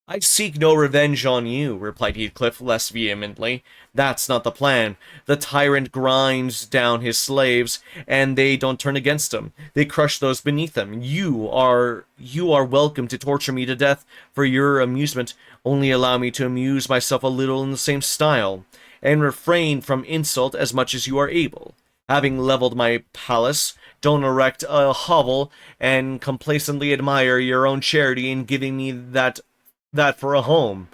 I seek no revenge on you, replied Heathcliff less vehemently. That's not the plan. The tyrant grinds down his slaves, and they don't turn against him. They crush those beneath them. You are welcome to torture me to death for your amusement. Only allow me to amuse myself a little in the same style, and refrain from insult as much as you are able. Having leveled my palace, don't erect a hovel and complacently admire your own charity in giving me that for a home.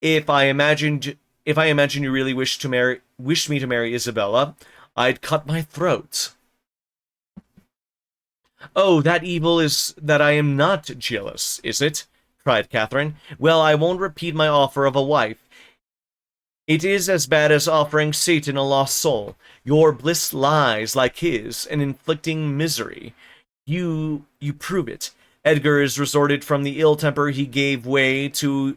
If I imagined you really wished me to marry Isabella, I'd cut my throat. Oh, that evil is that I am not jealous, is it? Cried Catherine. Well, I won't repeat my offer of a wife. It is as bad as offering Satan a lost soul. Your bliss lies, like his, in inflicting misery. You prove it. Edgar is resorted from the ill temper he gave way to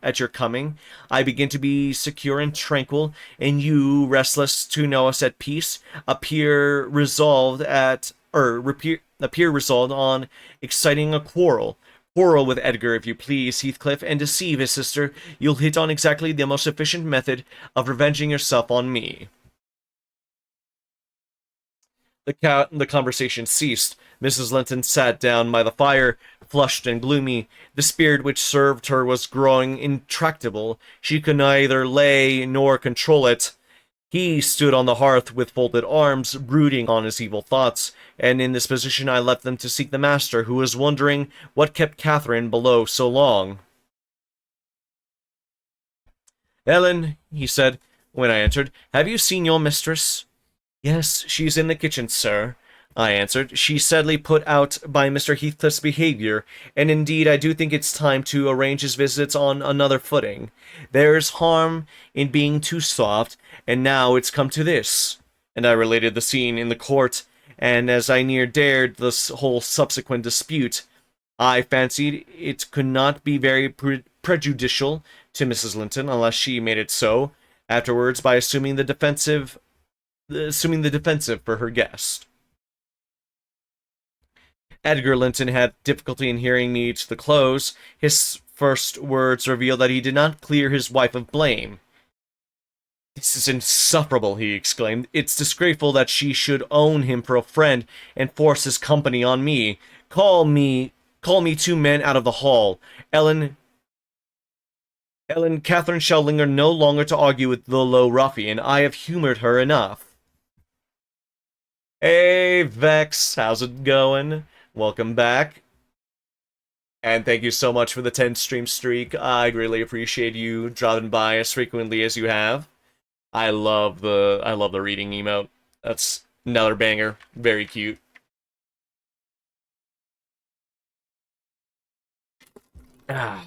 at your coming. I begin to be secure and tranquil, and you, restless to know us at peace, appear resolved on exciting a quarrel. Quarrel with Edgar, if you please, Heathcliff, and deceive his sister. You'll hit on exactly the most efficient method of revenging yourself on me. The conversation ceased. Mrs. Linton sat down by the fire, flushed and gloomy. The spirit which served her was growing intractable. She could neither lay nor control it. He stood on the hearth with folded arms, brooding on his evil thoughts, and in this position I left them to seek the master, who was wondering what kept Catherine below so long. Ellen, he said, when I entered, have you seen your mistress? Yes, she's in the kitchen, sir, I answered. She's sadly put out by Mr. Heathcliff's behavior, and indeed I do think it's time to arrange his visits on another footing. There's harm in being too soft, and now it's come to this. And I related the scene in the court, and as I near dared the whole subsequent dispute, I fancied it could not be very prejudicial to Mrs. Linton unless she made it so, afterwards by assuming the defensive for her guest. Edgar Linton had difficulty in hearing me to the close. His first words revealed that he did not clear his wife of blame. This is insufferable, he exclaimed. It's disgraceful that she should own him for a friend and force his company on me. Call me 2 men out of the hall. Ellen, Catherine shall linger no longer to argue with the low ruffian. I have humored her enough. Hey, Vex, how's it going? Welcome back. And thank you so much for the 10 stream streak. I really appreciate you dropping by as frequently as you have. I love the reading emote. That's another banger. Very cute. Ah.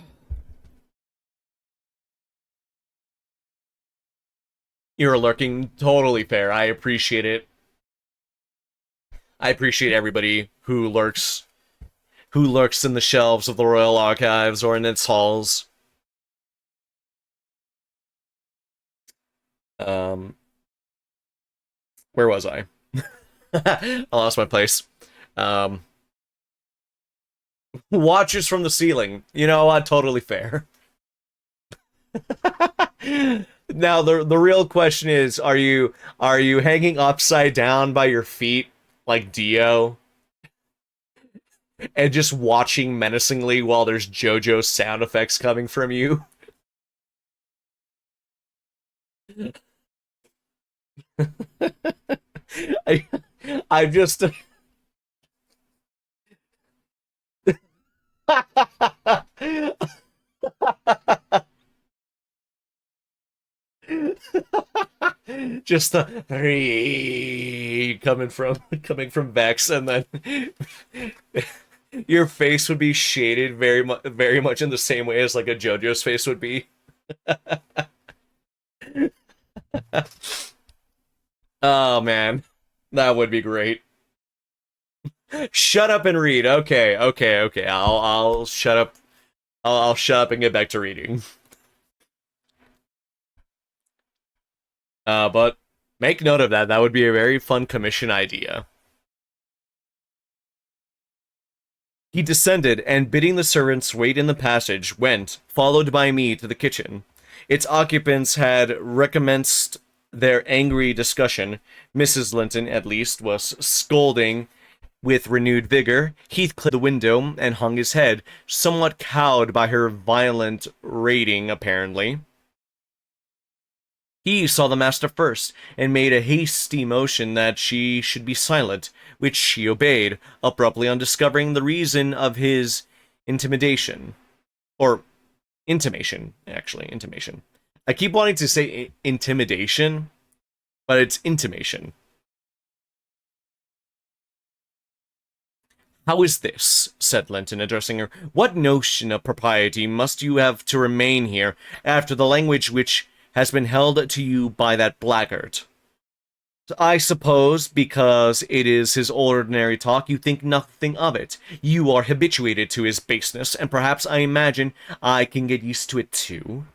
You're lurking. Totally fair. I appreciate it. I appreciate everybody who lurks in the shelves of the Royal Archives or in its halls. Where was I? I lost my place. Watchers from the ceiling. You know what? Totally fair. Now the real question is, are you hanging upside down by your feet like Dio? And just watching menacingly while there's JoJo sound effects coming from you? I just just the coming from Vex, and then your face would be shaded very much in the same way as like a JoJo's face would be. Oh man, that would be great. Shut up and read. Okay. I'll shut up. I'll shut up and get back to reading. But make note of that. That would be a very fun commission idea. He descended, and bidding the servants wait in the passage, went, followed by me, to the kitchen. Its occupants had recommenced their angry discussion. Mrs. Linton, at least, was scolding with renewed vigor. Heathcliff the window and hung his head, somewhat cowed by her violent rating, apparently. He saw the master first, and made a hasty motion that she should be silent, which she obeyed, abruptly on discovering the reason of his intimidation. Or, intimation, actually, intimation. I keep wanting to say intimidation, but it's intimation. "How is this?" said Linton, addressing her. "What notion of propriety must you have to remain here, after the language which has been held to you by that blackguard? I suppose, because it is his ordinary talk, you think nothing of it. You are habituated to his baseness, and perhaps I imagine I can get used to it too."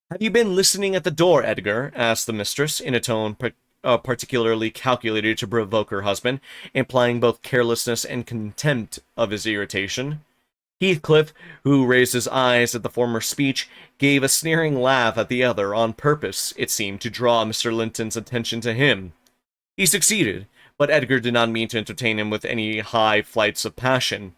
"Have you been listening at the door, Edgar?" asked the mistress, in a tone particularly calculated to provoke her husband, implying both carelessness and contempt of his irritation. Heathcliff, who raised his eyes at the former speech, gave a sneering laugh at the other, on purpose, it seemed, to draw Mr. Linton's attention to him. He succeeded, but Edgar did not mean to entertain him with any high flights of passion.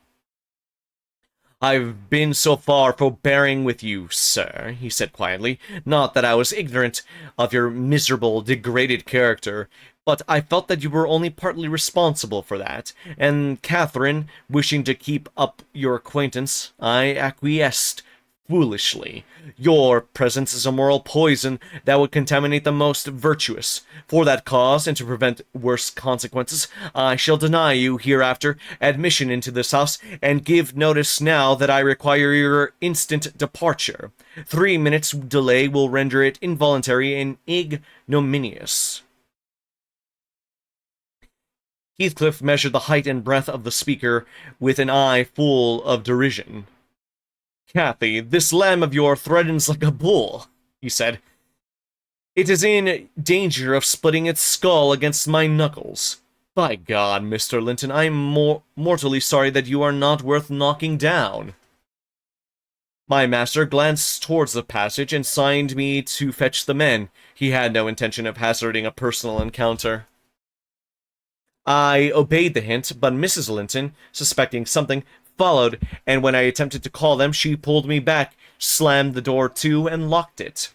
"I've been so far forbearing with you, sir," he said quietly, "not that I was ignorant of your miserable, degraded character, but I felt that you were only partly responsible for that, and Catherine, wishing to keep up your acquaintance, I acquiesced foolishly. Your presence is a moral poison that would contaminate the most virtuous. For that cause, and to prevent worse consequences, I shall deny you hereafter admission into this house, and give notice now that I require your instant departure. 3 minutes' delay will render it involuntary and ignominious." Heathcliff measured the height and breadth of the speaker with an eye full of derision. "Cathy, this lamb of yours threatens like a bull," he said. "It is in danger of splitting its skull against my knuckles. By God, Mr. Linton, I am mortally sorry that you are not worth knocking down." My master glanced towards the passage and signed me to fetch the men. He had no intention of hazarding a personal encounter. I obeyed the hint, but Mrs. Linton, suspecting something, followed, and when I attempted to call them, she pulled me back, slammed the door to, and locked it.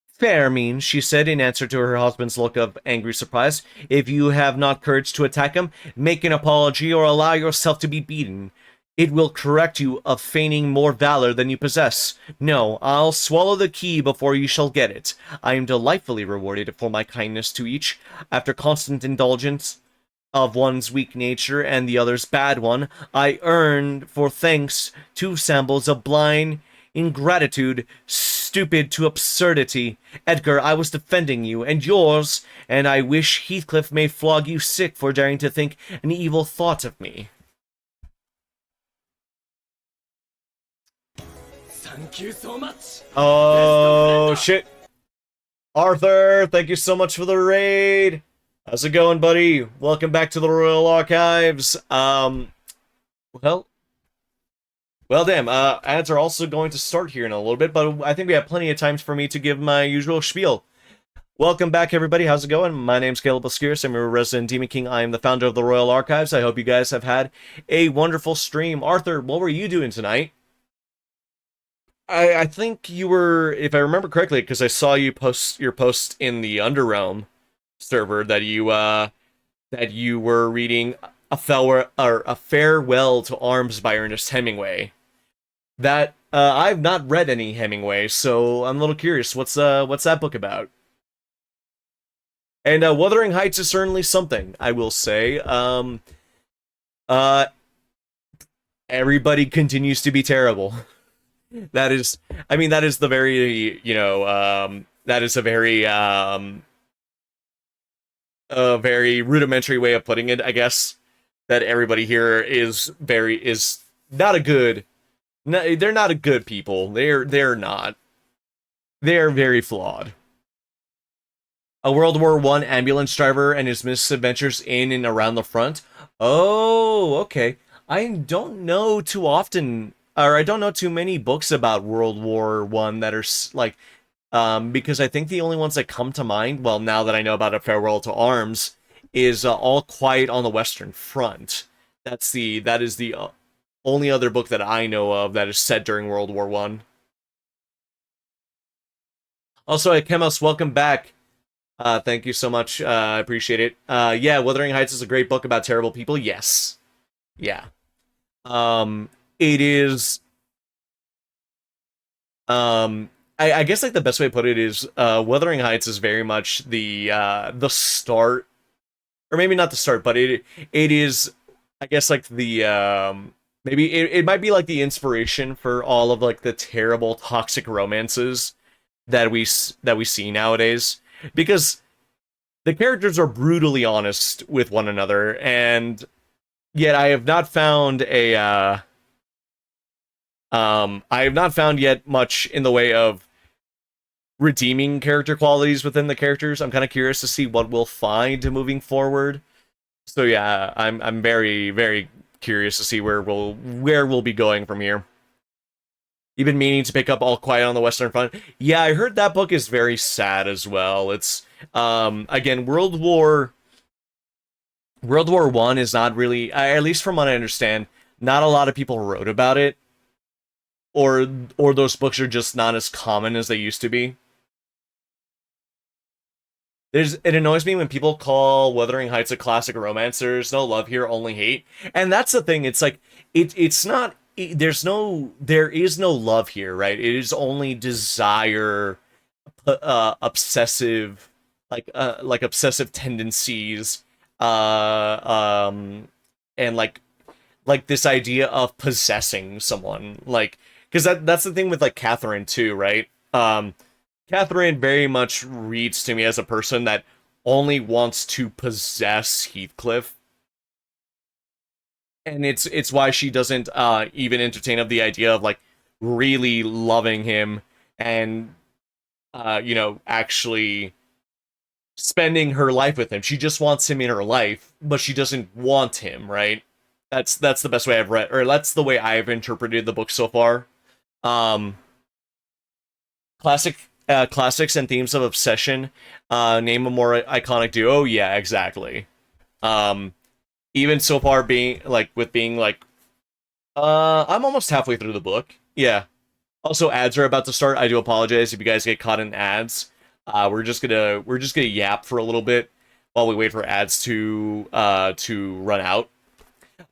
"Fair means," she said, in answer to her husband's look of angry surprise. "If you have not courage to attack him, make an apology or allow yourself to be beaten. It will correct you of feigning more valor than you possess. No, I'll swallow the key before you shall get it. I am delightfully rewarded for my kindness to each. After constant indulgence of one's weak nature and the other's bad one, I earned for thanks 2 samples of blind ingratitude, stupid to absurdity. Edgar, I was defending you, and yours, and I wish Heathcliff may flog you sick for daring to think an evil thought of me." Thank you so much. Oh, shit. Arthur, thank you so much for the raid. How's it going, buddy? Welcome back to the Royal Archives. Well, damn, ads are also going to start here in a little bit, but I think we have plenty of time for me to give my usual spiel. Welcome back, everybody. How's it going? My name's Caleb Lascurus. I'm your resident Demon King. I am the founder of the Royal Archives. I hope you guys have had a wonderful stream. Arthur, what were you doing tonight? I think you were, if I remember correctly, because I saw you post your post in the Underrealm server that you were reading a Farewell to Arms by Ernest Hemingway. That I've not read any Hemingway, so I'm a little curious. What's that book about? And Wuthering Heights is certainly something, I will say. Everybody continues to be terrible. That is the very, that is a very rudimentary way of putting it, I guess. That everybody here is not a good, they're not a good people. They're not. They're very flawed. A World War One ambulance driver and his misadventures in and around the front. Oh, okay. I don't know too often, or I don't know too many books about World War One that are like, because I think the only ones that come to mind, well, now that I know about A Farewell to Arms, is All Quiet on the Western Front. That is the only other book that I know of that is set during World War One. Also, Chemos, welcome back. Thank you so much. I appreciate it. Yeah, Wuthering Heights is a great book about terrible people. Yes. Yeah. It is. I guess like the best way to put it is, Wuthering Heights is very much the start, or maybe not the start, but it is, I guess like the maybe it might be like the inspiration for all of like the terrible toxic romances that we see nowadays, because the characters are brutally honest with one another, and yet I have not found yet much in the way of redeeming character qualities within the characters. I'm kind of curious to see what we'll find moving forward. So yeah, I'm very very curious to see where we'll be going from here. You've been meaning to pick up All Quiet on the Western Front. Yeah, I heard that book is very sad as well. It's again, World War One is not really, at least from what I understand, not a lot of people wrote about it, or those books are just not as common as they used to be. It annoys me when people call Wuthering Heights a classic romance. There's no love here, only hate. And that's the thing. It's like it's not, there is no love here, right? It is only desire, obsessive, like obsessive tendencies, and like this idea of possessing someone, like, because that's the thing with like Catherine too, right? Catherine very much reads to me as a person that only wants to possess Heathcliff, and it's why she doesn't even entertain of the idea of like really loving him and actually spending her life with him. She just wants him in her life, but she doesn't want him, right? That's the best way I've read, or that's the way I've interpreted the book so far. Um, classics and themes of obsession. Name a more iconic duo. Yeah, exactly. Um, Even so far, being like, I'm almost halfway through the book. Yeah. Also, ads are about to start. I do apologize if you guys get caught in ads. We're just gonna yap for a little bit while we wait for ads to run out.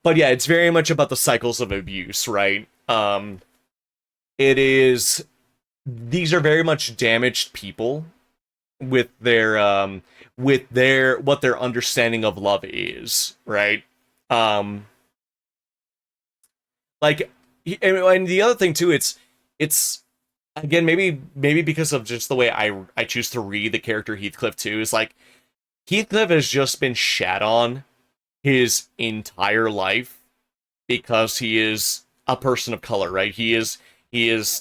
But yeah, it's very much about the cycles of abuse, right? It is These are very much damaged people with their what their understanding of love is, right? Um like and the other thing too, it's again, maybe because of just the way I choose to read the character Heathcliff too, is like Heathcliff has just been shat on his entire life because he is a person of color, right? He is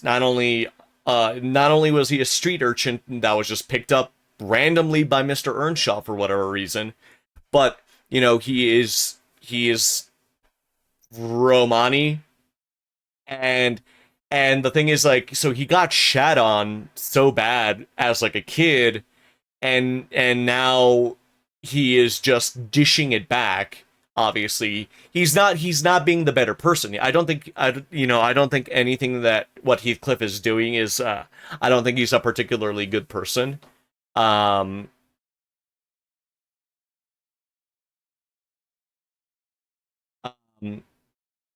not only was he a street urchin that was just picked up randomly by Mr. Earnshaw for whatever reason, but he is Romani, and the thing is, like, so he got shat on so bad as like a kid, and now he is just dishing it back. Obviously, he's not being the better person. I don't think anything that what Heathcliff is doing is, I don't think he's a particularly good person. Um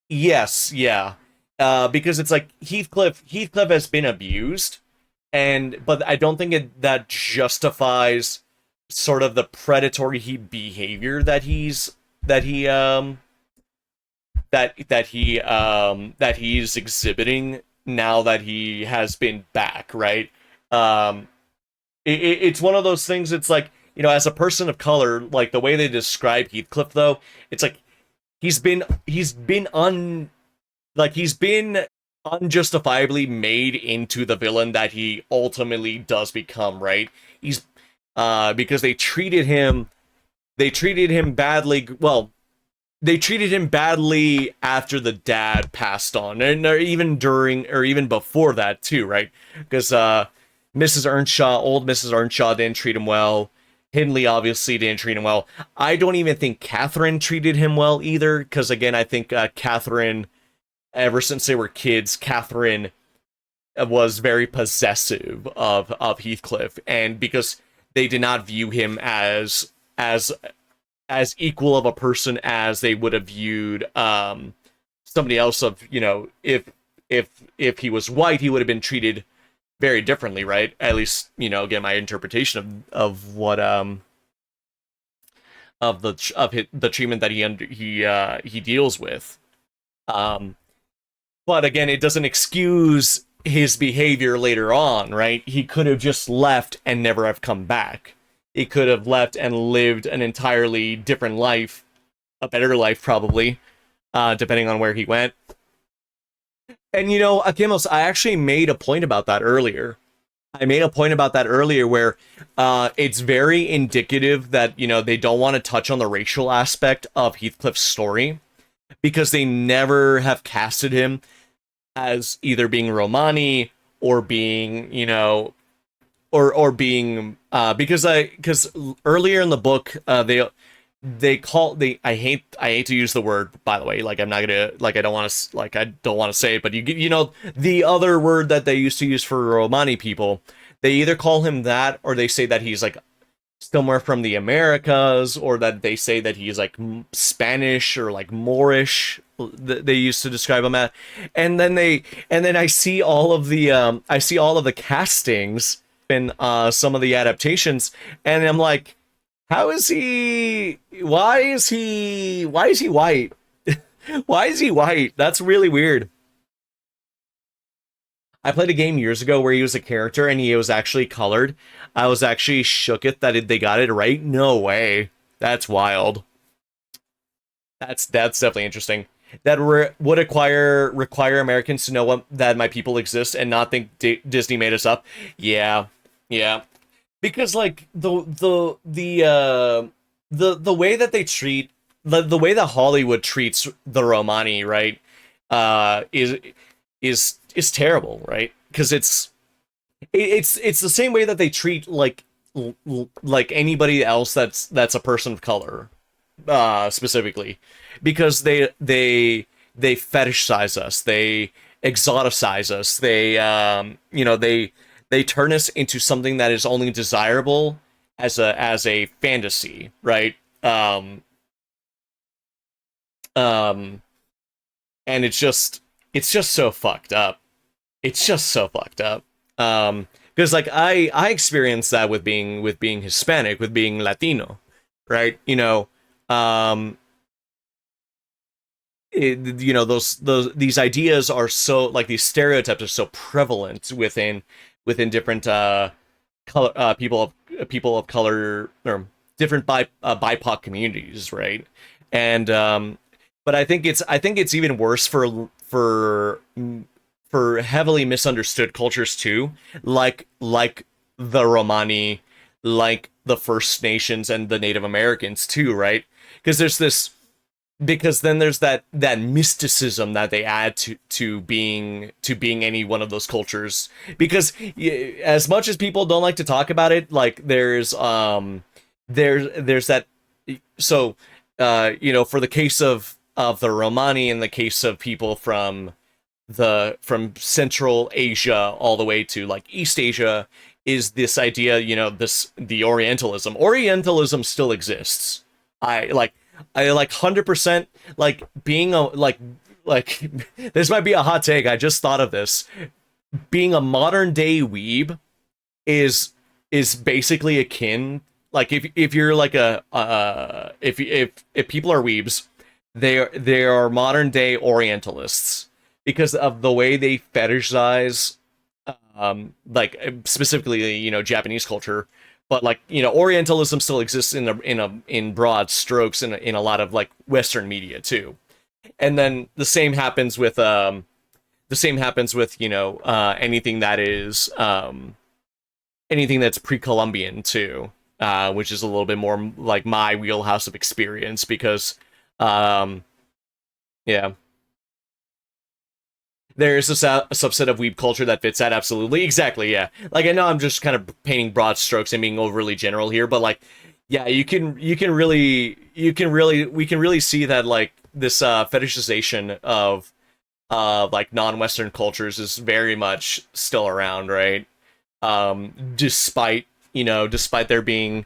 yes, yeah. Because it's like Heathcliff has been abused, but I don't think that justifies sort of the predatory behavior that he's exhibiting now that he has been back, right? It's one of those things. It's like, as a person of color, like the way they describe Heathcliff, though, it's like he's been unjustifiably made into the villain that he ultimately does become, right? He's because they treated him badly. Well, they treated him badly after the dad passed on, and or even during or even before that too, right? Because old Mrs. Earnshaw didn't treat him well. Hindley obviously didn't treat him well. I don't even think Catherine treated him well either, because again, I think Catherine, ever since they were kids, Catherine was very possessive of Heathcliff, and because they did not view him as equal of a person as they would have viewed somebody else. Of, if he was white, he would have been treated very differently, right? At least, again, my interpretation of what the treatment that he deals with. But again, it doesn't excuse his behavior later on, right? He could have just left and never have come back. He could have left and lived an entirely different life, a better life probably, depending on where he went. And Akimos, I actually made a point about that earlier. Where it's very indicative that, they don't want to touch on the racial aspect of Heathcliff's story, because they never have casted him as either being Romani or being, or being because earlier in the book I hate to use the word, by the way, like I'm not gonna, like I don't want to say it, but the other word that they used to use for Romani people, they either call him that, or they say that he's like somewhere from the Americas, or that they say that he's like Spanish or like Moorish. They used to describe him at, and then I see all of the castings in some of the adaptations, and I'm like, how is he? Why is he white? Why is he white? That's really weird. I played a game years ago where he was a character and he was actually colored. I was actually shook at that they got it right. No way. That's wild. That's definitely interesting. That would require Americans to know that my people exist and not think Disney made us up. Yeah. Because like the way that they treat the way that Hollywood treats the Romani, right, is terrible, right? Because it's the same way that they treat like anybody else that's a person of color, specifically, because they fetishize us, they exoticize us, they turn us into something that is only desirable as a fantasy, right? And it's just so fucked up. It's just so fucked up. Because like I experienced that with being Hispanic, with being Latino, right? These ideas are so, like, these stereotypes are so prevalent within different color people of color, or different BIPOC communities, right? And but I think it's even worse for heavily misunderstood cultures too, like the Romani, like the First Nations and the Native Americans too, right? Because then there's that mysticism that they add to being any one of those cultures. Because as much as people don't like to talk about it, like there's that. So for the case of the Romani, and the case of people from Central Asia all the way to like East Asia, is this idea, the Orientalism still exists. I like 100%, like being a like this might be a hot take, I just thought of this. Being a modern day weeb is basically akin, like if you're like if people are weebs, they are modern day Orientalists, because of the way they fetishize like specifically Japanese culture. But like Orientalism still exists in broad strokes in a lot of like Western media too. And then the same happens with the same happens with, anything that is anything that's pre-Columbian too, which is a little bit more like my wheelhouse of experience because, yeah, there's a subset of weeb culture that fits that absolutely, exactly, yeah. Like I know I'm just kind of painting broad strokes and being overly general here, but like, yeah, we can really see that like this fetishization of like non-Western cultures is very much still around, right? Despite despite there being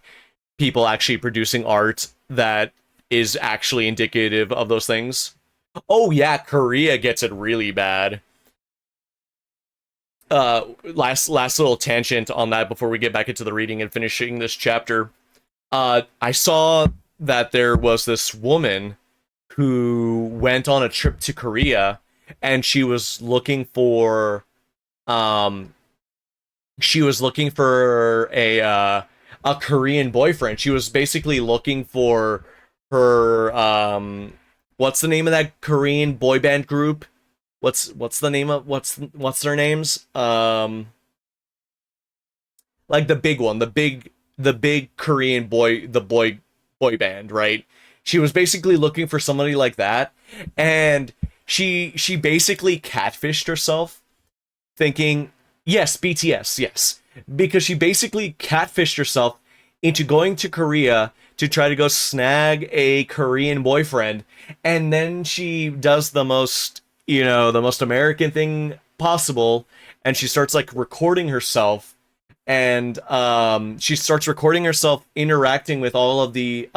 people actually producing art that is actually indicative of those things. Oh yeah, Korea gets it really bad. Last little tangent on that before we get back into the reading and finishing this chapter. I saw that there was this woman who went on a trip to Korea and um she was looking for a Korean boyfriend. She was basically looking for her what's the name of that Korean boy band group? What's the name of what's their names? Like the big one, the big Korean boy band, right? She was basically looking for somebody like that, and she basically catfished herself thinking, yes, BTS, yes. Because she basically catfished herself into going to Korea to try to go snag a Korean boyfriend. And then she does the most American thing possible. And she starts like recording herself. And she starts recording herself interacting with all these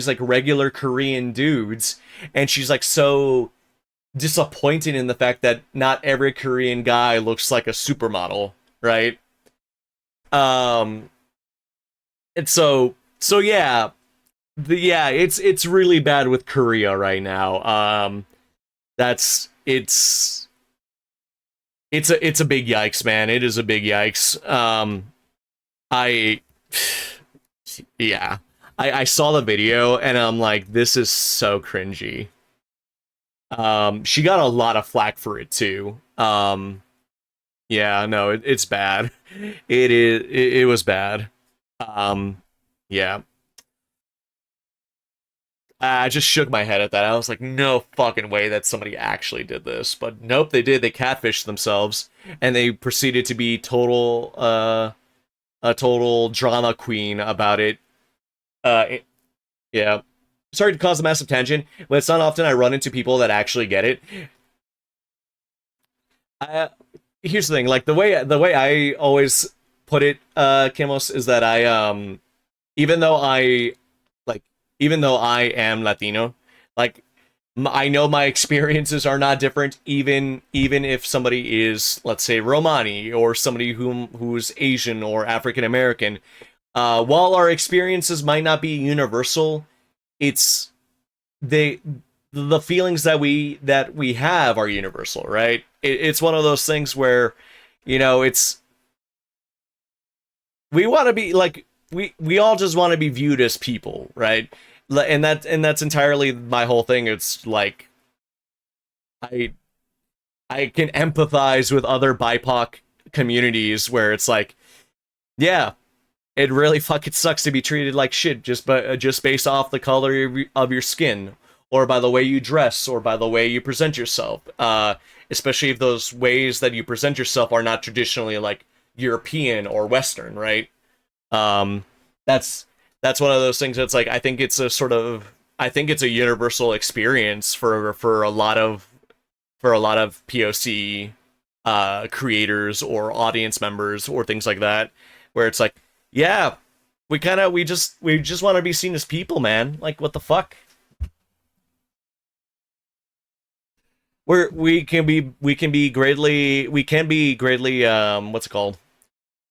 like regular Korean dudes. And she's like so disappointed in the fact that not every Korean guy looks like a supermodel, right? Um, and so yeah, it's really bad with Korea right now. That's it's a big yikes, man. It is a big yikes. I yeah, I saw the video and I'm like, this is so cringy. She got a lot of flack for it too. Yeah, no, it's bad. It was bad. Um, yeah. I just shook my head at that. I was like, no fucking way that somebody actually did this. But nope, they did. They catfished themselves and they proceeded to be a total drama queen about it. Yeah. Sorry to cause a massive tangent, but it's not often I run into people that actually get it. Here's the thing, like the way I always put it, Kimos, is that even though I like even though I am Latino, like I know my experiences are not different, even if somebody is, let's say, Romani or somebody who's Asian or African American. While our experiences might not be universal, it's they the feelings that we have are universal, right? It's one of those things where, it's we want to be like we all just want to be viewed as people, right? And that's entirely my whole thing. It's like I I can empathize with other BIPOC communities where it's like, yeah, it really fucking sucks to be treated like shit just based off the color of your skin, or by the way you dress, or by the way you present yourself. Especially if those ways that you present yourself are not traditionally like European or Western, right? Um, that's that's one of those things that's like I think it's a universal experience for a lot of POC creators or audience members or things like that, where it's like, yeah, we just want to be seen as people, man. Like, what the fuck? We can be greatly what's it called?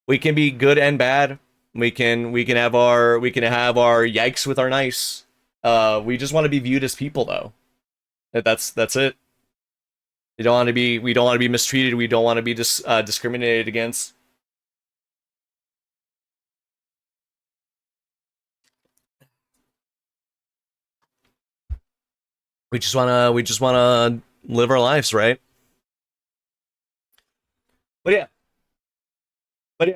We can be good and bad. We can have our yikes with our nice. We just want to be viewed as people, though. That's it. We don't want to be mistreated. We don't want to be discriminated against. We just wanna live our lives, right? But yeah,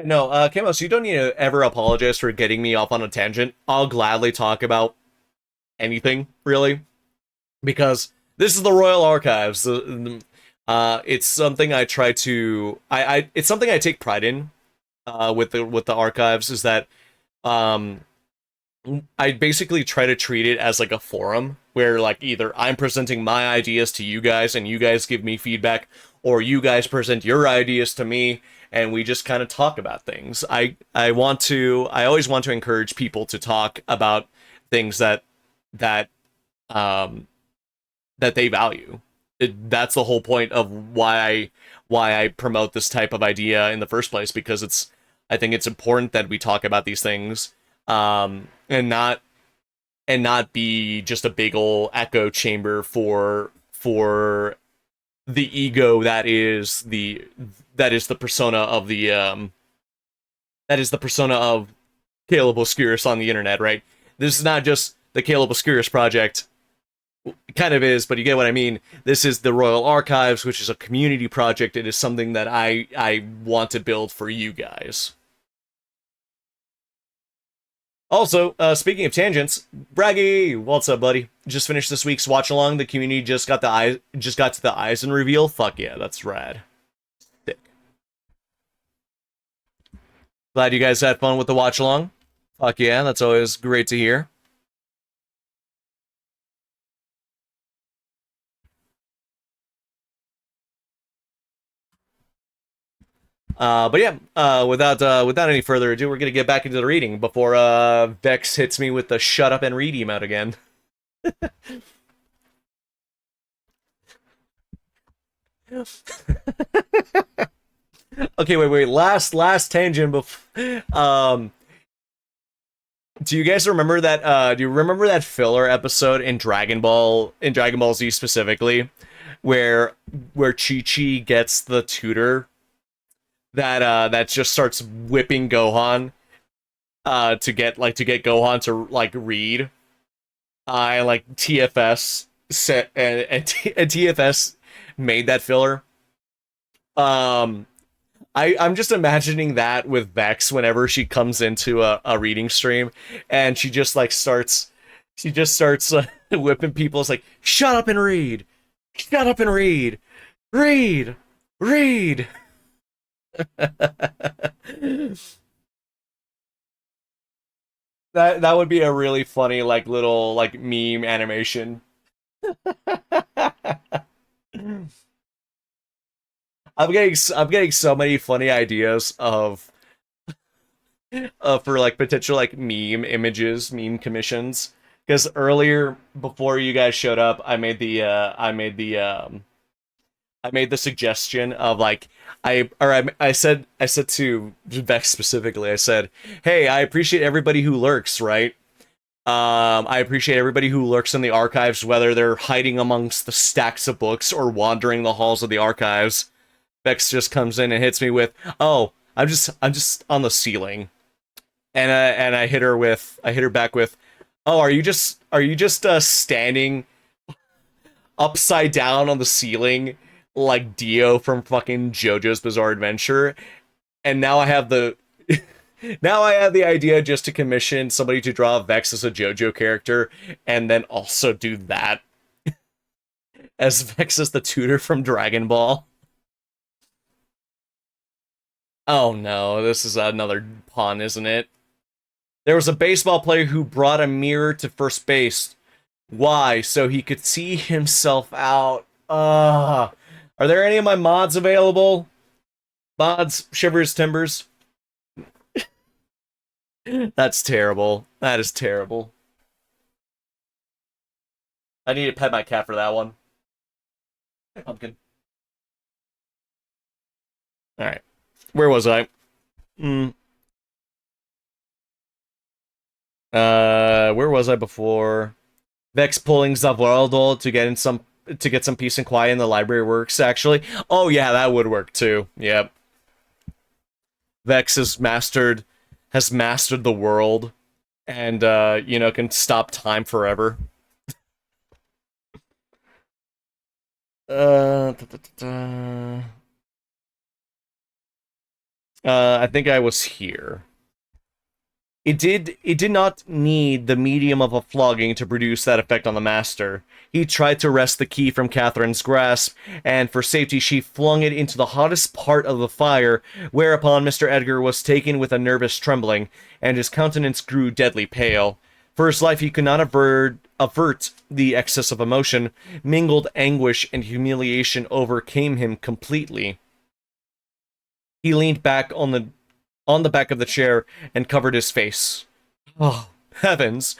no, Kamos, you don't need to ever apologize for getting me off on a tangent. I'll gladly talk about anything, really, because this is the Royal Archives. It's something I try to, it's something I take pride in, with the archives, is that, um, I basically try to treat it as like a forum where like either I'm presenting my ideas to you guys and you guys give me feedback, or you guys present your ideas to me and we just kind of talk about things. I always want to encourage people to talk about things that um that they value. That's the whole point of why I promote this type of idea in the first place, because I think it's important that we talk about these things, and not be just a big ol' echo chamber for the ego that is the persona of Caleb Obscurus on the internet, right? This is not just the Caleb Obscurus project. It kind of is, but you get what I mean. This is the Royal Archives, which is a community project. It is something that I want to build for you guys. Also, speaking of tangents, Braggy, what's up, buddy? Just finished this week's watch along. The community just got to the Eisen reveal. Fuck yeah, that's rad. Sick. Glad you guys had fun with the watch along. Fuck yeah, that's always great to hear. But yeah, without any further ado, we're gonna get back into the reading before Vex hits me with the "shut up and read" emote again. Okay, wait. Last tangent. Do you guys remember that? Do you remember that filler episode in Dragon Ball Z specifically, where Chi Chi gets the tutor that just starts whipping Gohan to get Gohan to like read, and like TFS set and TFS made that filler. I'm just imagining that with Vex whenever she comes into a reading stream, and she just starts whipping people. It's like, shut up and read, shut up and read, read. That would be a really funny like little like meme animation. I'm getting so many funny ideas for like potential like meme images, meme commissions. Because earlier, before you guys showed up, I made the suggestion of like I said to Vex specifically, I said, "Hey, I appreciate everybody who lurks, right? I appreciate everybody who lurks in the archives, whether they're hiding amongst the stacks of books or wandering the halls of the archives." Vex just comes in and hits me with, "Oh, I'm just on the ceiling," and I hit her back with, "Oh, are you just standing upside down on the ceiling like Dio from fucking JoJo's Bizarre Adventure?" And now I have the idea just to commission somebody to draw Vex as a JoJo character, and then also do that as Vex as the tutor from Dragon Ball. Oh no, this is another pun, isn't it? There was a baseball player who brought a mirror to first base. Why? So he could see himself out. Are there any of my mods available? Mods, Shivers, Timbers. That's terrible. That is terrible. I need to pet my cat for that one. Pumpkin. All right. Where was I? Mm. Where was I before? Vex pulling Zavaraldo to get some peace and quiet in the library works, actually. Oh yeah, that would work too. Yep. Vex has mastered the world, and can stop time forever. Da, da, da, da. I think I was here. It did not need the medium of a flogging to produce that effect on the master. He tried to wrest the key from Catherine's grasp, and for safety she flung it into the hottest part of the fire, whereupon Mr. Edgar was taken with a nervous trembling, and his countenance grew deadly pale. For his life he could not avert the excess of emotion. Mingled anguish and humiliation overcame him completely. He leaned back on the back of the chair and covered his face. Oh, heavens!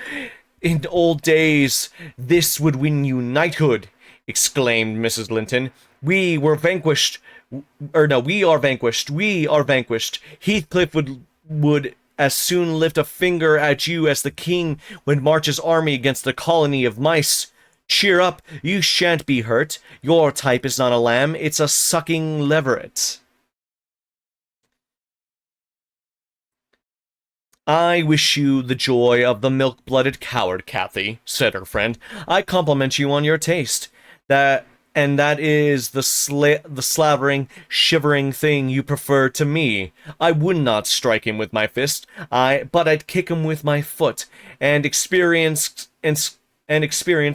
In old days, this would win you knighthood, exclaimed Mrs. Linton. We were vanquished. We are vanquished. We are vanquished. Heathcliff would as soon lift a finger at you as the king would march his army against a colony of mice. Cheer up, you shan't be hurt. Your type is not a lamb, it's a sucking leveret. I wish you the joy of the milk-blooded coward, Cathy, said her friend. I compliment you on your taste. That is the slavering, shivering thing you prefer to me. I would not strike him with my fist, but I'd kick him with my foot, and experience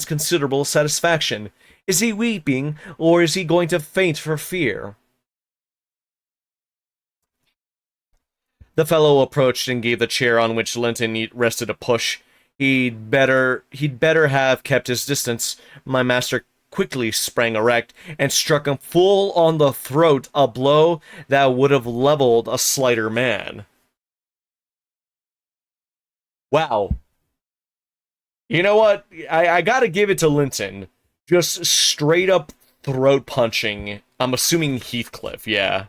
considerable satisfaction. Is he weeping, or is he going to faint for fear? The fellow approached and gave the chair on which Linton rested a push. He'd better have kept his distance. My master quickly sprang erect and struck him full on the throat, a blow that would have leveled a slighter man. Wow. You know what? I gotta give it to Linton. Just straight up throat punching. I'm assuming Heathcliff, yeah.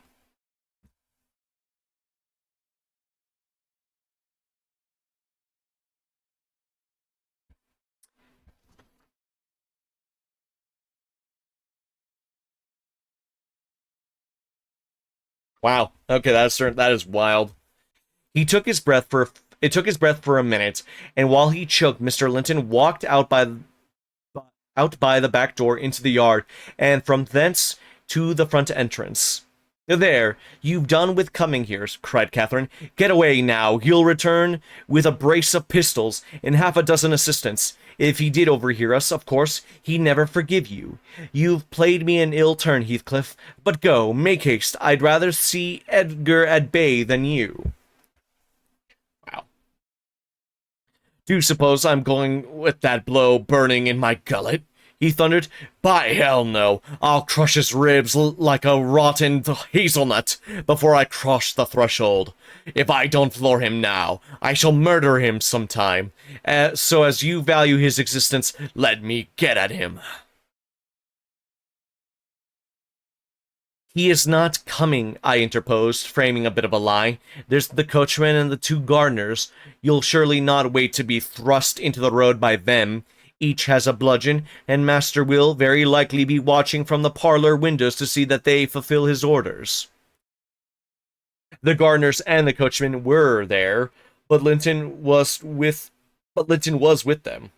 Wow. Okay, that is wild. He took his breath for it took his breath for a minute, and while he choked, Mr. Linton walked out by the back door into the yard, and from thence to the front entrance. There, you've done with coming here, cried Catherine. Get away now. You'll return with a brace of pistols and half a dozen assistants. If he did overhear us, of course, he'd never forgive you. You've played me an ill turn, Heathcliff, but go, make haste. I'd rather see Edgar at bay than you. Wow. Do you suppose I'm going with that blow burning in my gullet? He thundered. By hell, no. I'll crush his ribs like a rotten hazelnut before I cross the threshold. If I don't floor him now, I shall murder him sometime. So as you value his existence, let me get at him. He is not coming, I interposed, framing a bit of a lie. There's the coachman and the two gardeners. You'll surely not wait to be thrust into the road by them. Each has a bludgeon, and Master will very likely be watching from the parlor windows to see that they fulfill his orders. The gardeners and the coachman were there, but Linton was with them.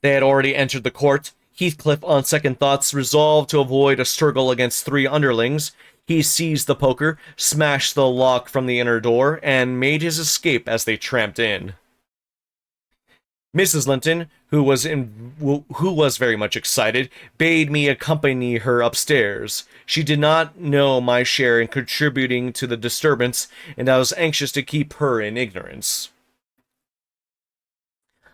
They had already entered the court. Heathcliff, on second thoughts, resolved to avoid a struggle against three underlings. He seized the poker, smashed the lock from the inner door, and made his escape as they tramped in. Mrs. Linton, who was very much excited, bade me accompany her upstairs. She did not know my share in contributing to the disturbance, and I was anxious to keep her in ignorance.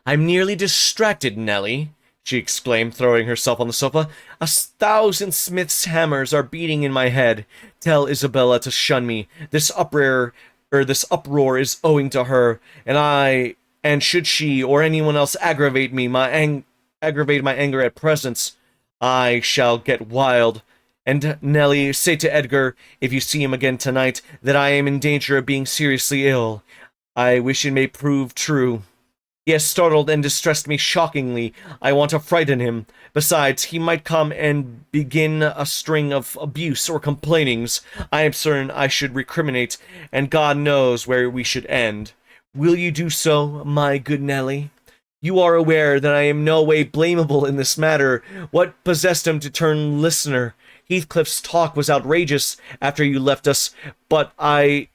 I'm nearly distracted, Nellie, she exclaimed, throwing herself on the sofa. 1,000 smiths' hammers are beating in my head. Tell Isabella to shun me. This uproar is owing to her, and should she or anyone else aggravate my anger at presence, I shall get wild. And Nellie, say to Edgar, if you see him again tonight, that I am in danger of being seriously ill. I wish it may prove true. He has startled and distressed me shockingly. I want to frighten him. Besides, he might come and begin a string of abuse or complainings. I am certain I should recriminate, and God knows where we should end. Will you do so, my good Nellie? You are aware that I am no way blamable in this matter. What possessed him to turn listener? Heathcliff's talk was outrageous after you left us, but I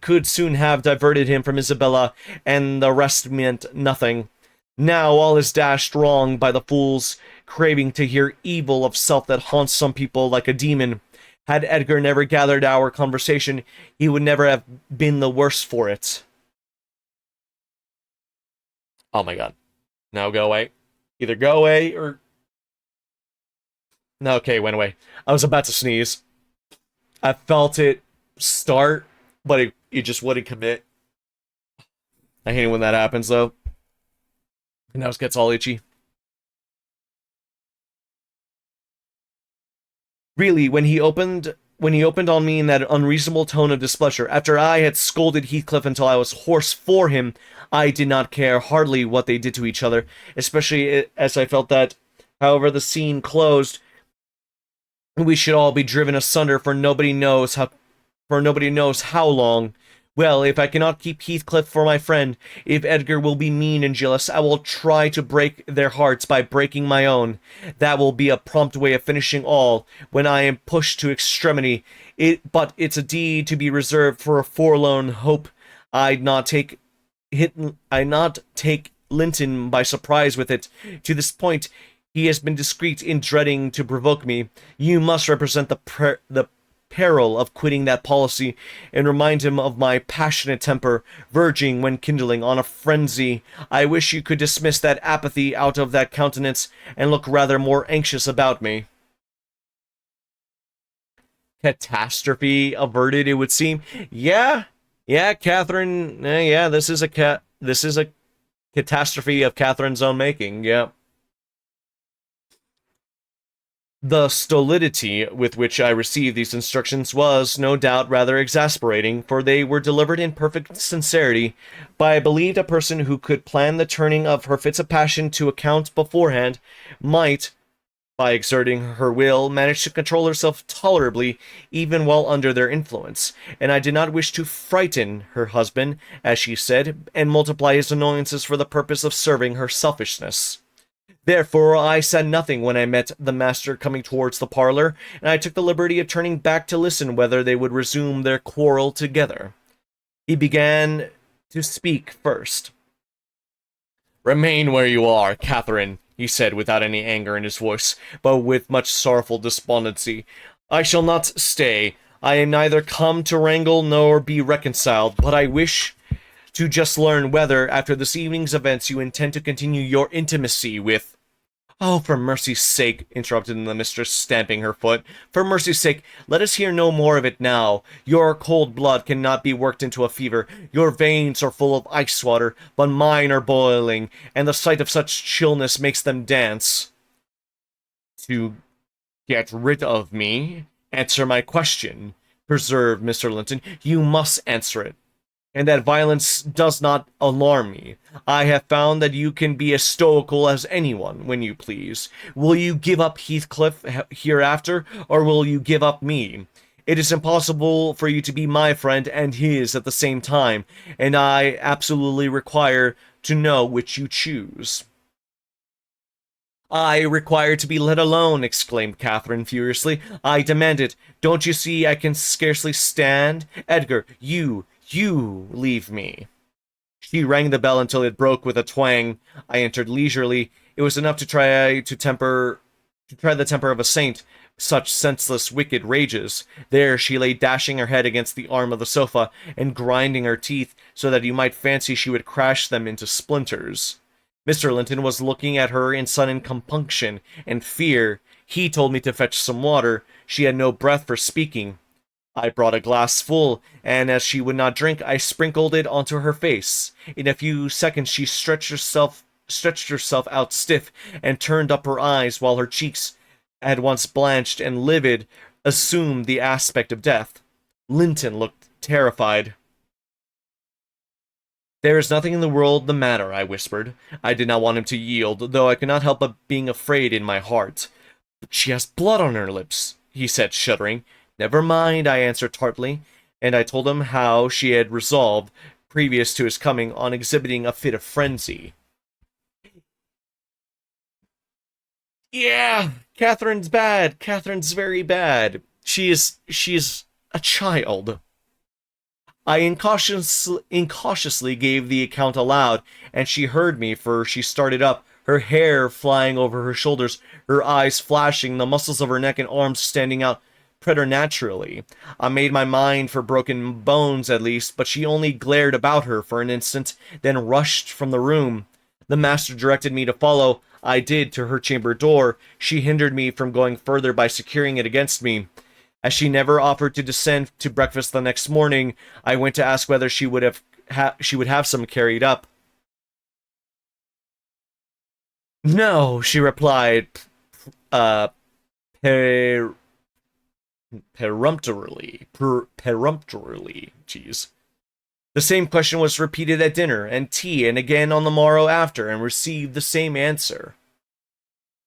could soon have diverted him from Isabella, and the rest meant nothing. Now all is dashed wrong by the fool's craving to hear evil of self that haunts some people like a demon. Had Edgar never gathered our conversation, he would never have been the worse for it. Oh my god. Now go away. Either go away or... No, okay, it went away. I was about to sneeze. I felt it start, but it just wouldn't commit. I hate it when that happens, though. And now it gets all itchy. Really, when he opened on me in that unreasonable tone of displeasure, after I had scolded Heathcliff until I was hoarse for him, I did not care hardly what they did to each other, especially as I felt that, however the scene closed, we should all be driven asunder for nobody knows how long. Well, if I cannot keep Heathcliff for my friend, if Edgar will be mean and jealous, I will try to break their hearts by breaking my own. That will be a prompt way of finishing all, when I am pushed to extremity. But it's a deed to be reserved for a forlorn hope. I'd not take Linton by surprise with it. To this point, he has been discreet in dreading to provoke me. You must represent the peril of quitting that policy, and remind him of my passionate temper, verging, when kindling, on a frenzy. I wish you could dismiss that apathy out of that countenance, and look rather more anxious about me. Catastrophe averted, it would seem. Yeah, Catherine. Yeah, this is a catastrophe of Catherine's own making. Yeah. The stolidity with which I received these instructions was, no doubt, rather exasperating, for they were delivered in perfect sincerity. But I believed a person who could plan the turning of her fits of passion to account beforehand might, by exerting her will, manage to control herself tolerably, even while under their influence. And I did not wish to frighten her husband, as she said, and multiply his annoyances for the purpose of serving her selfishness. Therefore, I said nothing when I met the master coming towards the parlor, and I took the liberty of turning back to listen whether they would resume their quarrel together. He began to speak first. "Remain where you are, Catherine," he said, without any anger in his voice, but with much sorrowful despondency. "I shall not stay. I am neither come to wrangle nor be reconciled, but I wish to just learn whether, after this evening's events, you intend to continue your intimacy with—" "Oh, for mercy's sake," interrupted the mistress, stamping her foot. "For mercy's sake, let us hear no more of it now. Your cold blood cannot be worked into a fever. Your veins are full of ice water, but mine are boiling, and the sight of such chillness makes them dance." "To get rid of me? Answer my question," preserved Mr. Linton. "You must answer it. And that violence does not alarm me. I have found that you can be as stoical as anyone, when you please. Will you give up Heathcliff hereafter, or will you give up me? It is impossible for you to be my friend and his at the same time, and I absolutely require to know which you choose." "I require to be let alone," exclaimed Catherine furiously. "I demand it. Don't you see I can scarcely stand? Edgar, you leave me." She rang the bell until it broke with a twang. I entered leisurely. It was enough to try the temper of a saint, such senseless, wicked rages. There she lay, dashing her head against the arm of the sofa, and grinding her teeth so that you might fancy she would crash them into splinters. Mr. Linton was looking at her in sudden compunction and fear. He told me to fetch some water. She had no breath for speaking. I brought a glass full, and as she would not drink, I sprinkled it onto her face. In a few seconds she stretched herself out stiff, and turned up her eyes, while her cheeks, at once blanched and livid, assumed the aspect of death. Linton looked terrified. "There is nothing in the world the matter," I whispered. I did not want him to yield, though I could not help but being afraid in my heart. "But she has blood on her lips," he said, shuddering. "Never mind," I answered tartly, and I told him how she had resolved, previous to his coming, on exhibiting a fit of frenzy. Yeah, Catherine's bad. Catherine's very bad. She is a child. I incautiously gave the account aloud, and she heard me, for she started up, her hair flying over her shoulders, her eyes flashing, the muscles of her neck and arms standing out preternaturally. I made my mind for broken bones, at least, but she only glared about her for an instant, then rushed from the room. The master directed me to follow. I did, to her chamber door. She hindered me from going further by securing it against me. As she never offered to descend to breakfast the next morning, I went to ask whether she would have some carried up. No, she replied, per, peremptorily. Jeez. The same question was repeated at dinner and tea, and again on the morrow after, and received the same answer.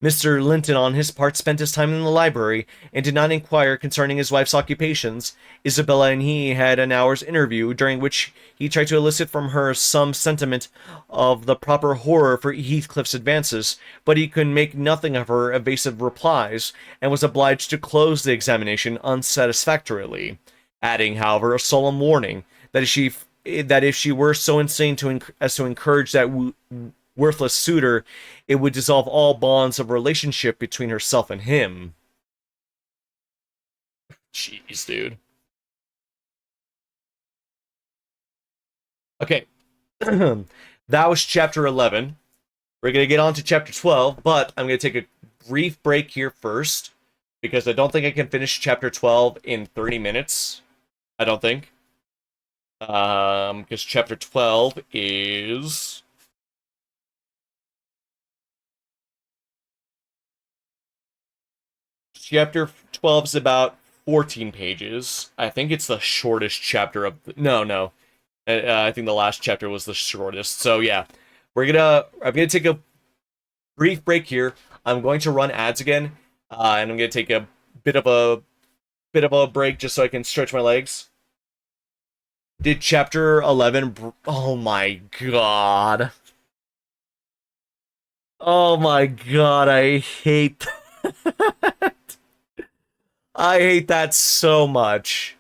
Mr. Linton, on his part, spent his time in the library, and did not inquire concerning his wife's occupations. Isabella and he had an hour's interview, during which he tried to elicit from her some sentiment of the proper horror for Heathcliff's advances, but he could make nothing of her evasive replies, and was obliged to close the examination unsatisfactorily, adding, however, a solemn warning that if she were so insane as to encourage that worthless suitor, it would dissolve all bonds of relationship between herself and him. Jeez, dude. Okay. That was chapter 11. We're going to get on to chapter 12, but I'm going to take a brief break here first, because I don't think I can finish chapter 12 in 30 minutes. I don't think. Because chapter 12 is... Chapter 12 is about 14 pages. I think it's the shortest chapter of... No. I think the last chapter was the shortest. So yeah, I'm gonna take a brief break here. I'm going to run ads again, and I'm gonna take a bit of a break just so I can stretch my legs. Did chapter 11... Oh my god. Oh my god, I hate that. I hate that so much.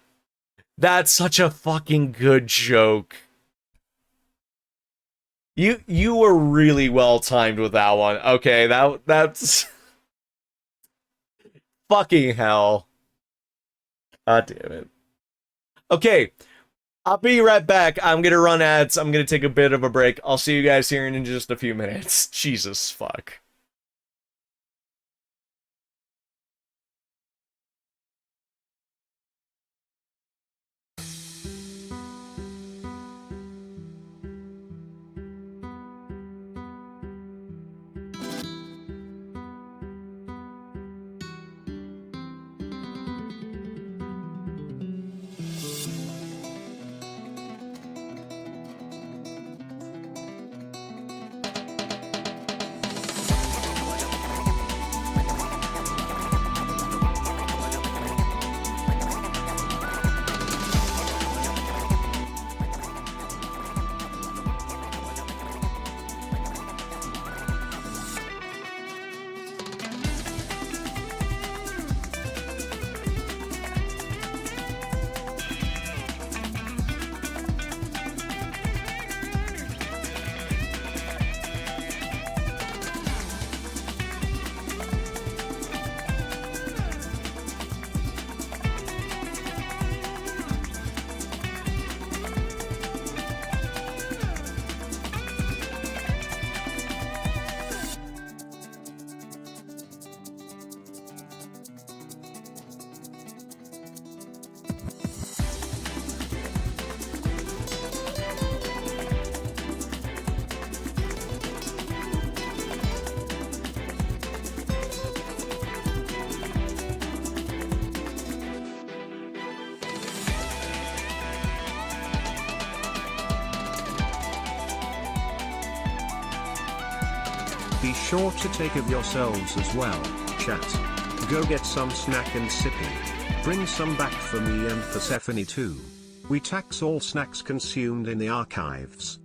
That's such a fucking good joke. You were really well timed with that one. Okay, that's fucking hell. God damn it. Okay, I'll be right back. I'm gonna run ads. I'm gonna take a bit of a break. I'll see you guys here in just a few minutes. Jesus fuck. Be sure to take of yourselves as well, chat. Go get some snack and sippy. Bring some back for me and Persephone too. We tax all snacks consumed in the archives.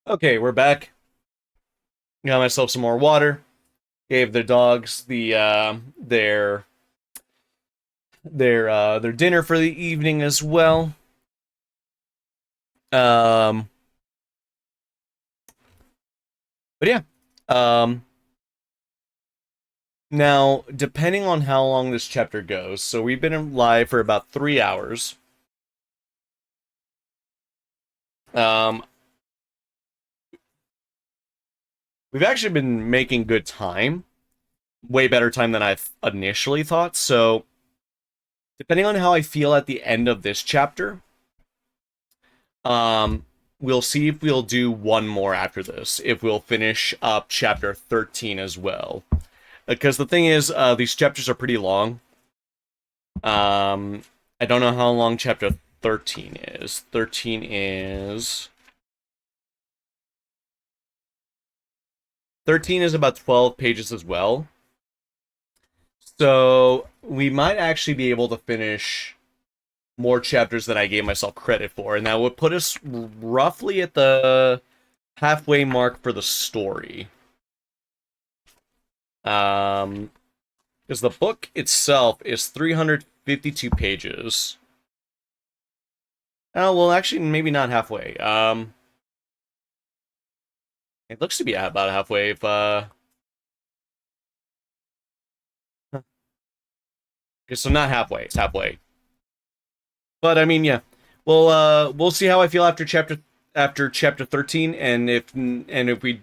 Okay, we're back. Got myself some more water. Gave the dogs their dinner for the evening as well. Um, but yeah. Now, depending on how long this chapter goes, so we've been live for about 3 hours. We've actually been making good time. Way better time than I initially thought. So, depending on how I feel at the end of this chapter, we'll see if we'll do one more after this. If we'll finish up chapter 13 as well. Because the thing is, these chapters are pretty long. I don't know how long chapter 13 is. 13 is about 12 pages as well. So we might actually be able to finish more chapters than I gave myself credit for, and that would put us roughly at the halfway mark for the story. Because the book itself is 352 pages. Oh, well, actually, maybe not halfway. It looks to be about halfway if, okay, so not halfway, it's halfway. But, I mean, yeah. We'll see how I feel after chapter 13, and if we...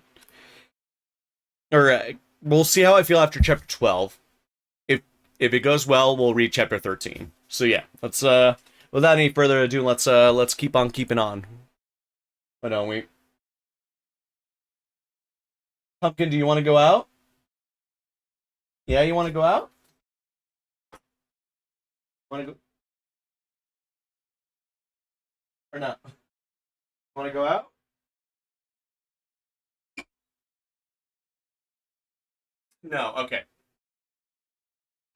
Or, we'll see how I feel after chapter 12. If it goes well, we'll read chapter 13. So, yeah, let's, without any further ado, let's keep on keeping on. Why don't we? Pumpkin, do you want to go out? Yeah, you want to go out? Want to go? Or not? Want to go out? No, okay.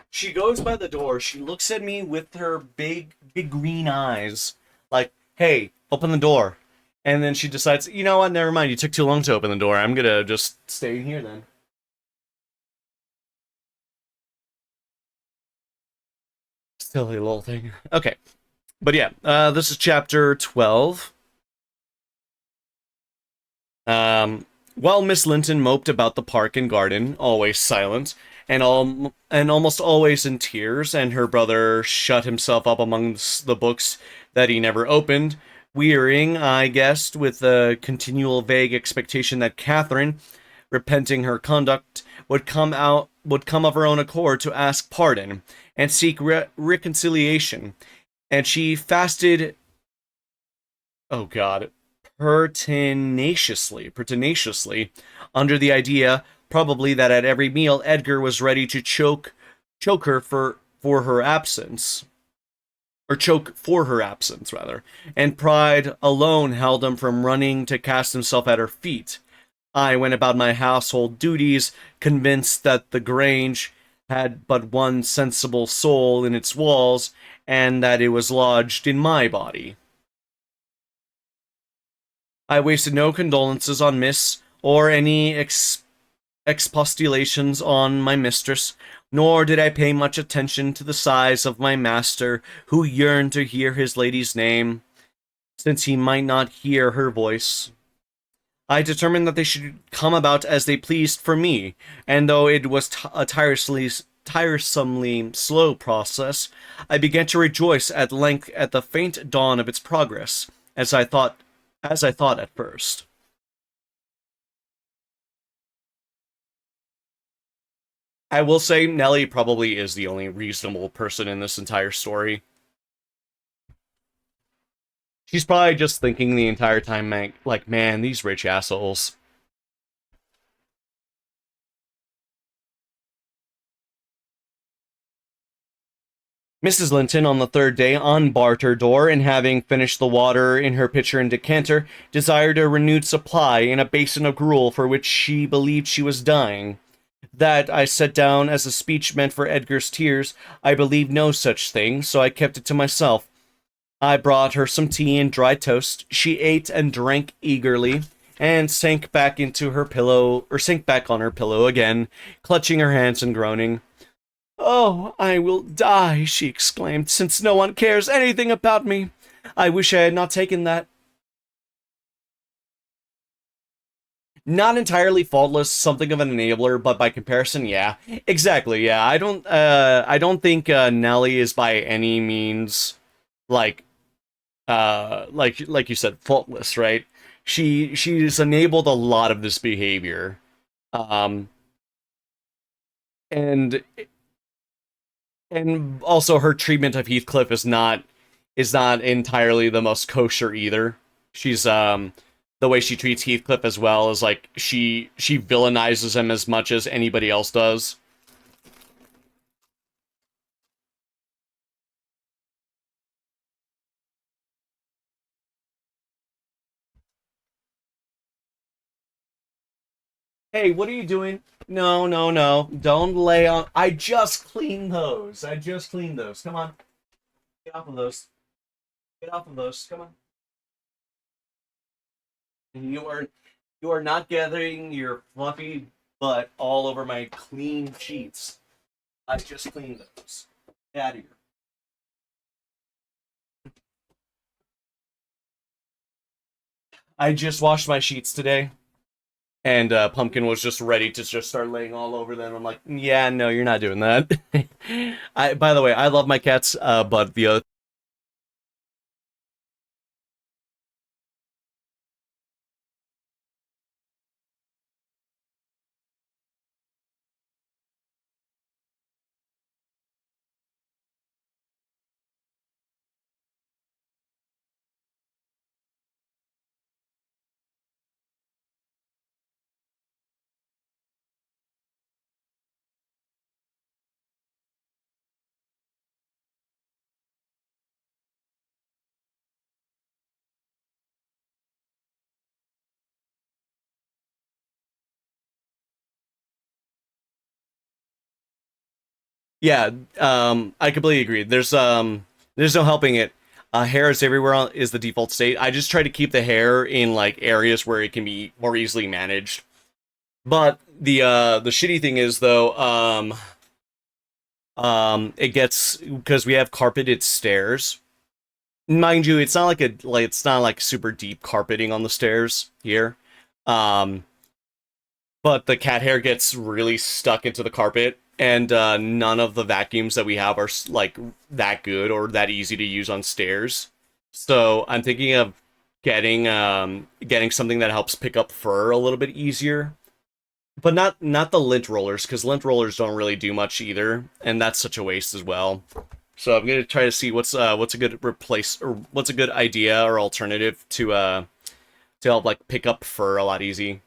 She goes by the door. She looks at me with her big green eyes. Like, hey, open the door. And then she decides, you know what, never mind. You took too long to open the door. I'm gonna just stay in here then. Silly little thing. Okay. But yeah, this is chapter 12. While Miss Linton moped about the park and garden, always silent, and almost always in tears, and her brother shut himself up among the books that he never opened, wearying, I guessed, with the continual vague expectation that Catherine, repenting her conduct, would come of her own accord to ask pardon and seek reconciliation, and she fasted. Oh God. Pertinaciously, under the idea, probably, that at every meal Edgar was ready to choke her for her absence, or choke for her absence, rather, and pride alone held him from running to cast himself at her feet. I went about my household duties, convinced that the Grange had but one sensible soul in its walls, and that it was lodged in my body. I wasted no condolences on Miss, or any expostulations on my mistress, nor did I pay much attention to the sighs of my master, who yearned to hear his lady's name, since he might not hear her voice. I determined that they should come about as they pleased for me, and though it was a tiresomely slow process, I began to rejoice at length at the faint dawn of its progress, as I thought at first. I will say Nellie probably is the only reasonable person in this entire story. She's probably just thinking the entire time, like, man, these rich assholes. Mrs. Linton, on the third day, unbarred her door, and having finished the water in her pitcher and decanter, desired a renewed supply in a basin of gruel for which she believed she was dying. That I set down as a speech meant for Edgar's tears. I believed no such thing, so I kept it to myself. I brought her some tea and dry toast. She ate and drank eagerly, and sank back into her pillow, or sank back on her pillow again, clutching her hands and groaning. "Oh, I will die," she exclaimed, "since no one cares anything about me. I wish I had not taken that." Not entirely faultless, something of an enabler, but by comparison, yeah. Exactly, yeah. I don't think Nelly is by any means like like you said, faultless, right? She's enabled a lot of this behavior. Um and and also her treatment of Heathcliff is not entirely the most kosher either. She's the way she treats Heathcliff as well is like she villainizes him as much as anybody else does. Hey, what are you doing? No, no, no. Don't lay on. I just cleaned those. I just cleaned those. Come on. Get off of those. Get off of those. Come on. You are not getting your fluffy butt all over my clean sheets. I just cleaned those. Get out of here. I just washed my sheets today, and Pumpkin was just ready to just start laying all over them. I'm like, yeah, no, you're not doing that. By the way, I love my cats, but the other. Yeah, I completely agree. There's no helping it. Hair is everywhere is the default state. I just try to keep the hair in like areas where it can be more easily managed. But the shitty thing is though, it gets because we have carpeted stairs. Mind you, it's not like it's not like super deep carpeting on the stairs here. Um, but the cat hair gets really stuck into the carpet, and none of the vacuums that we have are like that good or that easy to use on stairs. So I'm thinking of getting something that helps pick up fur a little bit easier, but not the lint rollers, because lint rollers don't really do much either, and that's such a waste as well. So I'm gonna try to see what's a good replace, or what's a good idea or alternative to help like pick up fur a lot easy.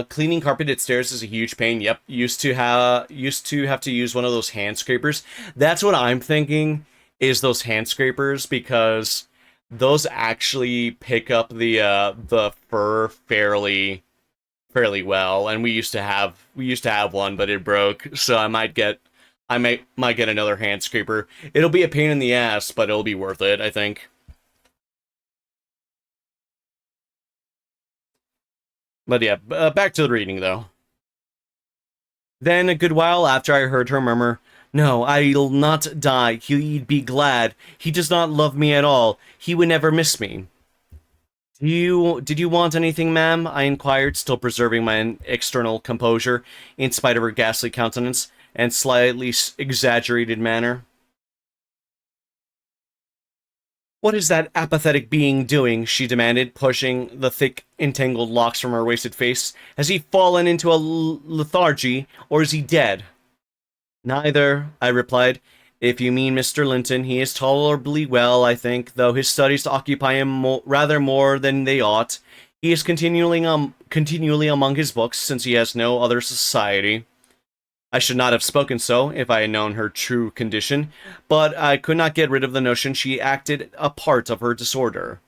Cleaning carpeted stairs is a huge pain. Yep, used to have to use one of those hand scrapers. That's what I'm thinking is those hand scrapers, because those actually pick up the fur fairly well. And we used to have one, but it broke. So I might get another hand scraper. It'll be a pain in the ass, but it'll be worth it, I think. But yeah, back to the reading though. Then, a good while after, I heard her murmur, "No, I'll not die. He'd be glad. He does not love me at all. He would never miss me." Did you want anything, ma'am?" I inquired, still preserving my external composure, in spite of her ghastly countenance and slightly exaggerated manner. "What is that apathetic being doing?" she demanded, pushing the thick, entangled locks from her wasted face. "Has he fallen into a lethargy, or is he dead?" "Neither," I replied. "If you mean Mr. Linton, he is tolerably well, I think, though his studies occupy him rather more than they ought. He is continually among his books, since he has no other society." I should not have spoken so if I had known her true condition, but I could not get rid of the notion she acted a part of her disorder.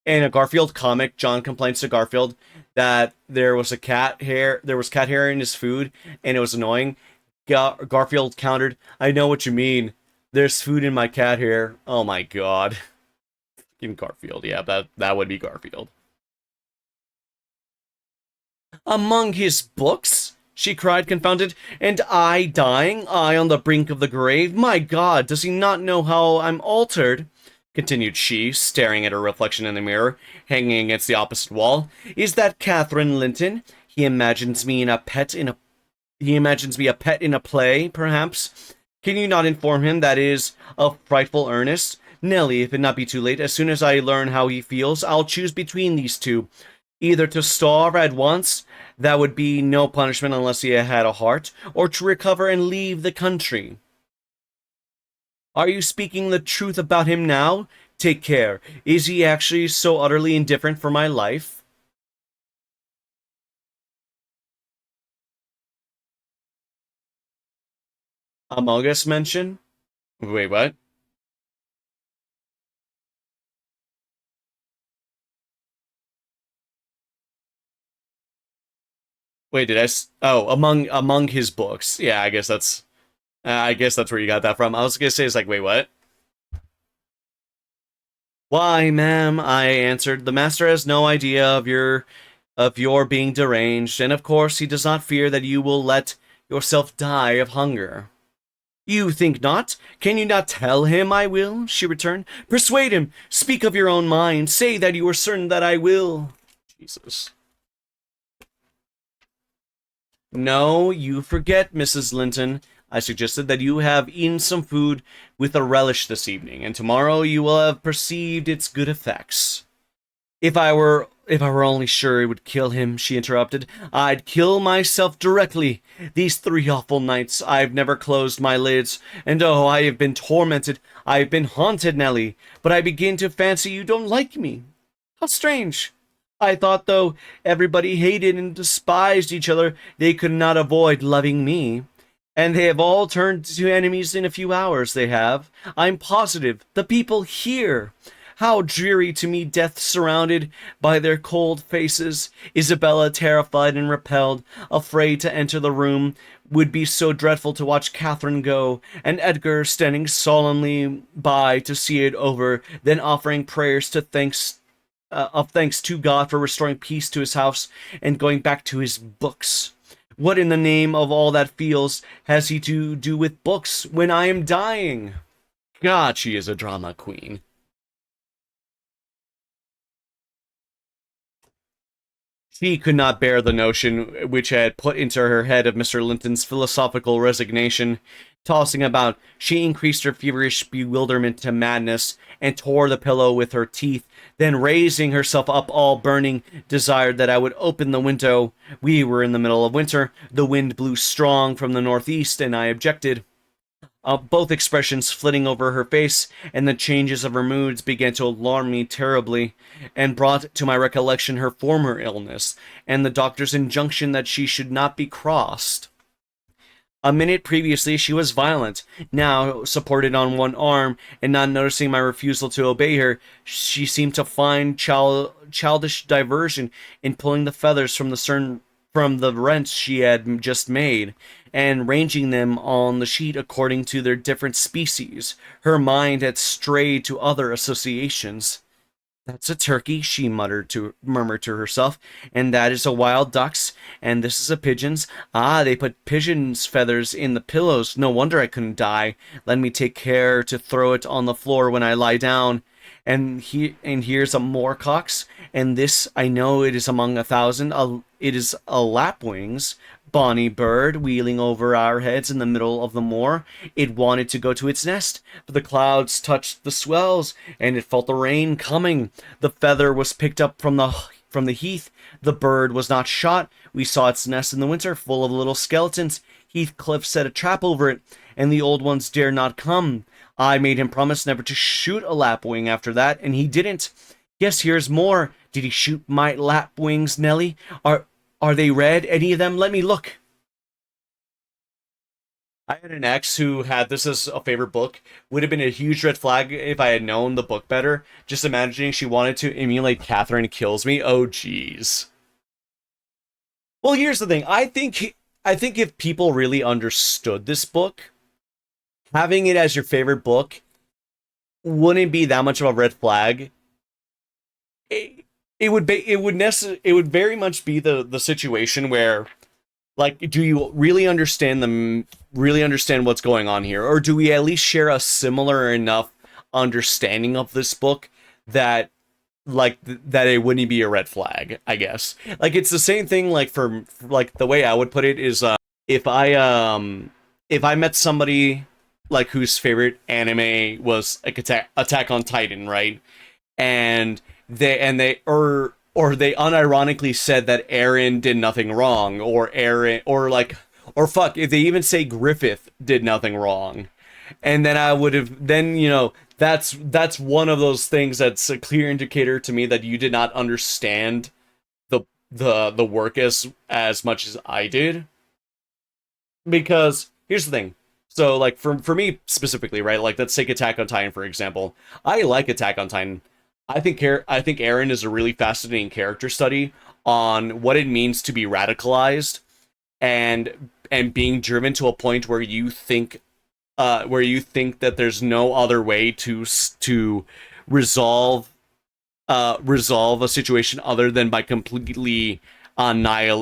In a Garfield comic, John complains to Garfield that there was cat hair in his food, and it was annoying. Garfield countered, "I know what you mean. There's food in my cat hair. Oh my god. In Garfield, yeah, that would be Garfield. Among his books? She cried, confounded. And I dying? I on the brink of the grave? My God, does he not know how I'm altered? Continued she, staring at her reflection in the mirror, hanging against the opposite wall. Is that Catherine Linton? He imagines me a pet in a play, perhaps. Can you not inform him that is of frightful earnest? Nelly, if it not be too late, as soon as I learn how he feels, I'll choose between these two. Either to starve at once, that would be no punishment unless he had a heart, or to recover and leave the country. Are you speaking the truth about him now? Take care. Is he actually so utterly indifferent for my life? Among Us mention? Wait, what? Wait, oh, among his books. Yeah, I guess that's where you got that from. I was gonna say, it's like, wait, what? Why, ma'am, I answered, the master has no idea of your being deranged, and of course he does not fear that you will let yourself die of hunger. You think not? Can you not tell him I will? She returned. Persuade him. Speak of your own mind. Say that you are certain that I will. Jesus. No, you forget, Mrs. Linton. I suggested that you have eaten some food with a relish this evening, and tomorrow you will have perceived its good effects. If I were only sure it would kill him, she interrupted, I'd kill myself directly. These 3 awful nights I've never closed my lids, and oh, I have been tormented. I've been haunted, Nelly, but I begin to fancy you don't like me. How strange. I thought, though everybody hated and despised each other, they could not avoid loving me. And they have all turned to enemies in a few hours, they have. I'm positive. The people here. How dreary to me death surrounded by their cold faces. Isabella terrified and repelled, afraid to enter the room. Would be so dreadful to watch Catherine go, and Edgar standing solemnly by to see it over, then offering prayers to thanks to God for restoring peace to his house and going back to his books. What in the name of all that feels has he to do with books when I am dying? God, she is a drama queen. She could not bear the notion which had put into her head of Mr. Linton's philosophical resignation. Tossing about, she increased her feverish bewilderment to madness, and tore the pillow with her teeth, then raising herself up all burning, desired that I would open the window. We were in the middle of winter, the wind blew strong from the northeast, and I objected. Both expressions flitting over her face and the changes of her moods began to alarm me terribly, and brought to my recollection her former illness, and the doctor's injunction that she should not be crossed. A minute previously she was violent. Now, supported on one arm, and not noticing my refusal to obey her, she seemed to find childish diversion in pulling the feathers from the rents she had just made, and ranging them on the sheet according to their different species. Her mind had strayed to other associations. That's a turkey, she murmured to herself, and that is a wild duck's, and this is a pigeon's. Ah, they put pigeon's feathers in the pillows. No wonder I couldn't die. Let me take care to throw it on the floor when I lie down. And here's a moorcock's, and this I know it is among 1,000. It is a lapwing's. Bonny bird, wheeling over our heads in the middle of the moor. It wanted to go to its nest, but the clouds touched the swells, and it felt the rain coming. The feather was picked up from the heath. The bird was not shot. We saw its nest in the winter, full of little skeletons. Heathcliff set a trap over it, and the old ones dare not come. I made him promise never to shoot a lapwing after that, and he didn't. Yes, here's more. Did he shoot my lapwings, Nelly? Are they red, any of them? Let me look. I had an ex who had this as a favorite book. Would have been a huge red flag if I had known the book better. Just imagining she wanted to emulate Catherine Kills Me. Oh, jeez. Well, here's the thing. I think if people really understood this book, having it as your favorite book wouldn't be that much of a red flag. It would very much be the situation where, like, do you really understand what's going on here, or do we at least share a similar enough understanding of this book that that it wouldn't be a red flag, I guess. Like, it's the same thing, like, for like, the way I would put it is, if I met somebody like whose favorite anime was like Attack on Titan, right? And they unironically said that Eren did nothing wrong, or Eren, or fuck, if they even say Griffith did nothing wrong, and then I would have, then, that's one of those things that's a clear indicator to me that you did not understand the work as much as I did. Because here's the thing. So, like, for me specifically, right? Like, let's take Attack on Titan, for example. I like Attack on Titan. I think Eren is a really fascinating character study on what it means to be radicalized and being driven to a point where you think that there's no other way to resolve a situation other than by completely by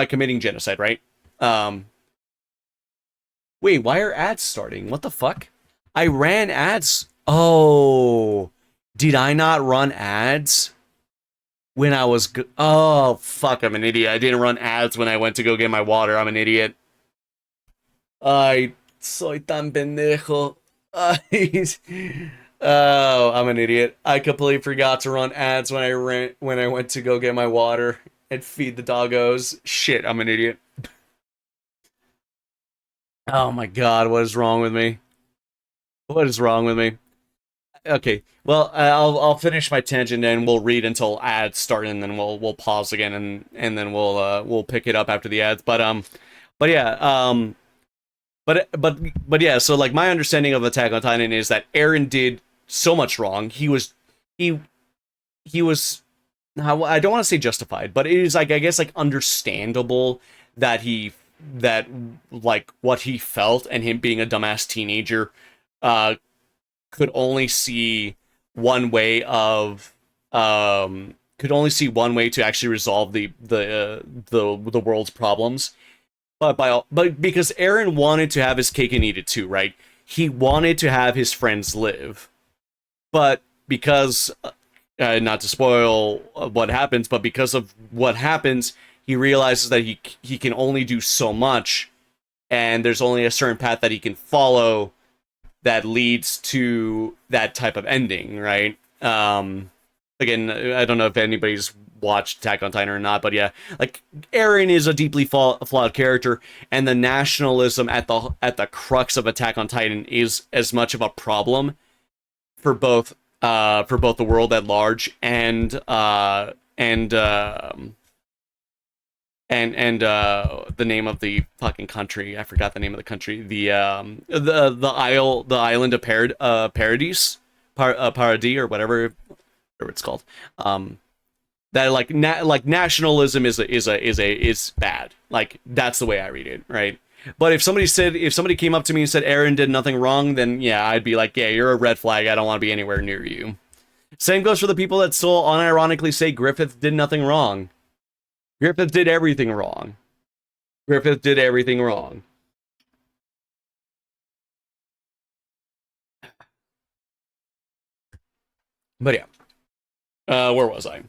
committing genocide, right? Wait, why are ads starting? What the fuck? I ran ads. Oh, did I not run ads when I was oh, fuck, I'm an idiot. I didn't run ads when I went to go get my water. I'm an idiot. Ay, soy tan pendejo. Ay. Oh, I'm an idiot. I completely forgot to run ads when I went to go get my water and feed the doggos. Shit, I'm an idiot. Oh my god, what is wrong with me? What is wrong with me? Okay, well, I'll finish my tangent and we'll read until ads start, and then we'll pause again, and then we'll pick it up after the ads. But yeah, but yeah. So, like, my understanding of Attack on Titan is that Eren did so much wrong. He was how, I don't want to say justified, but it is, like, I guess, like, understandable that like, what he felt, and him being a dumbass teenager, could only see one way of to actually resolve the world's problems. But because Eren wanted to have his cake and eat it too, right? He wanted to have his friends live. But because, not to spoil what happens, but because of what happens, he realizes that he can only do so much, and there's only a certain path that he can follow that leads to that type of ending, right? Again, I don't know if anybody's watched Attack on Titan or not, but yeah, like, Eren is a deeply flawed character, and the nationalism at the crux of Attack on Titan is as much of a problem for both the world at large and the name of the fucking country. I forgot the name of the country. The island of Paradis, Paradis, or whatever it's called. That, like, nationalism is bad. Like, that's the way I read it, right? But if somebody came up to me and said Eren did nothing wrong, then yeah, I'd be like, yeah, you're a red flag. I don't want to be anywhere near you. Same goes for the people that still unironically say Griffith did nothing wrong. Griffith did everything wrong. Griffith did everything wrong. But yeah. Where was I?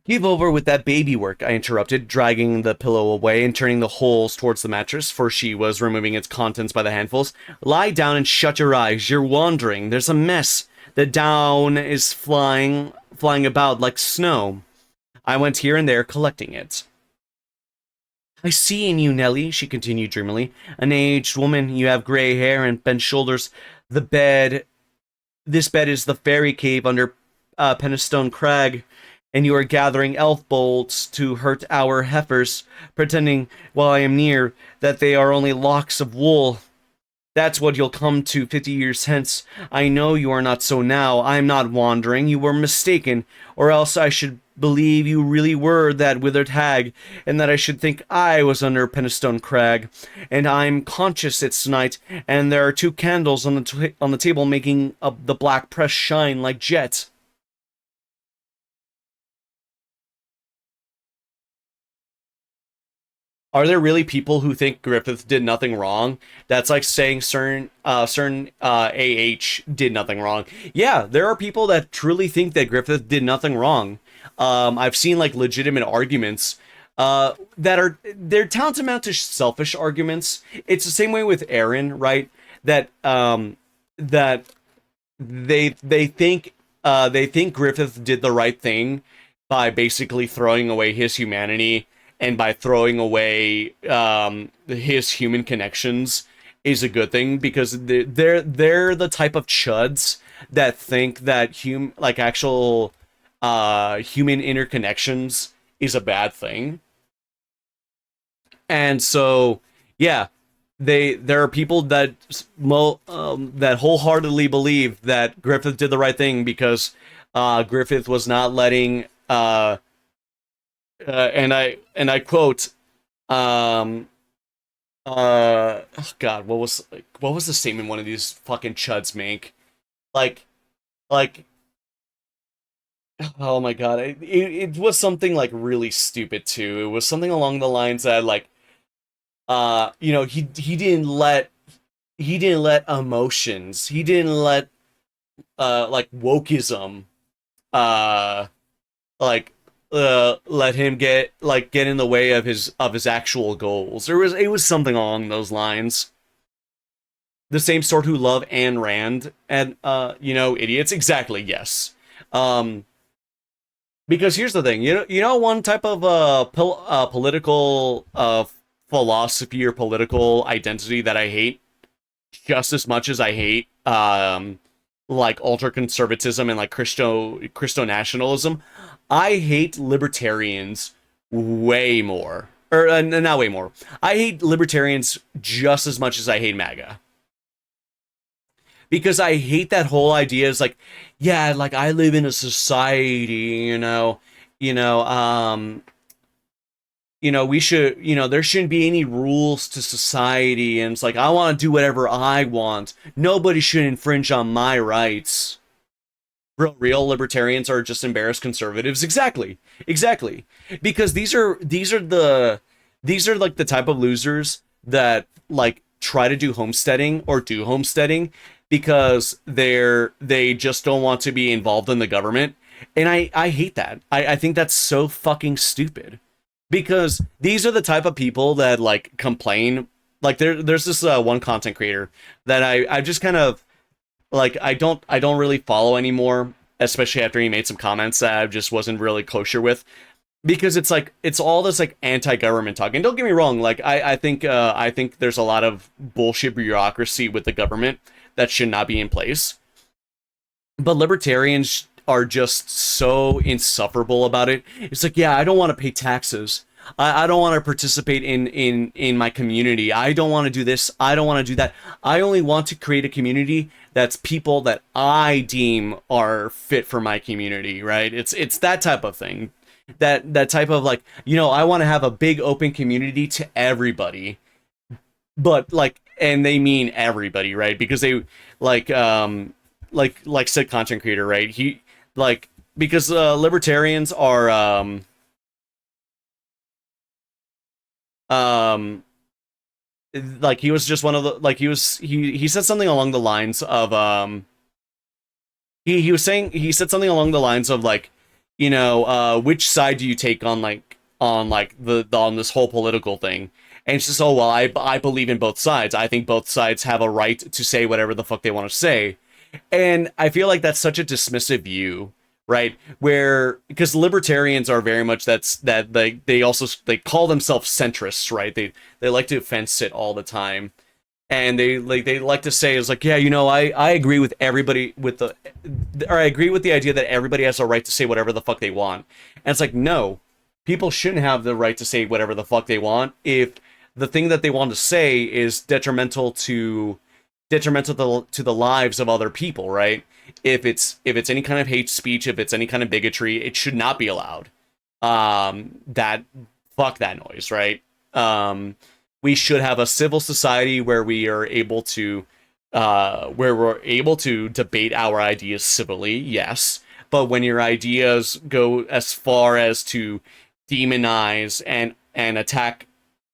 Give over with that baby work, I interrupted, dragging the pillow away and turning the holes towards the mattress, for she was removing its contents by the handfuls. Lie down and shut your eyes. You're wandering. There's a mess. The down is flying about like snow. I went here and there collecting it. I see in you, Nellie, she continued dreamily. An aged woman, you have gray hair and bent shoulders. This bed is the fairy cave under Penistone Crag, and you are gathering elf bolts to hurt our heifers, pretending, while I am near, that they are only locks of wool. That's what you'll come to 50 years hence. I know you are not so now. I am not wandering. You were mistaken, or else I should believe you really were that withered hag, and that I should think I was under Penistone Crag. And I'm conscious it's night, and there are 2 candles on the table making the black press shine like jet. Are there really people who think Griffith did nothing wrong? That's like saying certain AH did nothing wrong. Yeah, there are people that truly think that Griffith did nothing wrong. I've seen like legitimate arguments they're tantamount to selfish arguments. It's the same way with Aaron, right? That that they think Griffith did the right thing by basically throwing away his humanity and by throwing away his human connections is a good thing, because they're the type of chuds that think that actual human interconnections is a bad thing. And so, yeah, there are people that that wholeheartedly believe that Griffith did the right thing because Griffith was not letting and I quote oh God, what was the statement one of these fucking chuds make? Like oh my God, it was something like really stupid too. It was something along the lines that like he didn't let emotions, he didn't let like wokeism let him get in the way of his actual goals. It was something along those lines. The same sort who love Ayn Rand and idiots. Exactly, yes. Because here's the thing, you know one type of political philosophy or political identity that I hate just as much as I hate like ultra conservatism and like Christo nationalism. I hate libertarians way more, or not way more. I hate libertarians just as much as I hate MAGA. Because I hate that whole idea is like, yeah, like I live in a society, we should, there shouldn't be any rules to society. And it's like, I want to do whatever I want. Nobody should infringe on my rights. Real libertarians are just embarrassed conservatives. Exactly. Because these are like the type of losers that like try to do homesteading because they just don't want to be involved in the government. And I hate that. I think that's so fucking stupid. Because these are the type of people that like complain. Like there's this one content creator that I just kind of like I don't really follow anymore, especially after he made some comments that I just wasn't really kosher with. Because it's like it's all this like anti-government talk. And don't get me wrong, like I think there's a lot of bullshit bureaucracy with the government that should not be in place. But libertarians are just so insufferable about it. It's like, yeah, I don't want to pay taxes. I don't want to participate in my community. I don't want to do this. I don't want to do that. I only want to create a community that's people that I deem are fit for my community, right? It's that type of thing. That type of like, I want to have a big open community to everybody. But like, and they mean everybody, right? Because they like said content creator, right? He like, because libertarians are like he was just one of the like he said something along the lines of he said something along the lines of like, which side do you take on this whole political thing? And it's just, oh well, I believe in both sides. I think both sides have a right to say whatever the fuck they want to say. And I feel like that's such a dismissive view, right? Where, because libertarians are very much they call themselves centrists, right? They like to fence it all the time. And they like to say is like, yeah, I agree with everybody or I agree with the idea that everybody has a right to say whatever the fuck they want. And it's like, no, people shouldn't have the right to say whatever the fuck they want if the thing that they want to say is detrimental to detrimental to the lives of other people, right? If it's any kind of hate speech, if it's any kind of bigotry, it should not be allowed. That fuck that noise, right? We should have a civil society where we are able to where we're able to debate our ideas civilly, yes. But when your ideas go as far as to demonize and attack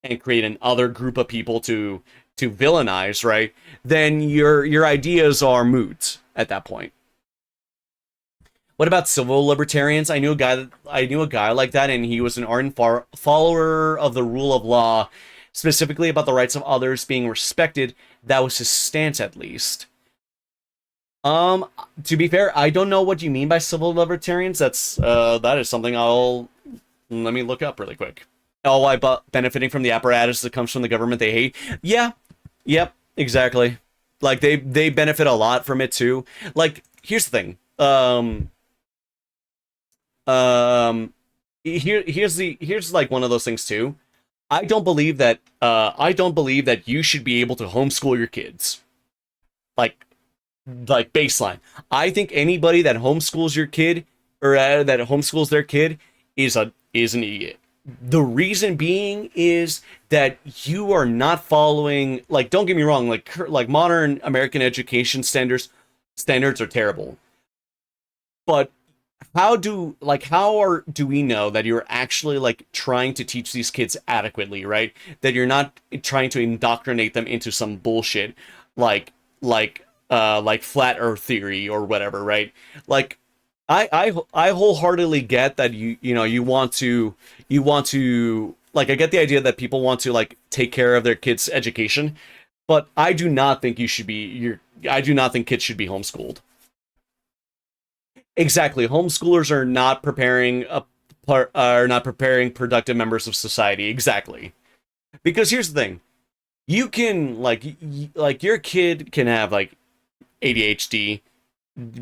and create an other group of people to villainize, right? Then your ideas are moot at that point. What about civil libertarians? I knew a guy like that, and he was an ardent follower of the rule of law, specifically about the rights of others being respected. That was his stance, at least. To be fair, I don't know what you mean by civil libertarians. That is something let me look up really quick. Oh, benefiting from the apparatus that comes from the government they hate. Yeah, yep, exactly. Like they benefit a lot from it too. Like, here's the thing. Here's like one of those things too. I don't believe that you should be able to homeschool your kids. Like baseline. I think anybody that homeschools your kid or that homeschools their kid is an idiot. The reason being is that you are not following, like, don't get me wrong, like modern American education standards are terrible. But do we know that you're actually like trying to teach these kids adequately, right? That you're not trying to indoctrinate them into some bullshit like flat earth theory or whatever, right? Like I wholeheartedly get that you want to like, I get the idea that people want to like take care of their kids' education, but I do not think I do not think kids should be homeschooled. Exactly. Homeschoolers are not preparing productive members of society. Exactly. Because here's the thing. You can like your kid can have like ADHD,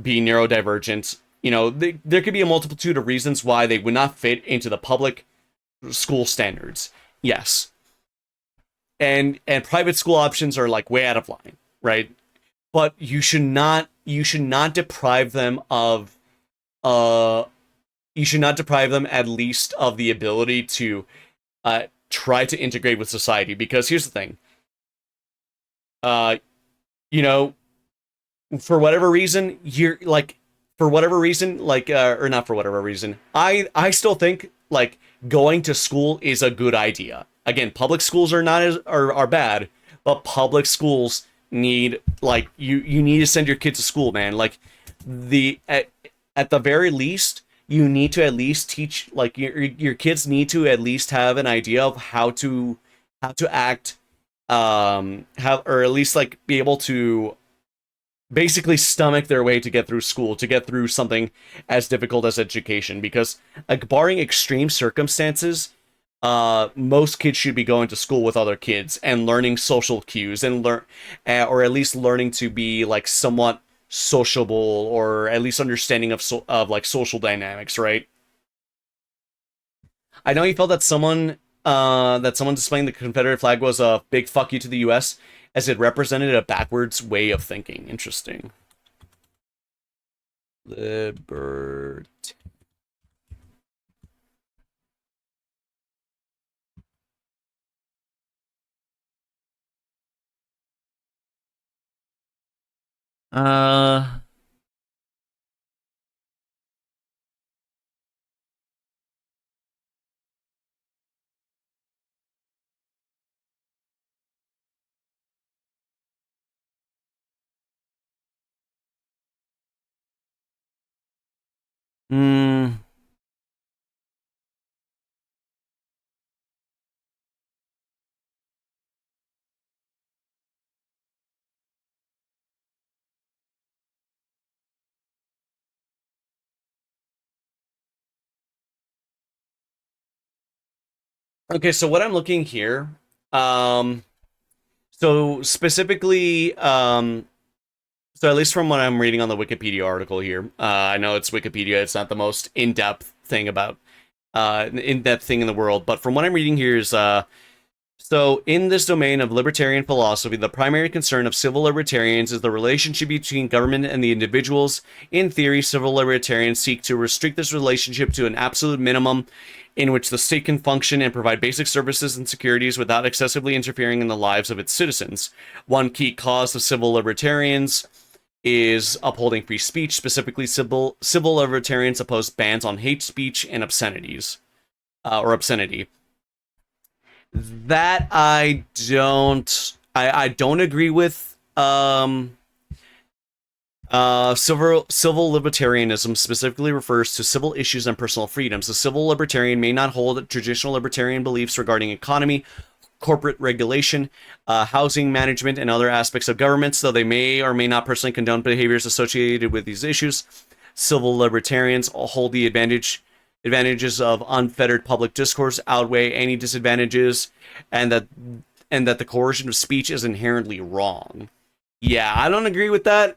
be neurodivergent. There could be a multitude of reasons why they would not fit into the public school standards. Yes. And private school options are like way out of line, right? But you should not deprive them of at least of the ability to try to integrate with society. Because here's the thing. For whatever reason, or not for whatever reason, I still think like going to school is a good idea. Again, public schools are bad, but public schools need, like, you need to send your kid to school, man. Like, at the very least, you need to at least teach, like, your kids need to at least have an idea of how to act, or at least like be able to basically stomach their way to get through school, to get through something as difficult as education. Because, like, barring extreme circumstances, most kids should be going to school with other kids and learning social cues and or at least learning to be like somewhat sociable, or at least understanding of like social dynamics, right? I know you felt that someone displaying the Confederate flag was a big fuck you to the US, as it represented a backwards way of thinking. Interesting. Libert. Uh. Hmm. Okay, so what I'm looking here, so specifically, so at least from what I'm reading on the Wikipedia article here, I know it's Wikipedia, it's not the most in-depth thing about, in-depth thing in the world, but from what I'm reading here is, So, in this domain of libertarian philosophy, the primary concern of civil libertarians is the relationship between government and the individuals. In theory, civil libertarians seek to restrict this relationship to an absolute minimum in which the state can function and provide basic services and securities without excessively interfering in the lives of its citizens. One key cause of civil libertarians is upholding free speech. Specifically, civil libertarians oppose bans on hate speech and obscenities, or obscenity. That I don't agree with. Civil libertarianism specifically refers to civil issues and personal freedoms. A civil libertarian may not hold traditional libertarian beliefs regarding economy, corporate regulation, housing management, and other aspects of governments, though they may or may not personally condone behaviors associated with these issues. Civil libertarians hold the advantages of unfettered public discourse outweigh any disadvantages, and that the coercion of speech is inherently wrong. Yeah, I don't agree with that.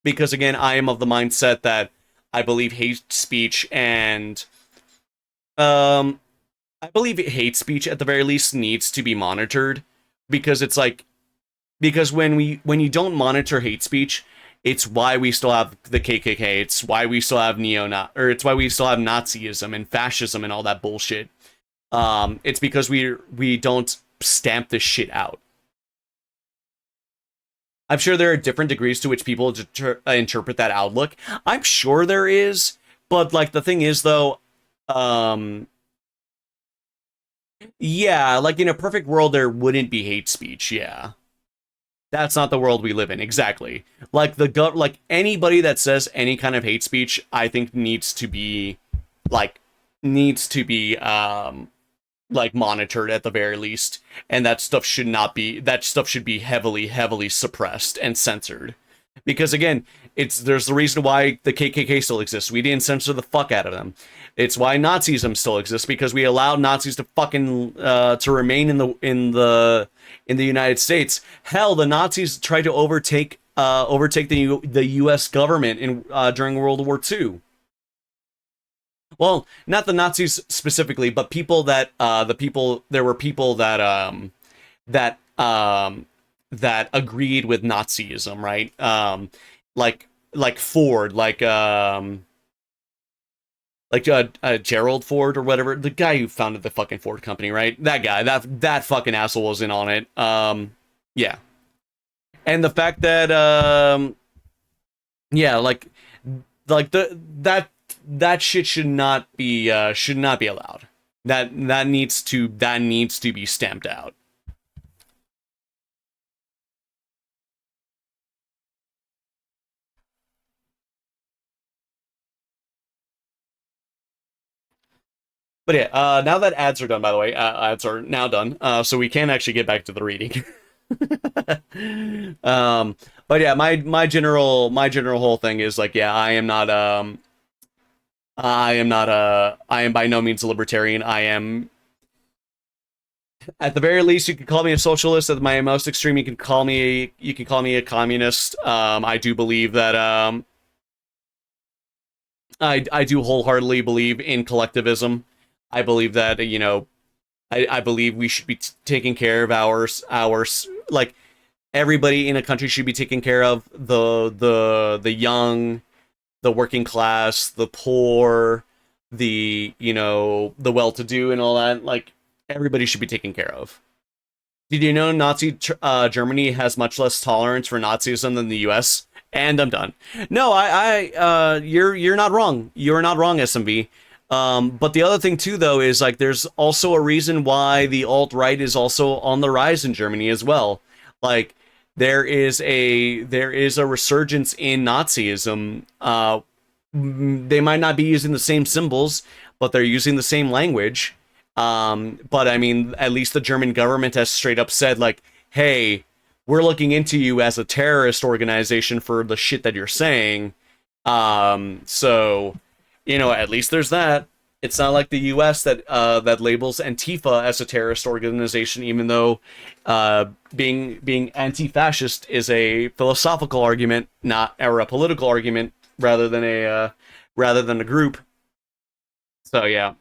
Because again, I am of the mindset that I believe hate speech and I believe hate speech at the very least needs to be monitored, because it's like, because when you don't monitor hate speech, it's why we still have the KKK. It's why we still have it's why we still have Nazism and fascism and all that bullshit. It's because we don't stamp this shit out. I'm sure there are different degrees to which people interpret that outlook. I'm sure there is, but like the thing is though, yeah, like in a perfect world there wouldn't be hate speech. Yeah. That's not the world we live in. Exactly. Like like anybody that says any kind of hate speech, I think needs to be like monitored at the very least, and that stuff should be heavily suppressed and censored, because again, there's the reason why the KKK still exists. We didn't censor the fuck out of them. It's why Nazism still exists, because we allowed Nazis to fucking to remain in the United States. Hell, the Nazis tried to overtake the U.S. government during World War II. Well, not the Nazis specifically, but people that there were people that agreed with Nazism, right? Like Ford, like Gerald Ford or whatever, the guy who founded the fucking Ford company, right? That guy, that fucking asshole was in on it. Yeah. And the fact that yeah, like that shit should not be allowed. That needs to be stamped out. But yeah, now that ads are done, by the way, ads are now done, so we can actually get back to the reading. But yeah, my general whole thing is like, yeah, I am by no means a libertarian. I am, at the very least, you can call me a socialist. At my most extreme, you can call me a communist. I do believe that I do wholeheartedly believe in collectivism. I believe that, I believe we should be taking care of ours, like everybody in a country should be taking care of the young, the working class, the poor, the well-to-do and all that. Like, everybody should be taken care of. Did you know Nazi Germany has much less tolerance for Nazism than the U.S.? And I'm done. No, you're not wrong. You're not wrong, SMV. But the other thing too, though, is like there's also a reason why the alt-right is also on the rise in Germany as well. Like, there is a resurgence in Nazism. They might not be using the same symbols, but they're using the same language. But I mean, at least the German government has straight up said, like, hey, we're looking into you as a terrorist organization for the shit that you're saying. So, at least there's that. It's not like the U.S. that labels Antifa as a terrorist organization, even though being anti-fascist is a philosophical argument, not a political argument, rather than a group. So yeah.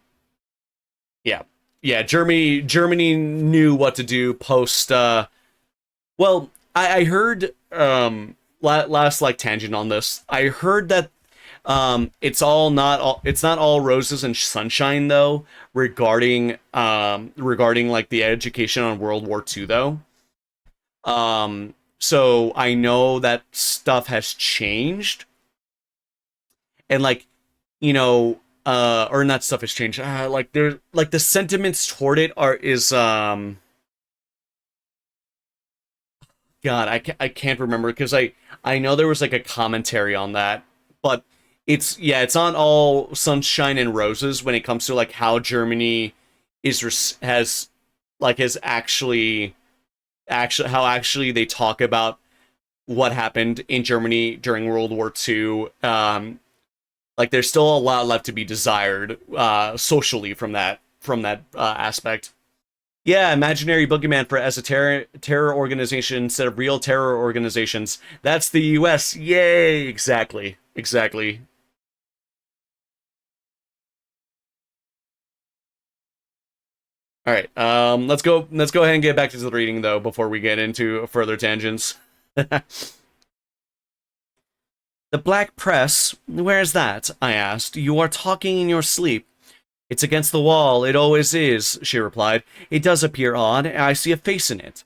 yeah, Germany knew what to do post. Well, I heard last like tangent on this. I heard that it's not all roses and sunshine though regarding like the education on World War II though. So I know that stuff has changed, and like, or not, stuff has changed. Like there's like the sentiments toward it are is God, I can't remember because I know there was like a commentary on that, but it's not all sunshine and roses when it comes to like how Germany has actually how actually they talk about what happened in Germany during World War II. Like there's still a lot left to be desired socially from that aspect. Yeah, imaginary boogeyman for as a terror organization instead of real terror organizations. That's the U.S. Yay! Exactly. Exactly. All right. Let's go. Let's go ahead and get back to the reading though before we get into further tangents. The black press. Where's that? I asked. You are talking in your sleep. It's against the wall. It always is, she replied. It does appear odd. I see a face in it.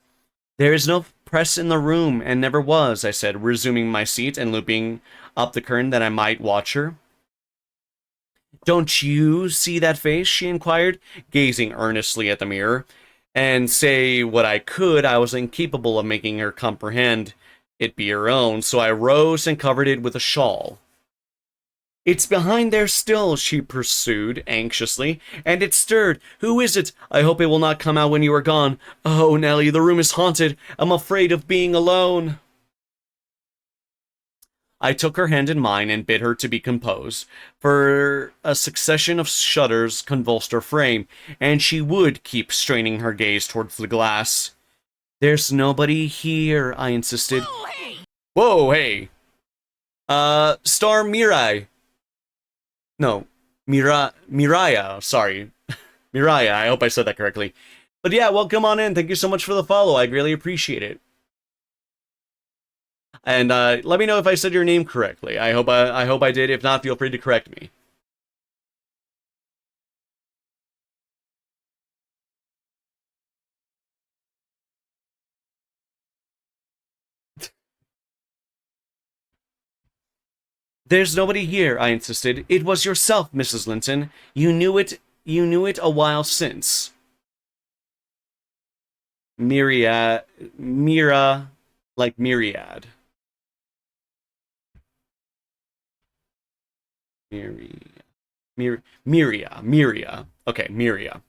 There is no press in the room, and never was, I said, resuming my seat and looping up the curtain that I might watch her. Don't you see that face? She inquired, gazing earnestly at the mirror. And say what I could, I was incapable of making her comprehend it be her own, so I rose and covered it with a shawl. It's behind there still, she pursued anxiously, and it stirred. Who is it? I hope it will not come out when you are gone. Oh, Nellie, the room is haunted. I'm afraid of being alone. I took her hand in mine and bid her to be composed, for a succession of shudders convulsed her frame, and she would keep straining her gaze towards the glass. There's nobody here, I insisted. Whoa, hey. Star Mirai. No, Miraya, sorry. Miraya, I hope I said that correctly. But yeah, welcome on in. Thank you so much for the follow. I greatly appreciate it. And let me know if I said your name correctly. I hope I did. If not, feel free to correct me. There's nobody here, I insisted. It was yourself, Mrs. Linton. You knew it a while since. Mira, like myriad. Miria. Okay, Miria.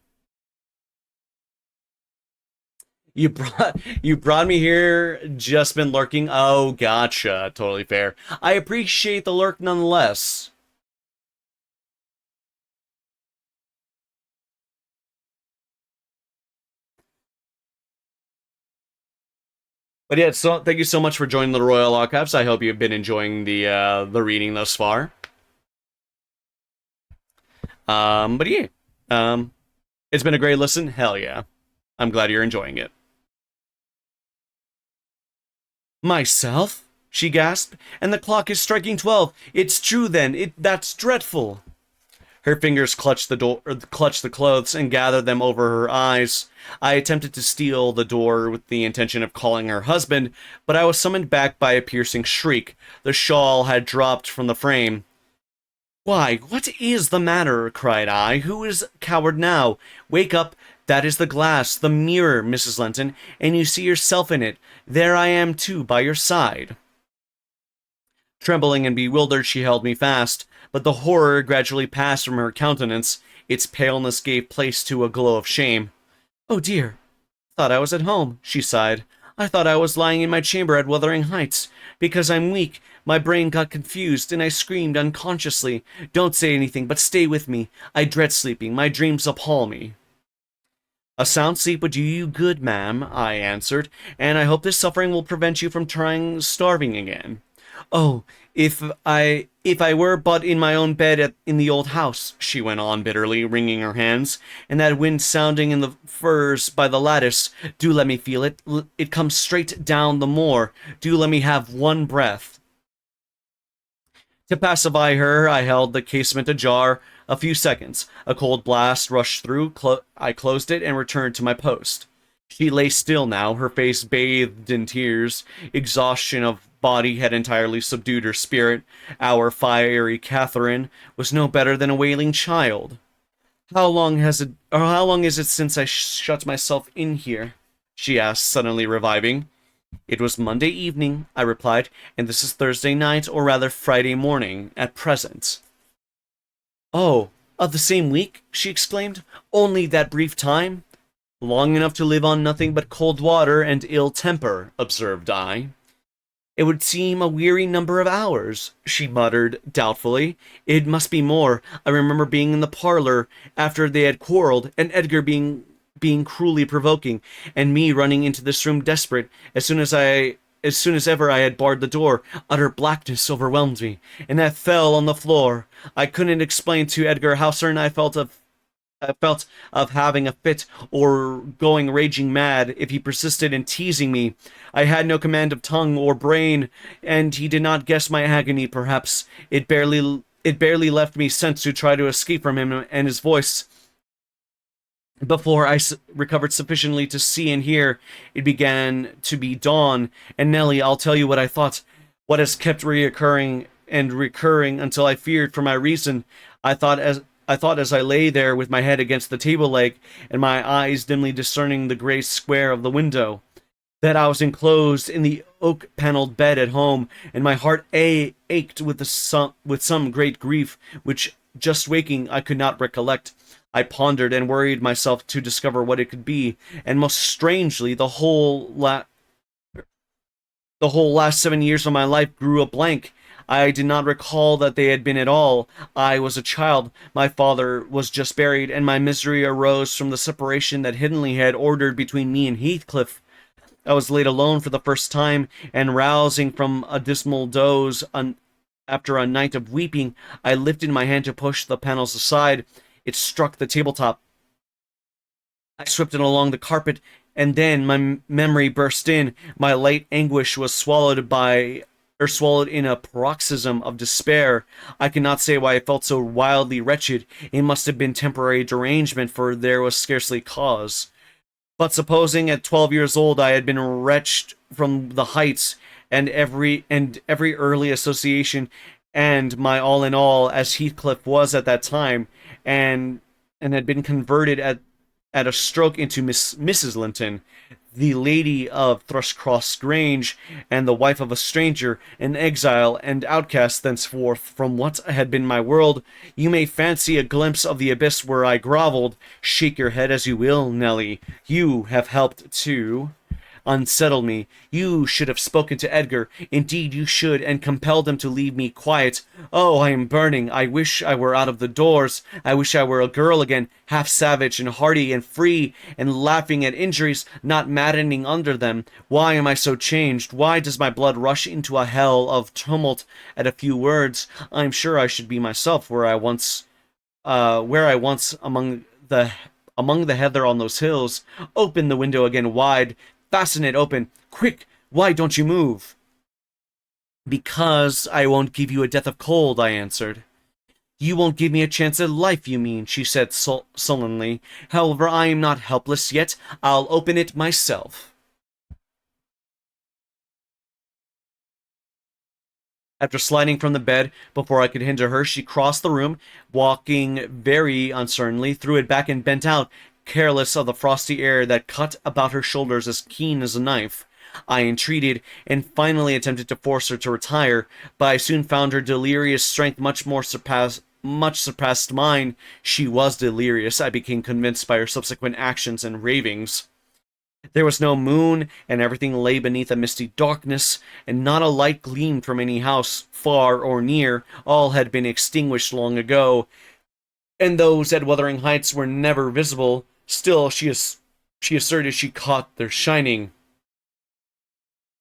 You brought me here, just been lurking. Oh, gotcha. Totally fair. I appreciate the lurk nonetheless. But yeah, so thank you so much for joining the Royal Archives. I hope you've been enjoying the reading thus far. But yeah, it's been a great listen. Hell yeah, I'm glad you're enjoying it. Myself? She gasped. And the clock is striking 12. It's true then. That's dreadful. Her fingers clutched the clothes and gathered them over her eyes. I attempted to steal the door with the intention of calling her husband, but I was summoned back by a piercing shriek. The shawl had dropped from the frame. Why, what is the matter? Cried I. Who is coward now? Wake up. That is the glass, the mirror, Mrs. Linton, and you see yourself in it. There I am, too, by your side. Trembling and bewildered, she held me fast, but the horror gradually passed from her countenance. Its paleness gave place to a glow of shame. Oh, dear. Thought I was at home, she sighed. I thought I was lying in my chamber at Wuthering Heights. Because I'm weak, my brain got confused, and I screamed unconsciously. Don't say anything, but stay with me. I dread sleeping. My dreams appall me. A sound sleep would do you good, ma'am, I answered, and I hope this suffering will prevent you from trying starving again. Oh, if I were but in my own bed in the old house, she went on bitterly, wringing her hands, and that wind sounding in the firs by the lattice. Do let me feel it. It comes straight down the moor. Do let me have one breath. To pacify her, I held the casement ajar a few seconds. A cold blast rushed through. I closed it and returned to my post. She lay still now, her face bathed in tears. Exhaustion of body had entirely subdued her spirit. Our fiery Catherine was no better than a wailing child. How long is it since I shut myself in here? She asked, suddenly reviving. It was Monday evening, I replied, and this is Thursday night, or rather Friday morning, at present. Oh, of the same week? She exclaimed. Only that brief time? Long enough to live on nothing but cold water and ill temper, observed I. It would seem a weary number of hours, she muttered doubtfully. It must be more. I remember being in the parlor after they had quarreled, and Edgar being cruelly provoking, and me running into this room desperate. As soon as ever I had barred the door, utter blackness overwhelmed me, and I fell on the floor. I couldn't explain to Edgar how certain I felt of having a fit or going raging mad if he persisted in teasing me. I had no command of tongue or brain, and he did not guess my agony. Perhaps it barely left me sense to try to escape from him and his voice. Before I recovered sufficiently to see and hear, it began to be dawn. And Nellie, I'll tell you what I thought. What has kept recurring until I feared for my reason. I thought as I lay there with my head against the table leg and my eyes dimly discerning the gray square of the window, that I was enclosed in the oak-paneled bed at home, and my heart ached with some great grief, which, just waking, I could not recollect. I pondered and worried myself to discover what it could be, and most strangely, the whole last 7 years of my life grew a blank. I did not recall that they had been at all. I was a child, my father was just buried, and my misery arose from the separation that Hindley had ordered between me and Heathcliff. I was laid alone for the first time, and rousing from a dismal doze after a night of weeping, I lifted my hand to push the panels aside. It struck the tabletop. I swept it along the carpet, and then my memory burst in. My late anguish was swallowed in a paroxysm of despair. I cannot say why I felt so wildly wretched. It must have been temporary derangement, for there was scarcely cause. But supposing at 12 years old I had been wrenched from the heights and every early association, and my all in all, as Heathcliff was at that time, and had been converted at a stroke into Mrs. Linton, the lady of Thrushcross Grange, and the wife of a stranger, an exile and outcast thenceforth from what had been my world, you may fancy a glimpse of the abyss where I grovelled. Shake your head as you will, Nellie. You have helped to unsettle me. You should have spoken to Edgar. Indeed, you should, and compelled him to leave me quiet. Oh, I am burning. I wish I were out of the doors. I wish I were a girl again, half savage and hardy and free, and laughing at injuries, not maddening under them. Why am I so changed? Why does my blood rush into a hell of tumult at a few words? I am sure I should be myself where I once among the heather on those hills. Open the window again wide. Fasten it open. Quick! Why don't you move? Because I won't give you a death of cold, I answered. You won't give me a chance at life, you mean, she said sullenly. However, I am not helpless yet. I'll open it myself. After sliding from the bed before I could hinder her, she crossed the room, walking very uncertainly, threw it back and bent out, careless of the frosty air that cut about her shoulders as keen as a knife. I entreated, and finally attempted to force her to retire, but I soon found her delirious strength much surpassed mine. She was delirious, I became convinced by her subsequent actions and ravings. There was no moon, and everything lay beneath a misty darkness, and not a light gleamed from any house, far or near. All had been extinguished long ago, and those at Wuthering Heights were never visible. Still, she asserted she caught their shining.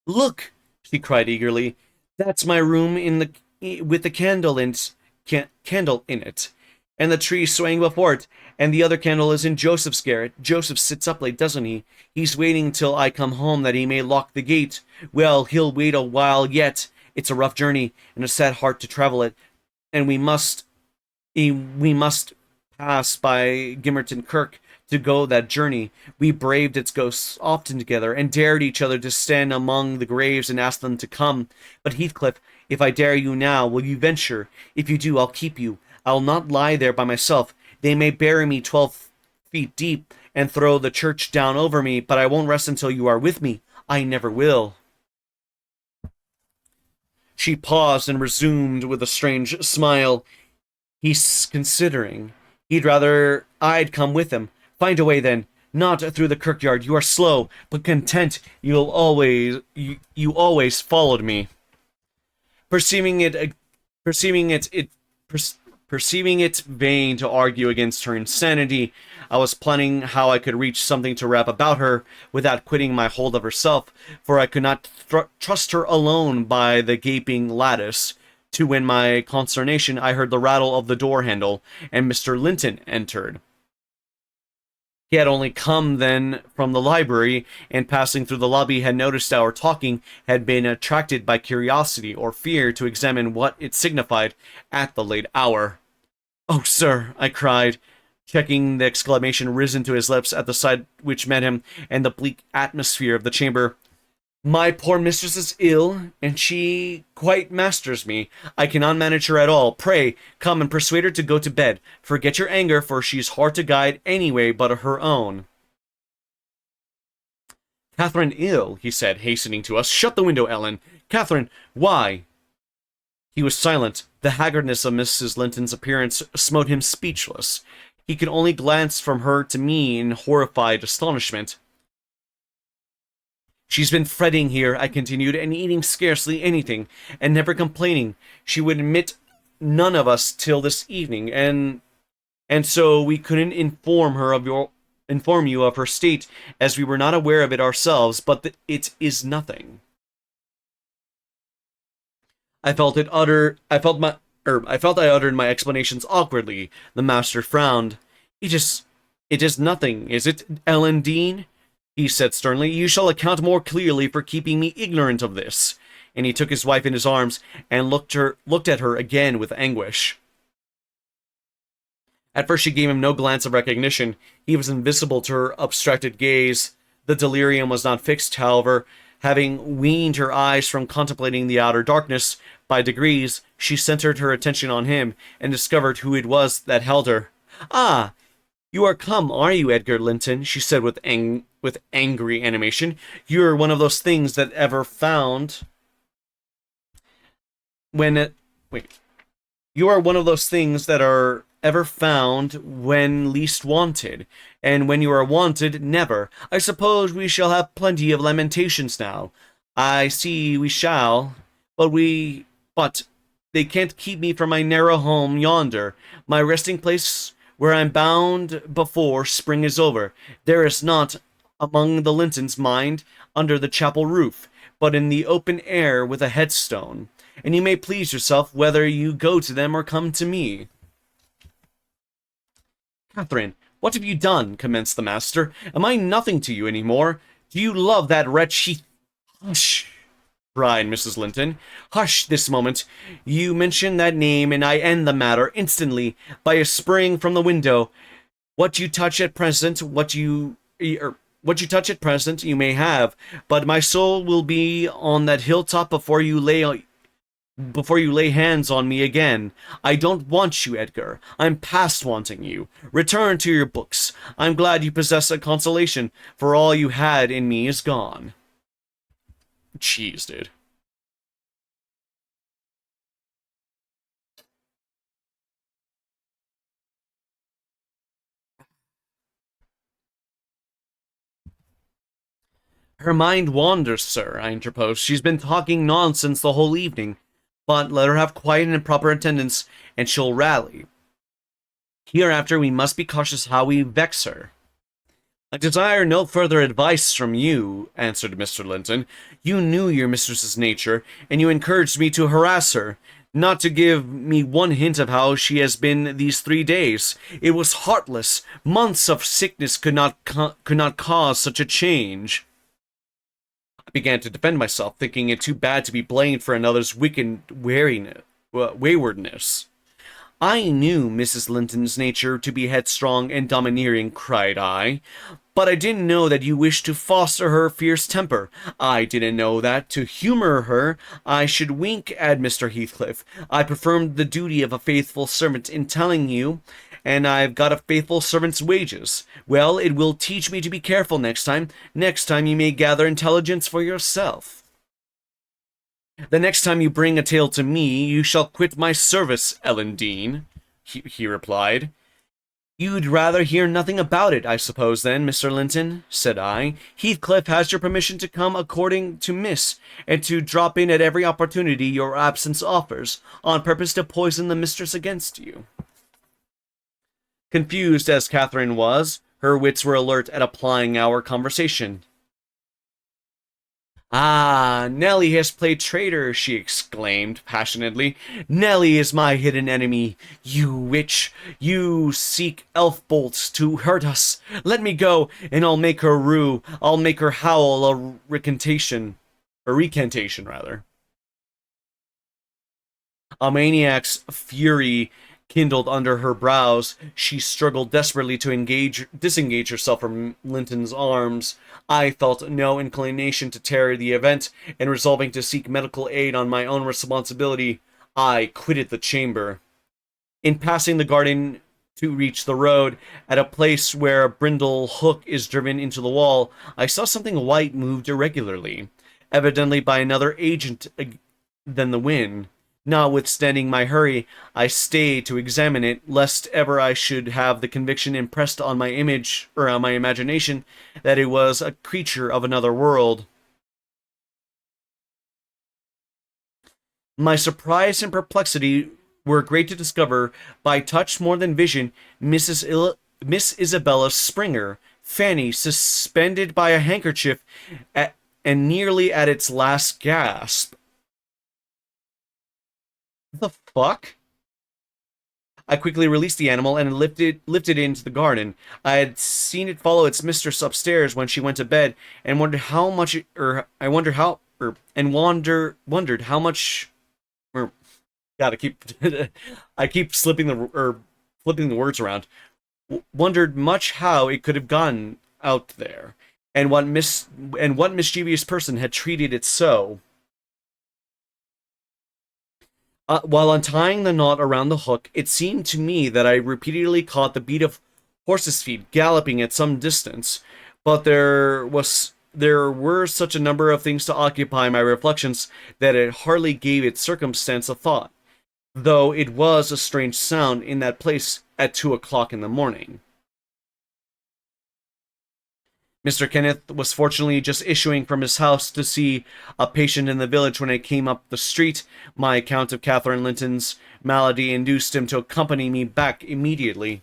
Look, she cried eagerly, That's my room with the candle in it, and the tree swaying before it, and the other candle is in Joseph's garret. Joseph sits up late, doesn't he? He's waiting till I come home that he may lock the gate. Well, he'll wait a while yet. It's a rough journey, and a sad heart to travel it, and we must pass by Gimmerton Kirk to go that journey. We braved its ghosts often together, and dared each other to stand among the graves and ask them to come. But Heathcliff, if I dare you now, will you venture? If you do, I'll keep you. I'll not lie there by myself. They may bury me 12 feet deep and throw the church down over me, but I won't rest until you are with me. I never will. She paused and resumed with a strange smile. He's considering. He'd rather I'd come with him. Find a way then. Not through the kirkyard. You are slow, but content. You always followed me. Perceiving it vain to argue against her insanity, I was planning how I could reach something to wrap about her without quitting my hold of herself, for I could not trust her alone by the gaping lattice. To win my consternation, I heard the rattle of the door handle, and Mr. Linton entered. He had only come then from the library, and passing through the lobby had noticed our talking, had been attracted by curiosity or fear to examine what it signified at the late hour. "Oh, sir," I cried, checking the exclamation risen to his lips at the sight which met him, and the bleak atmosphere of the chamber. "My poor mistress is ill, and she quite masters me. I cannot manage her at all. Pray, come and persuade her to go to bed. Forget your anger, for she's hard to guide any way but her own." "Catherine ill," he said, hastening to us. "Shut the window, Ellen. Catherine, why?" He was silent. The haggardness of Mrs. Linton's appearance smote him speechless. He could only glance from her to me in horrified astonishment. "She's been fretting here," I continued, "and eating scarcely anything, and never complaining. She would admit none of us till this evening, and so we couldn't inform you of her state, as we were not aware of it ourselves. But it is nothing." I felt I uttered my explanations awkwardly. The master frowned. It is nothing, is it, Ellen Dean?" he said sternly. "You shall account more clearly for keeping me ignorant of this." And he took his wife in his arms and looked at her again with anguish. At first she gave him no glance of recognition. He was invisible to her abstracted gaze. The delirium was not fixed, however. Having weaned her eyes from contemplating the outer darkness, by degrees she centered her attention on him, and discovered who it was that held her. "Ah, you are come, are you, Edgar Linton?" she said with angry animation. "You're one of those things that ever found You are one of those things that are ever found when least wanted, and when you are wanted, never. I suppose we shall have plenty of lamentations now. I see we shall, but they can't keep me from my narrow home yonder, my resting place where I'm bound before spring is over. There is not among the Lintons, mind, under the chapel roof, but in the open air with a headstone. And you may please yourself whether you go to them or come to me." "Catherine, what have you done?" commenced the master. "Am I nothing to you any more? Do you love that wretch "Hush!" cried Mrs. Linton. "Hush this moment. You mention that name, and I end the matter instantly by a spring from the window. What you touch at present, you may have, but my soul will be on that hilltop before you lay hands on me again. I don't want you, Edgar. I'm past wanting you. Return to your books. I'm glad you possess a consolation, for all you had in me is gone." Jeez, dude. "Her mind wanders, sir," I interposed. "She's been talking nonsense the whole evening. But let her have quiet and proper attendance, and she'll rally. Hereafter we must be cautious how we vex her." I desire no further advice from you, answered Mr. Linton. You knew your mistress's nature, and you encouraged me to harass her, not to give me one hint of how she has been these 3 days. It was heartless. Months of sickness could not cause such a change. I began to defend myself, thinking it too bad to be blamed for another's wicked waywardness. I knew Mrs. Linton's nature to be headstrong and domineering, cried I, but I didn't know that you wished to foster her fierce temper. I didn't know that, to humor her, I should wink at Mr. Heathcliff. I performed the duty of a faithful servant in telling you, and I've got a faithful servant's wages. Well, it will teach me to be careful next time. Next time you may gather intelligence for yourself. The next time you bring a tale to me, you shall quit my service, Ellen Dean, he replied. You'd rather hear nothing about it, I suppose, then, Mr. Linton, said I. Heathcliff has your permission to come according to Miss, and to drop in at every opportunity your absence offers, on purpose to poison the mistress against you. Confused as Catherine was, her wits were alert at applying our conversation. Ah, Nellie has played traitor, she exclaimed passionately. Nellie is my hidden enemy. You witch, you seek elf bolts to hurt us. Let me go, and I'll make her rue. I'll make her howl a recantation, rather. A maniac's fury kindled under her brows. She struggled desperately to disengage herself from Linton's arms. I felt no inclination to tarry the event, and resolving to seek medical aid on my own responsibility, I quitted the chamber. In passing the garden to reach the road, at a place where a brindle hook is driven into the wall, I saw something white moved irregularly, evidently by another agent than the wind. Notwithstanding my hurry, I stayed to examine it, lest ever I should have the conviction impressed on my imagination that it was a creature of another world. My surprise and perplexity were great to discover, by touch more than vision, Miss Isabella Springer, Fanny, suspended by a handkerchief, and nearly at its last gasp. The fuck? I quickly released the animal and lifted it into the garden. I had seen it follow its mistress upstairs when she went to bed, and wondered how much. God, I keep flipping the words around. Wondered much how it could have gotten out there, and what mischievous person had treated it so. While untying the knot around the hook, it seemed to me that I repeatedly caught the beat of horses' feet galloping at some distance, but there were such a number of things to occupy my reflections that it hardly gave its circumstance a thought, though it was a strange sound in that place at 2 o'clock in the morning. Mr. Kenneth was fortunately just issuing from his house to see a patient in the village when I came up the street. My account of Catherine Linton's malady induced him to accompany me back immediately.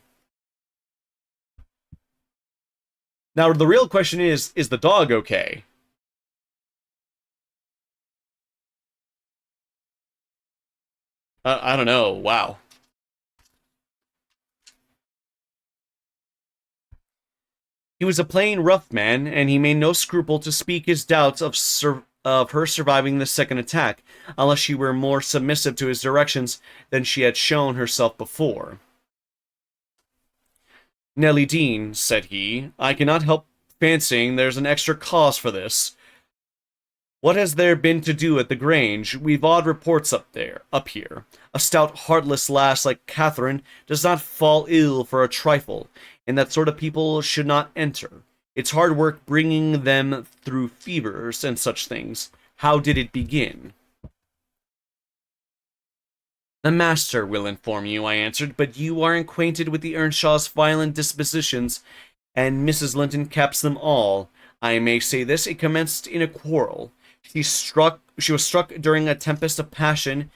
Now, the real question is the dog okay? I don't know. Wow. He was a plain rough man, and he made no scruple to speak his doubts of her surviving the second attack, unless she were more submissive to his directions than she had shown herself before. Nellie Dean, said he, I cannot help fancying there's an extra cause for this. What has there been to do at the Grange? We've odd reports up here. A stout, heartless lass like Catherine does not fall ill for a trifle, and that sort of people should not enter. It's hard work bringing them through fevers and such things. How did it begin? The master will inform you, I answered, but you are acquainted with the Earnshaws' violent dispositions, and Mrs. Linton caps them all. I may say this, it commenced in a quarrel. She was struck during a tempest of passion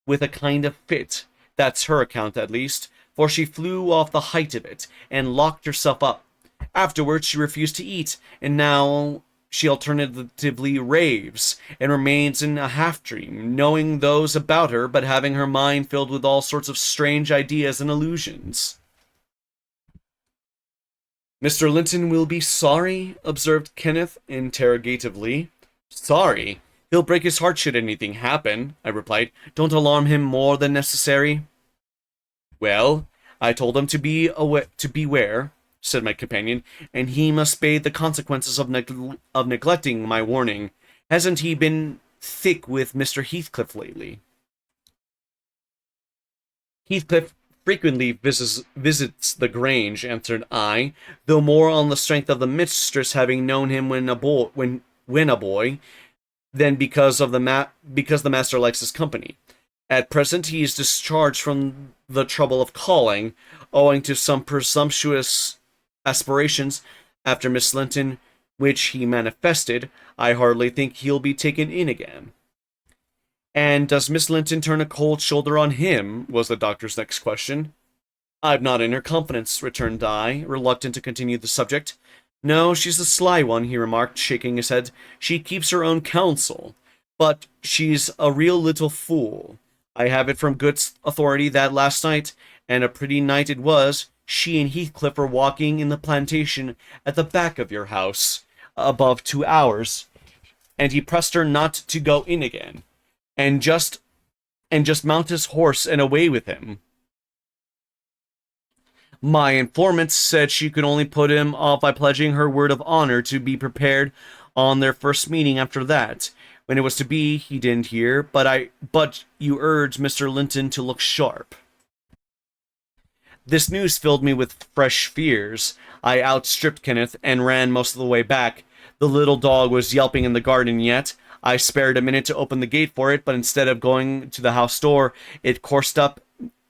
with a kind of fit. That's her account, at least, for she flew off the height of it, and locked herself up. Afterwards, she refused to eat, and now she alternatively raves and remains in a half dream, knowing those about her, but having her mind filled with all sorts of strange ideas and illusions. Mr. Linton will be sorry, observed Kenneth interrogatively. Sorry? He'll break his heart should anything happen, I replied. Don't alarm him more than necessary. Well, I told him to beware, said my companion, and he must pay the consequences of neglecting my warning. Hasn't he been thick with Mr. Heathcliff lately? Heathcliff frequently visits the Grange, answered I, though more on the strength of the mistress having known him when a boy, than because the master likes his company. At present he is discharged from the trouble of calling, owing to some presumptuous aspirations after Miss Linton, which he manifested. I hardly think he'll be taken in again. And does Miss Linton turn a cold shoulder on him? Was the doctor's next question. I'm not in her confidence, returned I, reluctant to continue the subject. No, she's the sly one, he remarked, shaking his head. She keeps her own counsel, but she's a real little fool. I have it from good authority that last night, and a pretty night it was, she and Heathcliff were walking in the plantation at the back of your house, above 2 hours, and he pressed her not to go in again, and just mount his horse and away with him. My informant said she could only put him off by pledging her word of honor to be prepared on their first meeting after that. When it was to be, he didn't hear, but you urged Mr. Linton to look sharp. This news filled me with fresh fears. I outstripped Kenneth and ran most of the way back. The little dog was yelping in the garden yet. I spared a minute to open the gate for it, but instead of going to the house door, it coursed up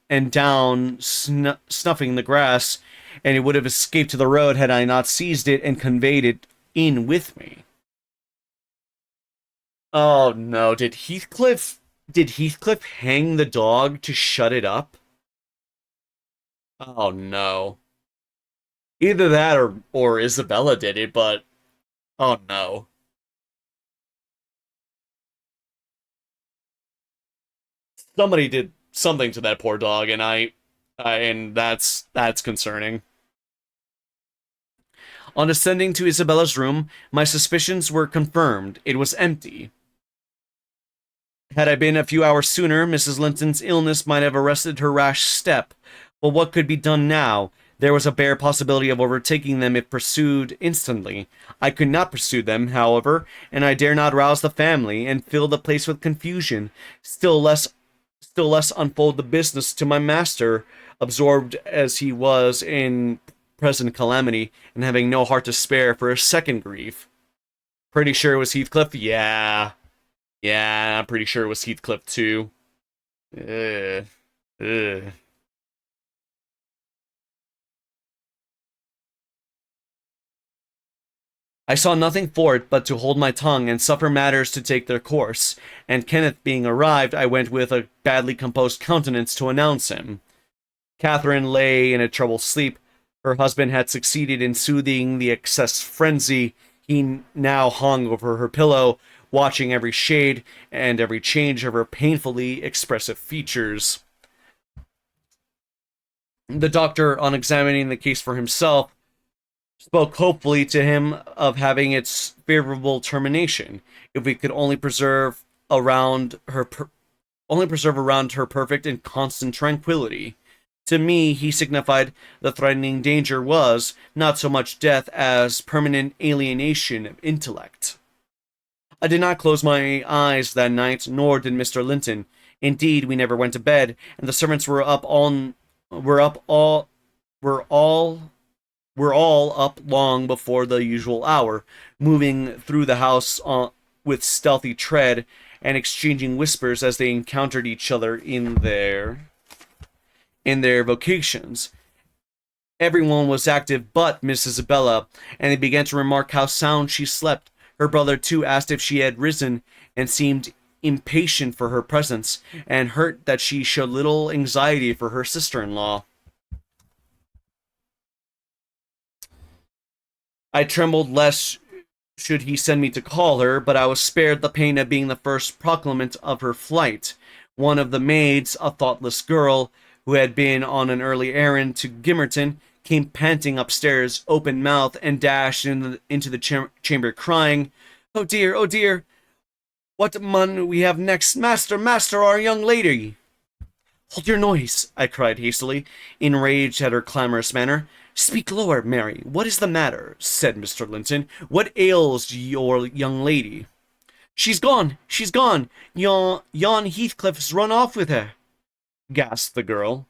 and down, snuffing the grass, and it would have escaped to the road had I not seized it and conveyed it in with me. Oh no, did Heathcliff hang the dog to shut it up? Oh no. Either that or Isabella did it, but oh no. Somebody did something to that poor dog, and that's concerning. On ascending to Isabella's room, my suspicions were confirmed. It was empty. Had I been a few hours sooner, Mrs. Linton's illness might have arrested her rash step. But what could be done now? There was a bare possibility of overtaking them if pursued instantly. I could not pursue them, however, and I dare not rouse the family and fill the place with confusion, still less unfold the business to my master, absorbed as he was in present calamity, and having no heart to spare for a second grief. Pretty sure it was Heathcliff? Yeah, I'm pretty sure it was Heathcliff too. Ugh. I saw nothing for it but to hold my tongue and suffer matters to take their course, and Kenneth being arrived, I went with a badly composed countenance to announce him. Catherine lay in a troubled sleep. Her husband had succeeded in soothing the excess frenzy. He now hung over her pillow, watching every shade and every change of her painfully expressive features. The doctor, on examining the case for himself, spoke hopefully to him of having its favorable termination, if we could only preserve around her perfect and constant tranquility. To me, he signified the threatening danger was not so much death as permanent alienation of intellect. I did not close my eyes that night, nor did Mr. Linton. Indeed, we never went to bed, and the servants were all up long before the usual hour, moving through the house with stealthy tread and exchanging whispers as they encountered each other in their vocations. Everyone was active but Miss Isabella, and they began to remark how sound she slept. Her brother, too, asked if she had risen, and seemed impatient for her presence, and hurt that she showed little anxiety for her sister-in-law. I trembled lest should he send me to call her, but I was spared the pain of being the first proclamant of her flight. One of the maids, a thoughtless girl, who had been on an early errand to Gimmerton, came panting upstairs, open mouthed, and dashed into the chamber, crying, "Oh dear, what mun we have next? Master, master, our young lady!" "Hold your noise," I cried hastily, enraged at her clamorous manner. "Speak lower, Mary. What is the matter?" said Mr. Linton. "What ails your young lady?" She's gone! Yon Heathcliff's run off with her," gasped the girl.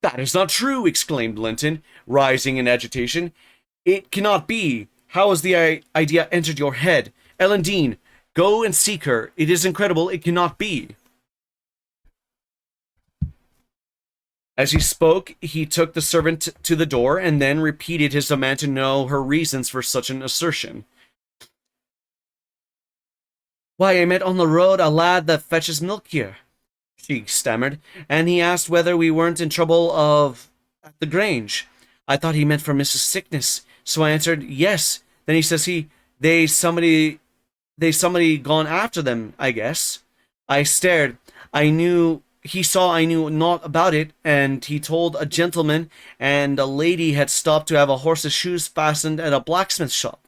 "That is not true!" exclaimed Linton, rising in agitation. "It cannot be! How has the idea entered your head? Ellen Dean, go and seek her. It is incredible. It cannot be." As he spoke, he took the servant to the door and then repeated his demand to know her reasons for such an assertion. "Why, I met on the road a lad that fetches milk here," she stammered, "and he asked whether we weren't in trouble at the Grange. I thought he meant for Mrs. Sickness, so I answered yes. Then he says they somebody gone after them, I guess. I stared. He saw I knew naught about it, and he told a gentleman and a lady had stopped to have a horse's shoes fastened at a blacksmith shop,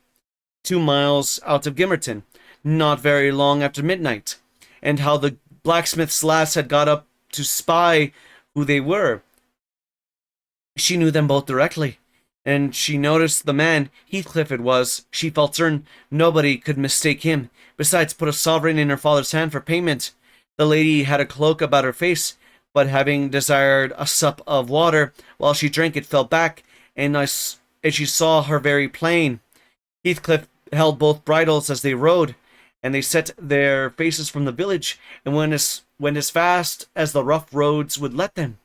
2 miles out of Gimmerton, not very long after midnight, and how the blacksmith's lass had got up to spy who they were. She knew them both directly, and she noticed the man, Heathcliff it was. She felt certain nobody could mistake him. Besides, put a sovereign in her father's hand for payment. The lady had a cloak about her face, but having desired a sup of water, while she drank it fell back, and she saw her very plain. Heathcliff held both bridles as they rode, and they set their faces from the village, and went as fast as the rough roads would let them.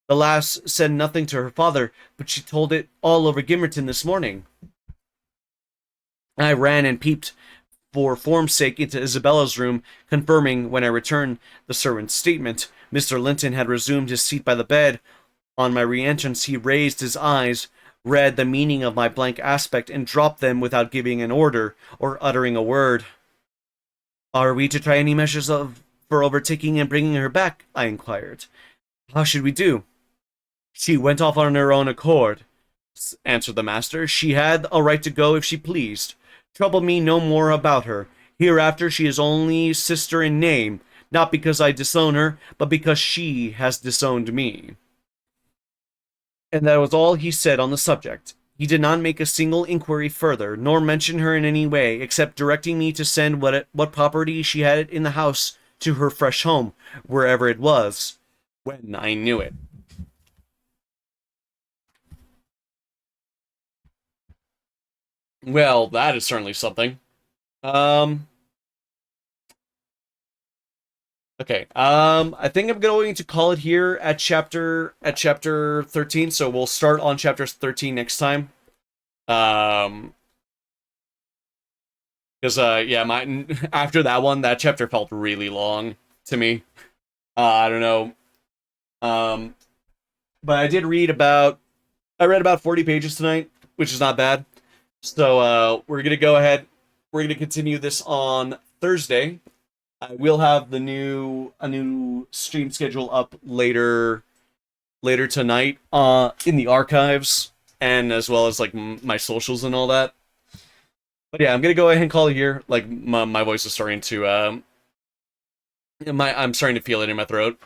The lass said nothing to her father, but she told it all over Gimmerton this morning. I ran and peeped for form's sake into Isabella's room, confirming, when I returned, the servant's statement. Mr. Linton had resumed his seat by the bed. On my re-entrance, he raised his eyes, read the meaning of my blank aspect, and dropped them without giving an order or uttering a word. "Are we to try any measures for overtaking and bringing her back?" I inquired. "How should we do?" "She went off on her own accord," answered the master. "She had a right to go if she pleased. Trouble me no more about her. Hereafter she is only sister in name, not because I disown her, but because she has disowned me." And that was all he said on the subject. He did not make a single inquiry further, nor mention her in any way, except directing me to send what property she had in the house to her fresh home, wherever it was, when I knew it. Well, that is certainly something. Okay. I think I'm going to call it here at chapter 13. So we'll start on chapter 13 next time. Because yeah, after that one, that chapter felt really long to me. I don't know. But I read about 40 pages tonight, which is not bad. So we're gonna go ahead. We're gonna continue this on Thursday. I will have a new stream schedule up later tonight in the archives, and as well as like my socials and all that. But yeah, I'm gonna go ahead and call it here. Like my voice is starting to I'm starting to feel it in my throat.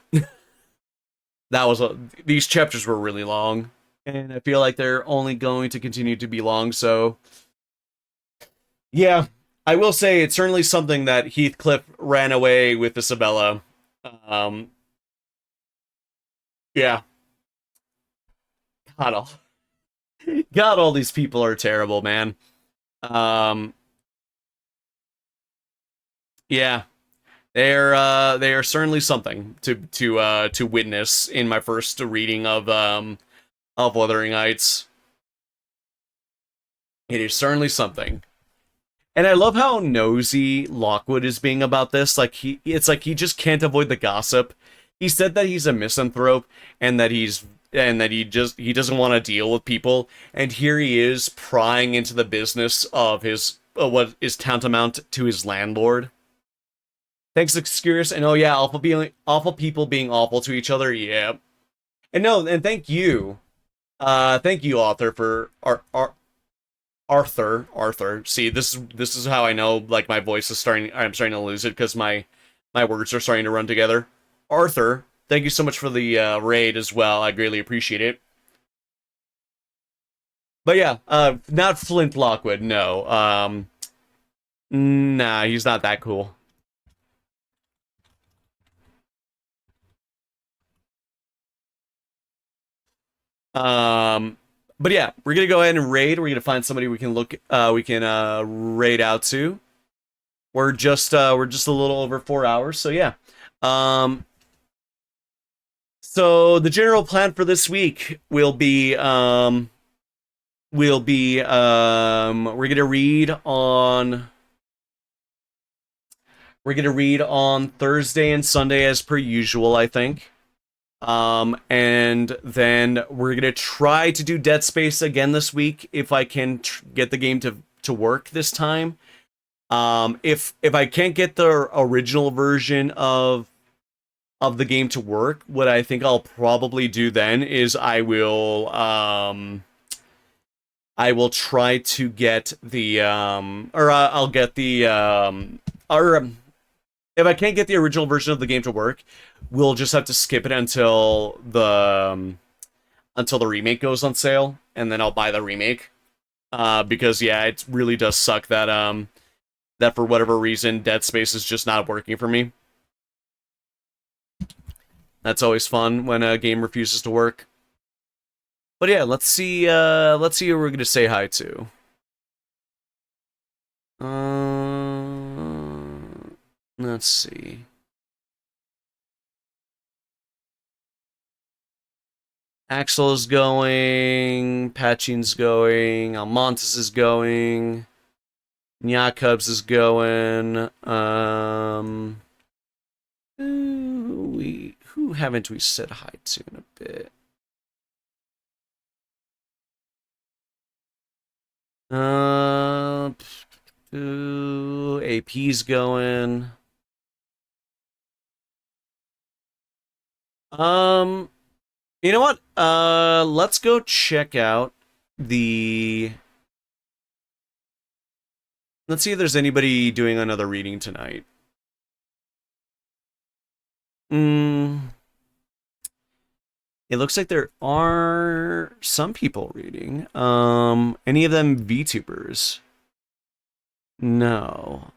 These chapters were really long, and I feel like they're only going to continue to be long. So yeah, I will say it's certainly something that Heathcliff ran away with Isabella. Yeah. God, all these people are terrible, man. Yeah. They are certainly something to witness in my first reading of Wuthering Heights. It is certainly something. And I love how nosy Lockwood is being about this. It's like he just can't avoid the gossip. He said that he's a misanthrope and that he's and that he doesn't want to deal with people, and here he is prying into the business of his what is tantamount to his landlord. Thanks, Excurus, and oh yeah, awful people being awful to each other. Yeah, and no, and thank you, author, for Arthur. See, this is how I know like my voice is starting. I'm starting to lose it because my words are starting to run together. Arthur, thank you so much for the raid as well. I greatly appreciate it. But yeah, not Flint Lockwood. No, nah, he's not that cool. But yeah, we're gonna go ahead and raid. We're gonna find somebody we can raid out to. We're just a little over 4 hours, so yeah. So the general plan for this week will be we're gonna read on Thursday and Sunday as per usual, I think. And then we're gonna try to do Dead Space again this week if I can get the game to work this time. If I can't get the original version of the game to work, what I think I'll probably do then is I will try to get the I'll get the if I can't get the original version of the game to work, we'll just have to skip it until the remake goes on sale, and then I'll buy the remake. Because yeah, it really does suck that that for whatever reason Dead Space is just not working for me. That's always fun when a game refuses to work. But yeah, let's see who we're gonna say hi to. Let's see. Axel is going, Patchin's going, Almontes is going, Nyakubs is going, who haven't we said hi to in a bit? AP's going. You know what? Let's go check out the... Let's see if there's anybody doing another reading tonight. It looks like there are some people reading. Any of them VTubers? No.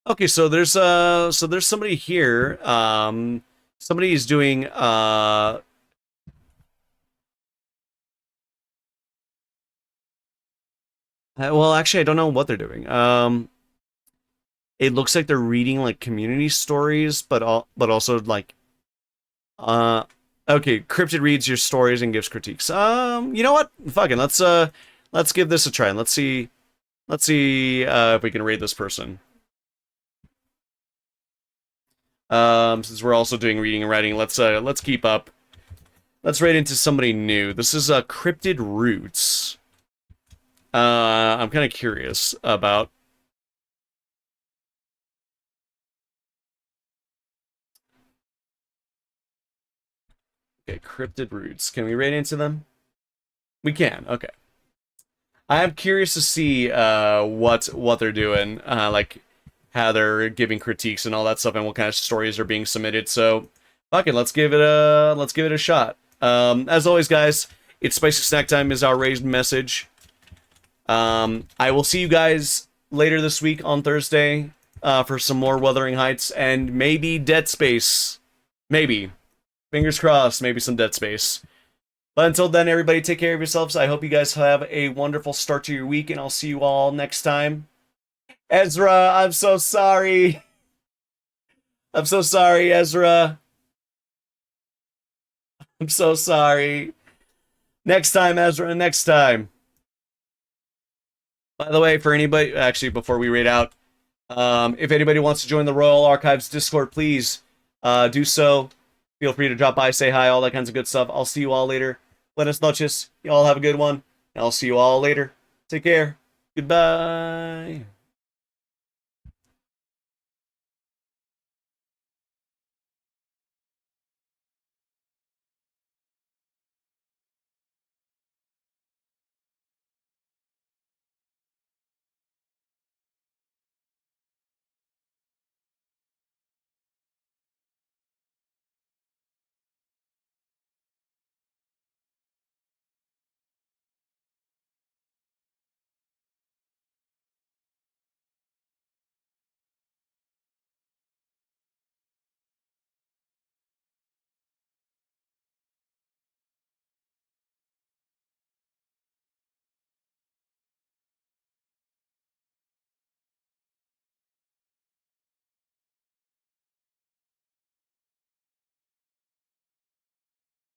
Okay, so there's somebody here. Somebody is doing well, actually I don't know what they're doing. It looks like they're reading like community stories, but also like okay, Cryptid reads your stories and gives critiques. You know what? Fucking let's give this a try and let's see if we can rate this person. Since we're also doing reading and writing, let's keep up. Let's rate into somebody new. This is Cryptid Roots. I'm kind of curious about. Okay, Cryptid Roots. Can we rate into them? We can. Okay. I am curious to see what they're doing. Like how they're giving critiques and all that stuff, and what kind of stories are being submitted. So, fuck it, let's give it a shot. As always, guys, it's Spicy Snack Time is our raised message. I will see you guys later this week on Thursday for some more Wuthering Heights and maybe Dead Space. Maybe. Fingers crossed, maybe some Dead Space. But until then, everybody, take care of yourselves. I hope you guys have a wonderful start to your week, and I'll see you all next time. Ezra, I'm so sorry. I'm so sorry, Ezra. I'm so sorry. Next time, Ezra, next time. By the way, for anybody, actually, before we read out, if anybody wants to join the Royal Archives Discord, please do so. Feel free to drop by, say hi, all that kinds of good stuff. I'll see you all later. Buenas noches. You all have a good one. I'll see you all later. Take care. Goodbye.